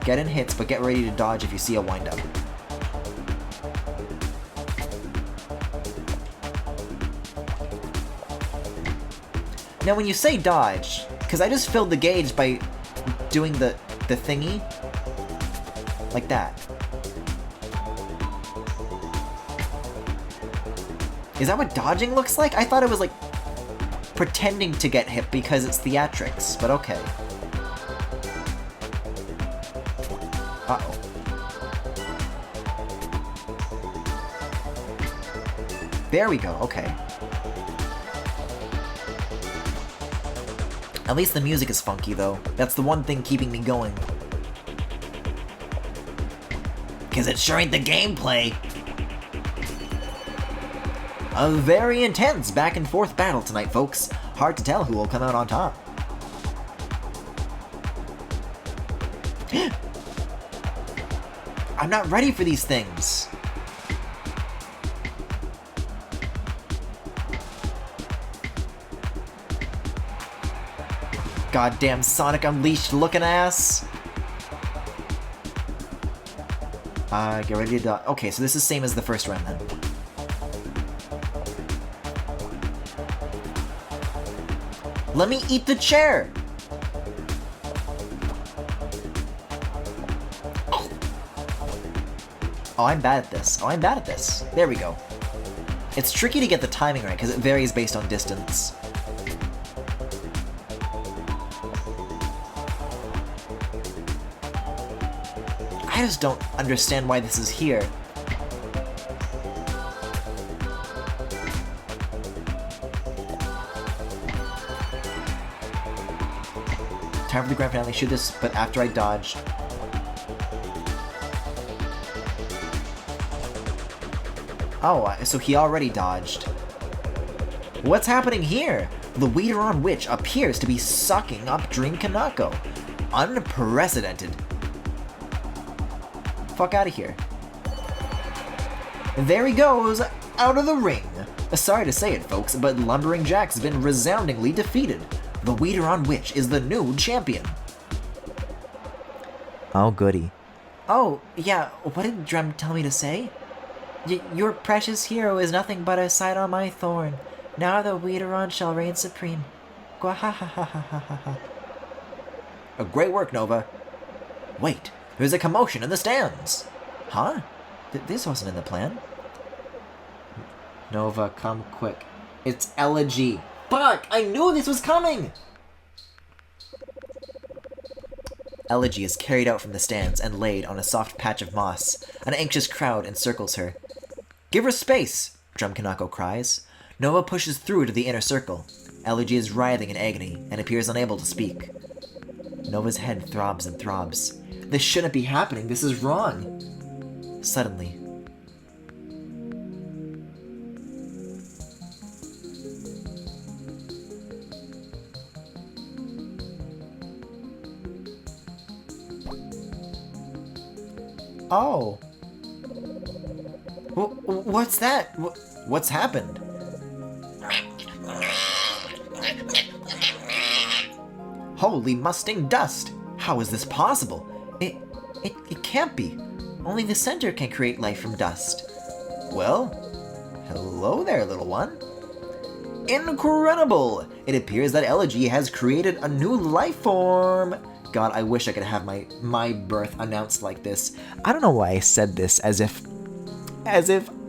Get in hits, but get ready to dodge if you see a wind-up. Now when you say dodge, because I just filled the gauge by doing the thingy, like that. Is that what dodging looks like? I thought it was like pretending to get hit because it's theatrics, but okay. Uh-oh. There we go, okay. At least the music is funky, though. That's the one thing keeping me going. 'Cause it sure ain't the gameplay. A very intense back-and-forth battle tonight, folks. Hard to tell who will come out on top. I'm not ready for these things. Goddamn Sonic Unleashed looking ass. Get ready to dodge. Okay, so this is same as the first round then. Let me eat the chair! Oh, I'm bad at this. Oh, I'm bad at this. There we go. It's tricky to get the timing right because it varies based on distance. I just don't understand why this is here. Time for the grand finale. Shoot this, but after I dodged. Oh, so he already dodged. What's happening here? The Weederon Witch appears to be sucking up Dream Kanako. Unprecedented. Fuck out of here. There he goes, out of the ring. Sorry to say it, folks, but Lumbering Jack's been resoundingly defeated. The Weederon Witch is the new champion. Oh, goody. Oh, yeah, what did Drem tell me to say? Your precious hero is nothing but a sight on my thorn. Now the Weederon shall reign supreme. Gwahahahahaha. Great work, Nova. Wait, there's a commotion in the stands. Huh? This wasn't in the plan. Nova, come quick. It's Elegy. Fuck! I knew this was coming! Elegy is carried out from the stands and laid on a soft patch of moss. An anxious crowd encircles her. Give her space! Drum Kanako cries. Nova pushes through to the inner circle. Elegy is writhing in agony and appears unable to speak. Nova's head throbs and throbs. This shouldn't be happening. This is wrong. Suddenly, oh. What's that? What's happened? Holy musting dust! How is this possible? It can't be. Only the center can create life from dust. Well, hello there, little one. Incredible! It appears that Elegy has created a new life form. God, I wish I could have my birth announced like this. I don't know why I said this as if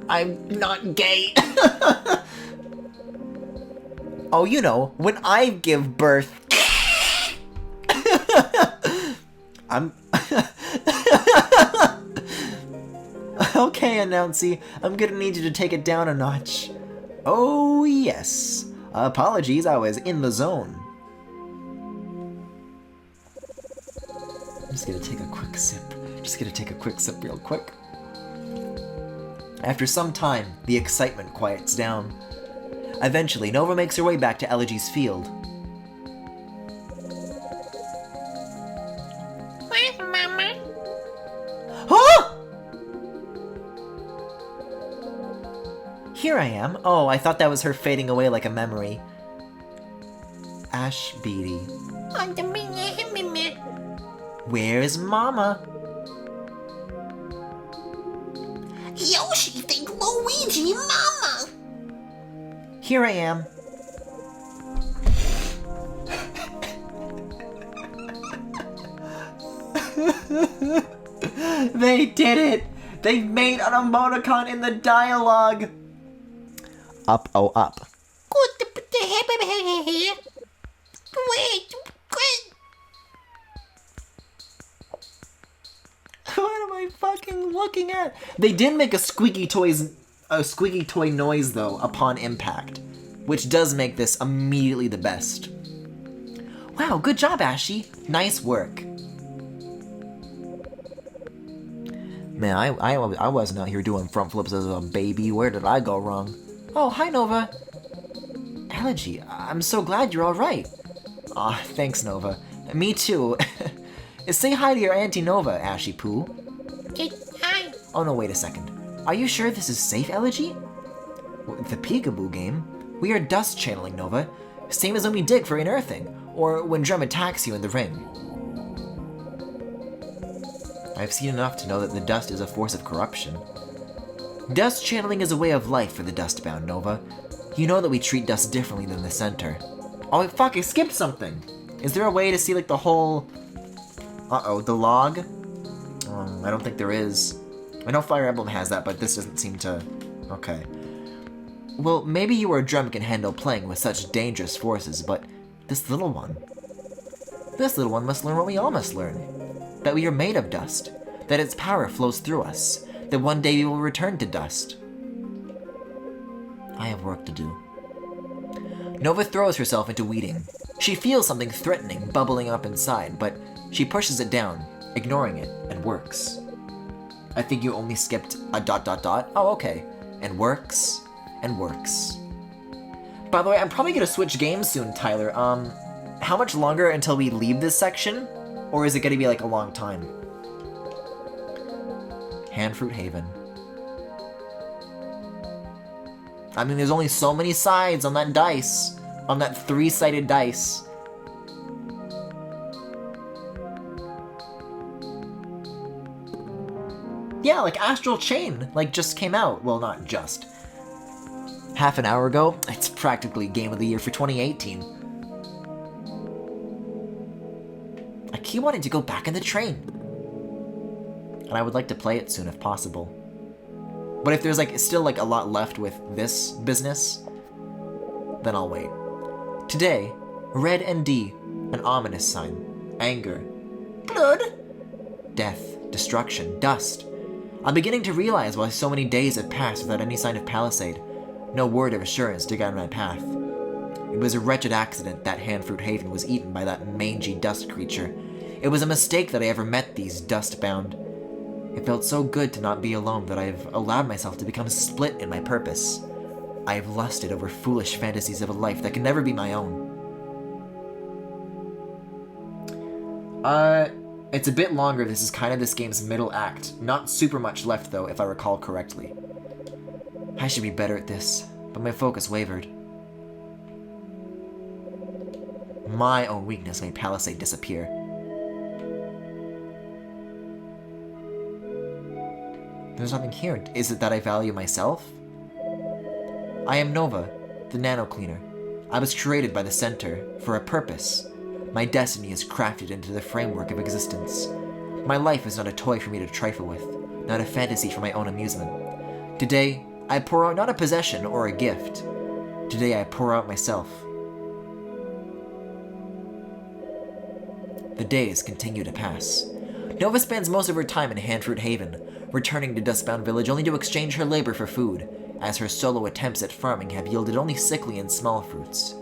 I'm not gay. Oh, you know, when I give birth. I'm okay, Announcy. I'm gonna need you to take it down a notch. Oh, yes. Apologies, I was in the zone. I'm just gonna take a quick sip. Real quick. After some time, the excitement quiets down. Eventually, Nova makes her way back to Elegy's field. Where's Mama? Huh? Here I am. Oh, I thought that was her fading away like a memory. Ash Beatty. Where's Mama? Yoshi, think Luigi, Mama! Here I am. They did it! They made an emoticon in the dialogue! up, oh, up. Great, great. What am I fucking looking at? They did make a squeaky toy noise, though, upon impact, which does make this immediately the best. Wow, good job, Ashy. Nice work. Man, I wasn't out here doing front flips as a baby. Where did I go wrong? Oh, hi, Nova. Elegy, I'm so glad you're all right. Aw, thanks, Nova. Me too. Say hi to your Auntie Nova, Ashy Poo. Hi. Oh no, wait a second. Are you sure this is safe, Elegy? The Peekaboo game? We are dust channeling, Nova. Same as when we dig for unearthing, or when Drum attacks you in the ring. I've seen enough to know that the dust is a force of corruption. Dust channeling is a way of life for the Dustbound, Nova. You know that we treat dust differently than the center. Oh, fuck, I skipped something! Is there a way to see, like, the whole... Uh-oh, the log? I don't think there is. I know Fire Emblem has that, but this doesn't seem to... Okay. Well, maybe you or Drum can handle playing with such dangerous forces, but this little one... This little one must learn what we all must learn. That we are made of dust. That its power flows through us. That one day we will return to dust. I have work to do. Nova throws herself into weeding. She feels something threatening bubbling up inside, but she pushes it down, ignoring it, and works. I think you only skipped a ... Oh, okay. And works, and works. By the way, I'm probably gonna switch games soon, Tyler. How much longer until we leave this section? Or is it gonna be like a long time? Handfruit Haven. I mean, there's only so many sides on that dice. On that 3-sided dice. Yeah, like Astral Chain, like, just came out. Well, not just. Half an hour ago. It's practically Game of the Year for 2018. I keep wanting to go back in the train. And I would like to play it soon if possible. But if there's, like, still, like, a lot left with this business, then I'll wait. Today, red and D, an ominous sign. Anger. Blood. Death, destruction, dust. I'm beginning to realize why so many days have passed without any sign of Palisade. No word of assurance to guide my path. It was a wretched accident that Handfruit Haven was eaten by that mangy dust creature. It was a mistake that I ever met these dust-bound. It felt so good to not be alone that I have allowed myself to become split in my purpose. I have lusted over foolish fantasies of a life that can never be my own. It's a bit longer. This is kind of this game's middle act. Not super much left, though, if I recall correctly. I should be better at this, but my focus wavered. My own weakness made Palisade disappear. There's nothing here. Is it that I value myself? I am Nova, the Nano Cleaner. I was created by the Center for a purpose. My destiny is crafted into the framework of existence. My life is not a toy for me to trifle with, not a fantasy for my own amusement. Today, I pour out not a possession or a gift. Today I pour out myself. The days continue to pass. Nova spends most of her time in Handfruit Haven, returning to Dustbound Village only to exchange her labor for food, as her solo attempts at farming have yielded only sickly and small fruits.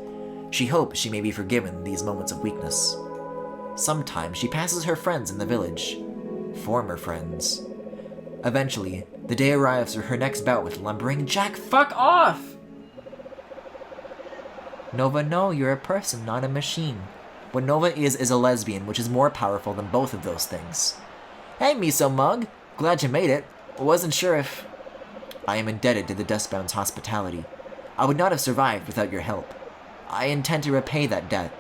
She hopes she may be forgiven these moments of weakness. Sometimes she passes her friends in the village. Former friends. Eventually, the day arrives for her next bout with lumbering Jack. Fuck off! Nova, no, you're a person, not a machine. What Nova is a lesbian, which is more powerful than both of those things. Hey, Miso Mug. Glad you made it. Wasn't sure if... I am indebted to the Dustbound's hospitality. I would not have survived without your help. I intend to repay that debt.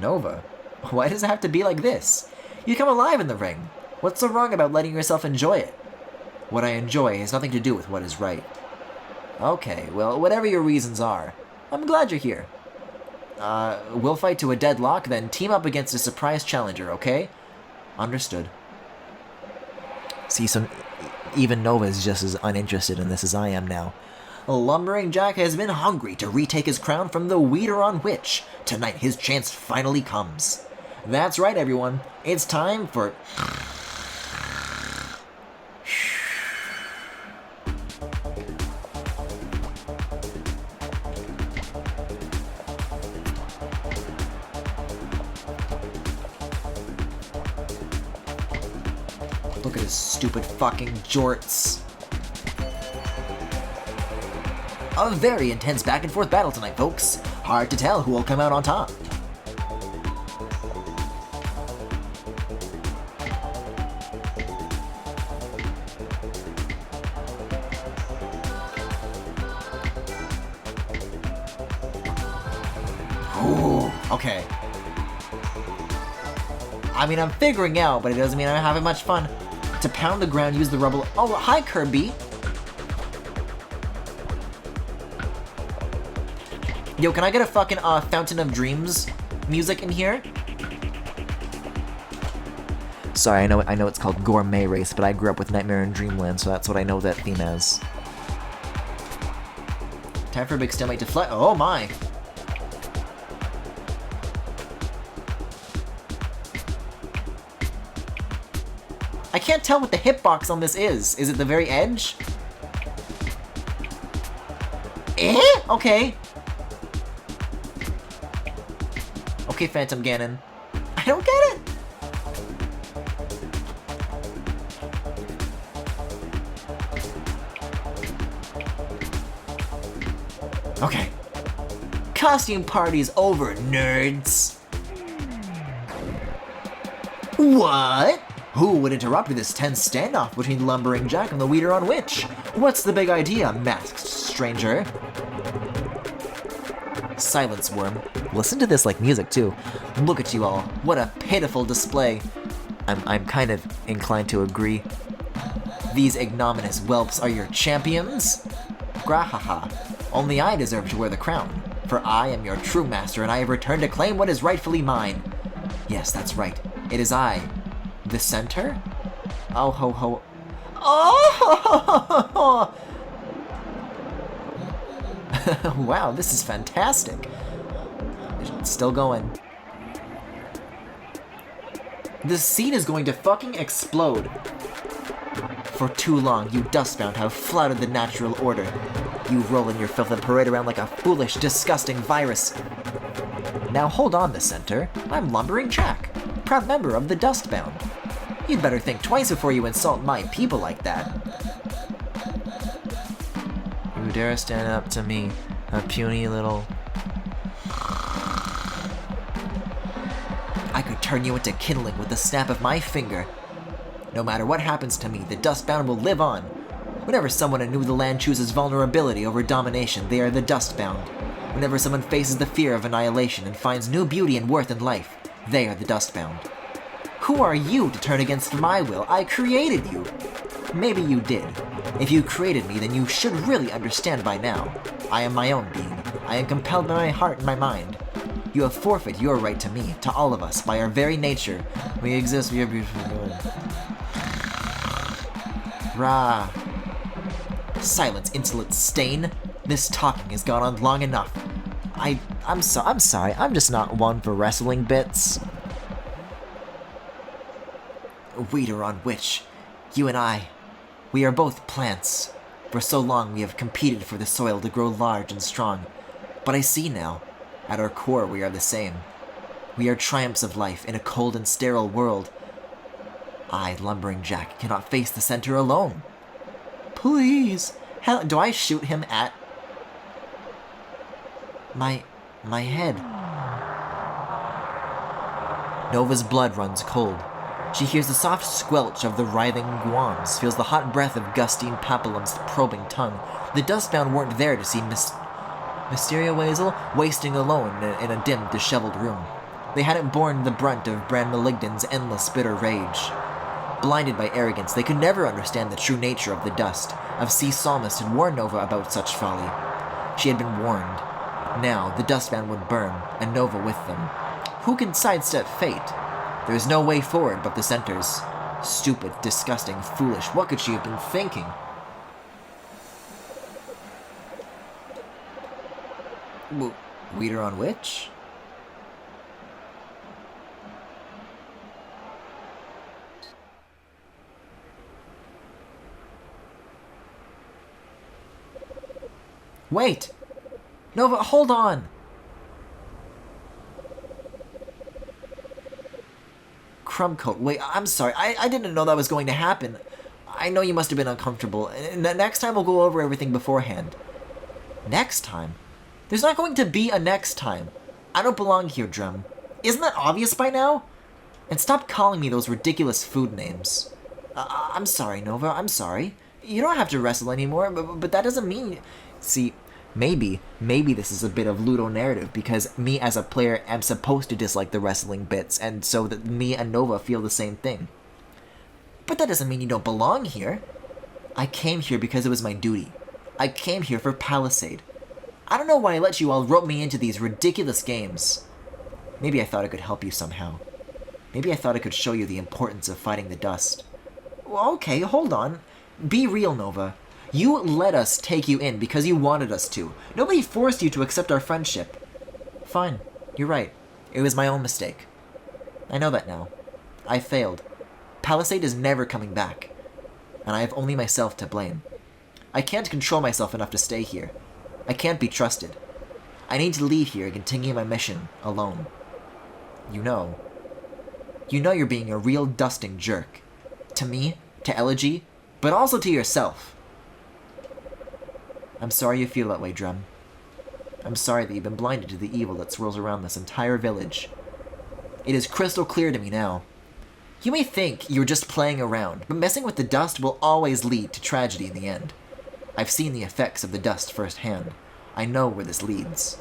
Nova? Why does it have to be like this? You come alive in the ring. What's so wrong about letting yourself enjoy it? What I enjoy has nothing to do with what is right. Okay, well, whatever your reasons are, I'm glad you're here. We'll fight to a deadlock, then team up against a surprise challenger, okay? Understood. See, so even Nova is just as uninterested in this as I am now. Lumbering Jack has been hungry to retake his crown from the Weederon Witch. Tonight his chance finally comes. That's right, everyone. It's time for... Look at his stupid fucking jorts. A very intense back and forth battle tonight, folks. Hard to tell who will come out on top. Ooh, okay. I mean, I'm figuring out, but it doesn't mean I'm having much fun. To pound the ground, use the rubble. Oh, hi, Kirby. Yo, can I get a fucking Fountain of Dreams music in here? Sorry, I know it's called Gourmet Race, but I grew up with Nightmare in Dreamland, so that's what I know that theme as. Time for a big stalemate to fly. Oh my! I can't tell what the hitbox on this is. Is it the very edge? Eh? Okay. Okay, Phantom Ganon. I don't get it! Okay. Costume party's over, nerds! What? Who would interrupt this tense standoff between Lumbering Jack and the Weederon Witch? What's the big idea, masked stranger? Silence, Worm. Listen to this like music, too. Look at you all. What a pitiful display. I'm kind of inclined to agree. These ignominious whelps are your champions? Grahaha. Only I deserve to wear the crown. For I am your true master, and I have returned to claim what is rightfully mine. Yes, that's right. It is I. The center? Oh ho ho. Oh! Wow, this is fantastic. It's still going. This scene is going to fucking explode. For too long, you dustbound have flouted the natural order. You roll in your filth and parade around like a foolish, disgusting virus. Now hold on, the center. I'm Lumbering Jack, proud member of the Dustbound. You'd better think twice before you insult my people like that. You dare stand up to me, a puny little... I could turn you into kindling with the snap of my finger. No matter what happens to me, the Dustbound will live on. Whenever someone in New the Land chooses vulnerability over domination, they are the Dustbound. Whenever someone faces the fear of annihilation and finds new beauty and worth in life, they are the Dustbound. Who are you to turn against my will? I created you. Maybe you did. If you created me, then you should really understand by now. I am my own being. I am compelled by my heart and my mind. You have forfeited your right to me, to all of us, by our very nature. We exist, we are beautiful. Rah. Silence, insolent stain. This talking has gone on long enough. I'm sorry, I'm just not one for wrestling bits. Weederon Witch, you and I, we are both plants. For so long we have competed for the soil to grow large and strong. But I see now, at our core we are the same. We are triumphs of life in a cold and sterile world. I, Lumbering Jack, cannot face the center alone. Please, hell, do I shoot him at my head? Nova's blood runs cold. She hears the soft squelch of the writhing guams, feels the hot breath of Gustine Papillon's probing tongue. The Dustbound weren't there to see Mysteria Weasel wasting alone in a dim, disheveled room. They hadn't borne the brunt of Bran Maligdan's endless, bitter rage. Blinded by arrogance, they could never understand the true nature of the dust. Of Sea Psalmist had warned Nova about such folly. She had been warned. Now, the Dustbound would burn, and Nova with them. Who can sidestep fate? There is no way forward but the center's. Stupid, disgusting, foolish. What could she have been thinking? Weeder on which? Wait! Nova, hold on! Crumbcoat, wait, I'm sorry. I didn't know that was going to happen. I know you must have been uncomfortable. Next time we'll go over everything beforehand. Next time? There's not going to be a next time. I don't belong here, Drum. Isn't that obvious by now? And stop calling me those ridiculous food names. I'm sorry, Nova, I'm sorry. You don't have to wrestle anymore, but that doesn't mean... See, maybe this is a bit of Ludo narrative, because me as a player am supposed to dislike the wrestling bits, and so that me and Nova feel the same thing. But that doesn't mean you don't belong here. I came here because it was my duty. I came here for Palisade. I don't know why I let you all rope me into these ridiculous games. Maybe I thought it could help you somehow. Maybe I thought it could show you the importance of fighting the dust. Well, okay, hold on. Be real, Nova. You let us take you in because you wanted us to. Nobody forced you to accept our friendship. Fine, you're right. It was my own mistake. I know that now. I failed. Palisade is never coming back. And I have only myself to blame. I can't control myself enough to stay here. I can't be trusted. I need to leave here and continue my mission alone. You know you're being a real dusting jerk. To me, to Elegy, but also to yourself. I'm sorry you feel that way, Drum. I'm sorry that you've been blinded to the evil that swirls around this entire village. It is crystal clear to me now. You may think you're just playing around, but messing with the dust will always lead to tragedy in the end. I've seen the effects of the dust firsthand. I know where this leads.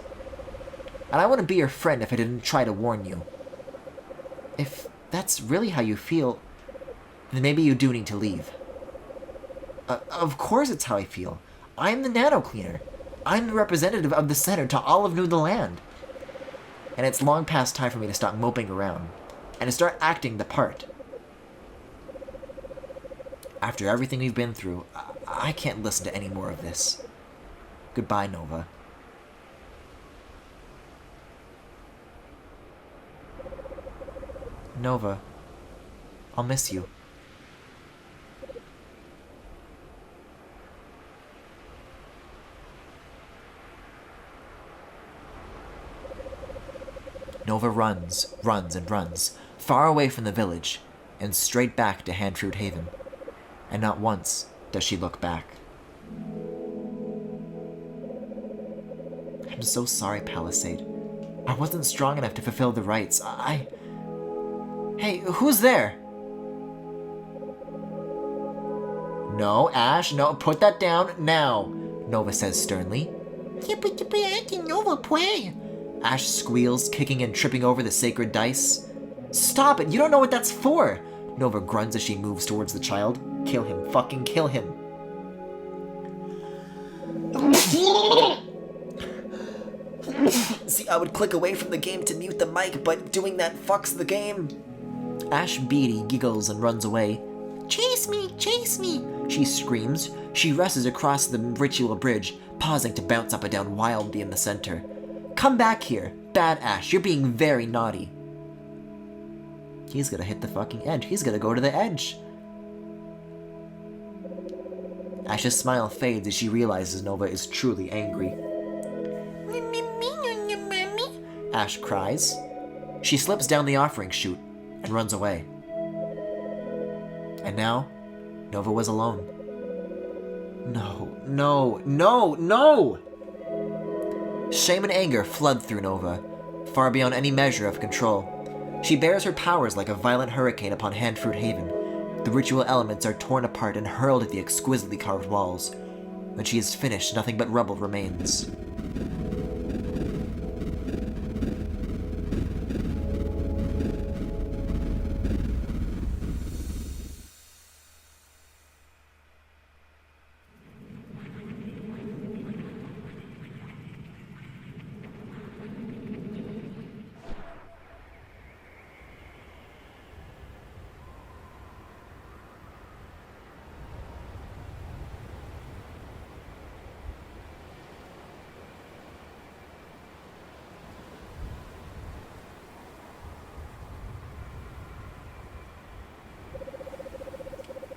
And I wouldn't be your friend if I didn't try to warn you. If that's really how you feel, then maybe you do need to leave. Of course it's how I feel. I'm the Nano Cleaner. I'm the representative of the center to all of New the Land. And it's long past time for me to stop moping around and to start acting the part. After everything we've been through, I can't listen to any more of this. Goodbye, Nova. Nova, I'll miss you. Nova runs, and runs, far away from the village, and straight back to Handfruit Haven. And not once does she look back. I'm so sorry, Palisade. I wasn't strong enough to fulfill the rites. Hey, who's there? No, Ash, no, put that down now, Nova says sternly. Nova play. Ash squeals, kicking and tripping over the sacred dice. Stop it, you don't know what that's for! Nova grunts as she moves towards the child. Kill him, fucking kill him. See, I would click away from the game to mute the mic, but doing that fucks the game. Ash Beatty giggles and runs away. Chase me, She screams. She rushes across the ritual bridge, pausing to bounce up and down wildly in the center. Come back here. Bad Ash, you're being very naughty. He's gonna hit the fucking edge. He's gonna go to the edge. Ash's smile fades as she realizes Nova is truly angry. Ash cries. She slips down the offering chute and runs away. And now, Nova was alone. No! Shame and anger flood through Nova, far beyond any measure of control. She bears her powers like a violent hurricane upon Handfruit Haven. The ritual elements are torn apart and hurled at the exquisitely carved walls. When she is finished, nothing but rubble remains.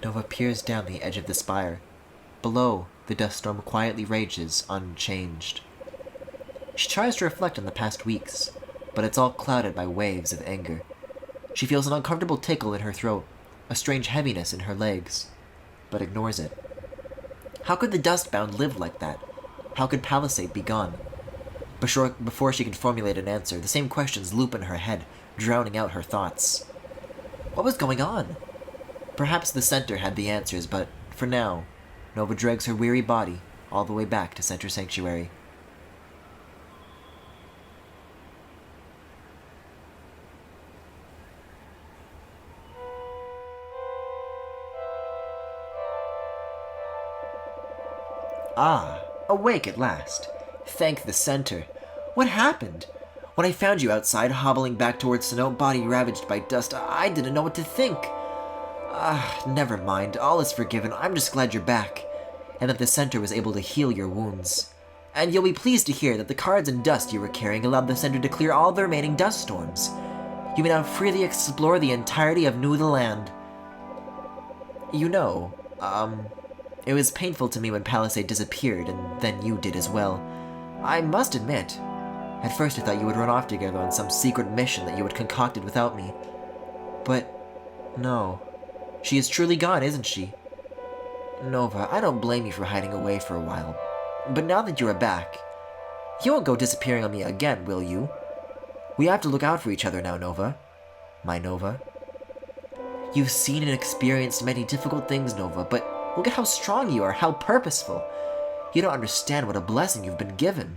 Nova peers down the edge of the spire. Below, the dust storm quietly rages, unchanged. She tries to reflect on the past weeks, but it's all clouded by waves of anger. She feels an uncomfortable tickle in her throat, a strange heaviness in her legs, but ignores it. How could the Dustbound live like that? How could Palisade be gone? Before she can formulate an answer, the same questions loop in her head, drowning out her thoughts. What was going on? Perhaps the Center had the answers, but for now, Nova drags her weary body all the way back to Center Sanctuary. Ah, awake at last. Thank the Center. What happened? When I found you outside, hobbling back towards Snow, body ravaged by dust, I didn't know what to think. Never mind. All is forgiven. I'm just glad you're back, and that the Center was able to heal your wounds. And you'll be pleased to hear that the cards and dust you were carrying allowed the Center to clear all the remaining dust storms. You may now freely explore the entirety of Noodle Land. You know, it was painful to me when Palisade disappeared, and then you did as well. I must admit, at first I thought you would run off together on some secret mission that you had concocted without me. But, no. She is truly gone, isn't she? Nova, I don't blame you for hiding away for a while. But now that you are back, you won't go disappearing on me again, will you? We have to look out for each other now, Nova. My Nova. You've seen and experienced many difficult things, Nova, but look at how strong you are, how purposeful. You don't understand what a blessing you've been given.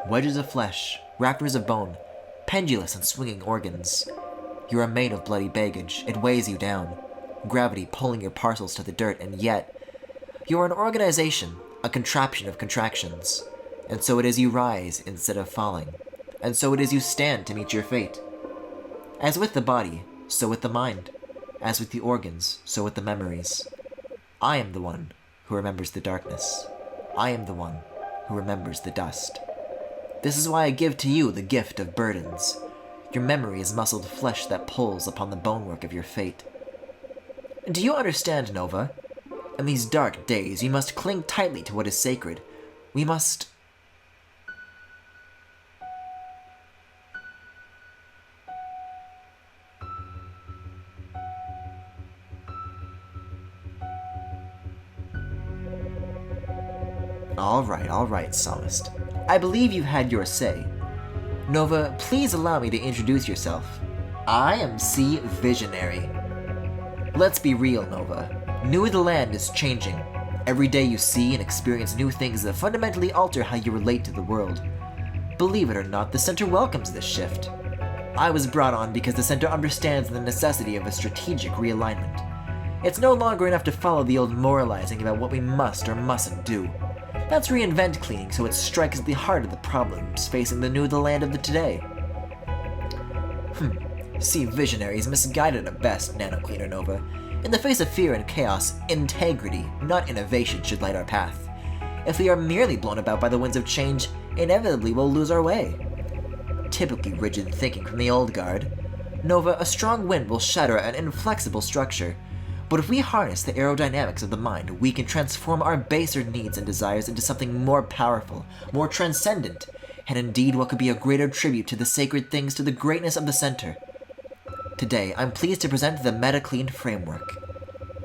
Wedges of flesh, rafters of bone, pendulous and swinging organs. You are made of bloody baggage. It weighs you down. Gravity pulling your parcels to the dirt, and yet you are an organization, a contraption of contractions. And so it is you rise instead of falling. And so it is you stand to meet your fate. As with the body, so with the mind. As with the organs, so with the memories. I am the one who remembers the darkness. I am the one who remembers the dust. This is why I give to you the gift of burdens. Your memory is muscled flesh that pulls upon the bonework of your fate. Do you understand, Nova? In these dark days, you must cling tightly to what is sacred. We must... All right, Psalmist. I believe you've had your say. Nova, please allow me to introduce yourself. I am C. Visionary. Let's be real, Nova. Noodle Land is changing. Every day you see and experience new things that fundamentally alter how you relate to the world. Believe it or not, the Center welcomes this shift. I was brought on because the Center understands the necessity of a strategic realignment. It's no longer enough to follow the old moralizing about what we must or mustn't do. Let's reinvent cleaning so it strikes at the heart of the problems facing the Noodle Land of the today. See, Visionaries misguided at best, Nano Cleaner Nova. In the face of fear and chaos, integrity, not innovation, should light our path. If we are merely blown about by the winds of change, inevitably we'll lose our way. Typically rigid thinking from the old guard, Nova, a strong wind will shatter an inflexible structure. But if we harness the aerodynamics of the mind, we can transform our baser needs and desires into something more powerful, more transcendent, and indeed what could be a greater tribute to the sacred things to the greatness of the Center. Today, I'm pleased to present the MetaClean Framework.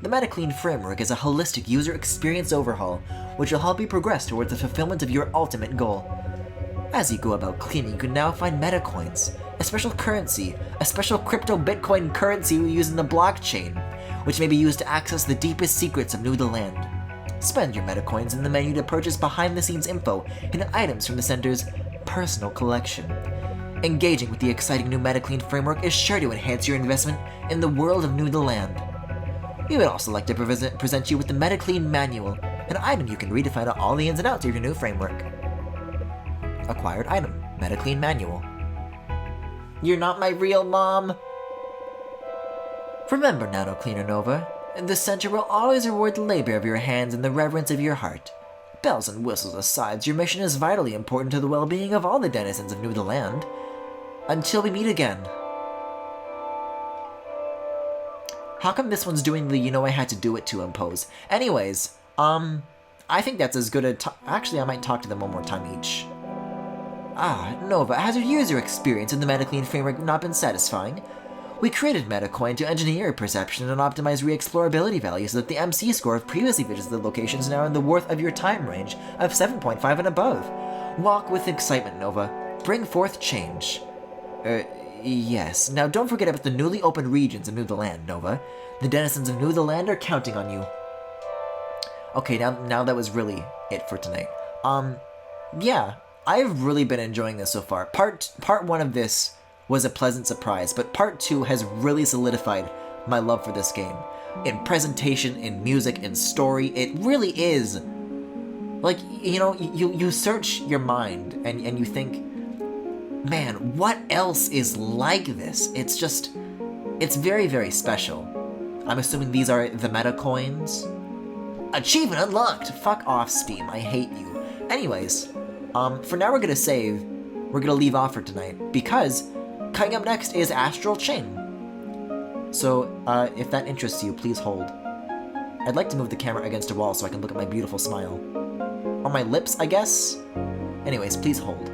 The MetaClean Framework is a holistic user experience overhaul, which will help you progress towards the fulfillment of your ultimate goal. As you go about cleaning, you can now find MetaCoins, a special currency, a special crypto Bitcoin currency we use in the blockchain, which may be used to access the deepest secrets of Noodle Land. Spend your MetaCoins in the menu to purchase behind-the-scenes info and items from the Center's personal collection. Engaging with the exciting new MetaClean framework is sure to enhance your investment in the world of Noodle Land. We would also like to present you with the MetaClean Manual, an item you can read to find out all the ins and outs of your new framework. Acquired item, MetaClean Manual. You're not my real mom! Remember, Nano Cleaner Nova, the Center will always reward the labor of your hands and the reverence of your heart. Bells and whistles aside, your mission is vitally important to the well-being of all the denizens of Noodle Land. Until we meet again. How come this one's doing the I had to do it to pose? Anyways, I think that's as good a actually, I might talk to them one more time each. Nova, has your user experience in the MetaClean framework not been satisfying? We created MetaCoin to engineer perception and optimize re-explorability values so that the MC score of previously visited locations now in the worth of your time range of 7.5 and above. Walk with excitement, Nova. Bring forth change. Yes. Now don't forget about the newly opened regions of New the Land, Nova. The denizens of New the Land are counting on you. Okay, now that was really it for tonight. Yeah, I've really been enjoying this so far. Part 1 of this was a pleasant surprise, but part 2 has really solidified my love for this game. In presentation, in music, in story, it really is. Like, you search your mind and you think, man, what else is like this? It's very, very special. I'm assuming these are the meta coins. Achievement unlocked! Fuck off, Steam, I hate you. Anyways, for now we're gonna save. We're gonna leave off for tonight, because coming up next is Astral Chain. So, if that interests you, please hold. I'd like to move the camera against a wall so I can look at my beautiful smile. Or my lips, I guess? Anyways, please hold.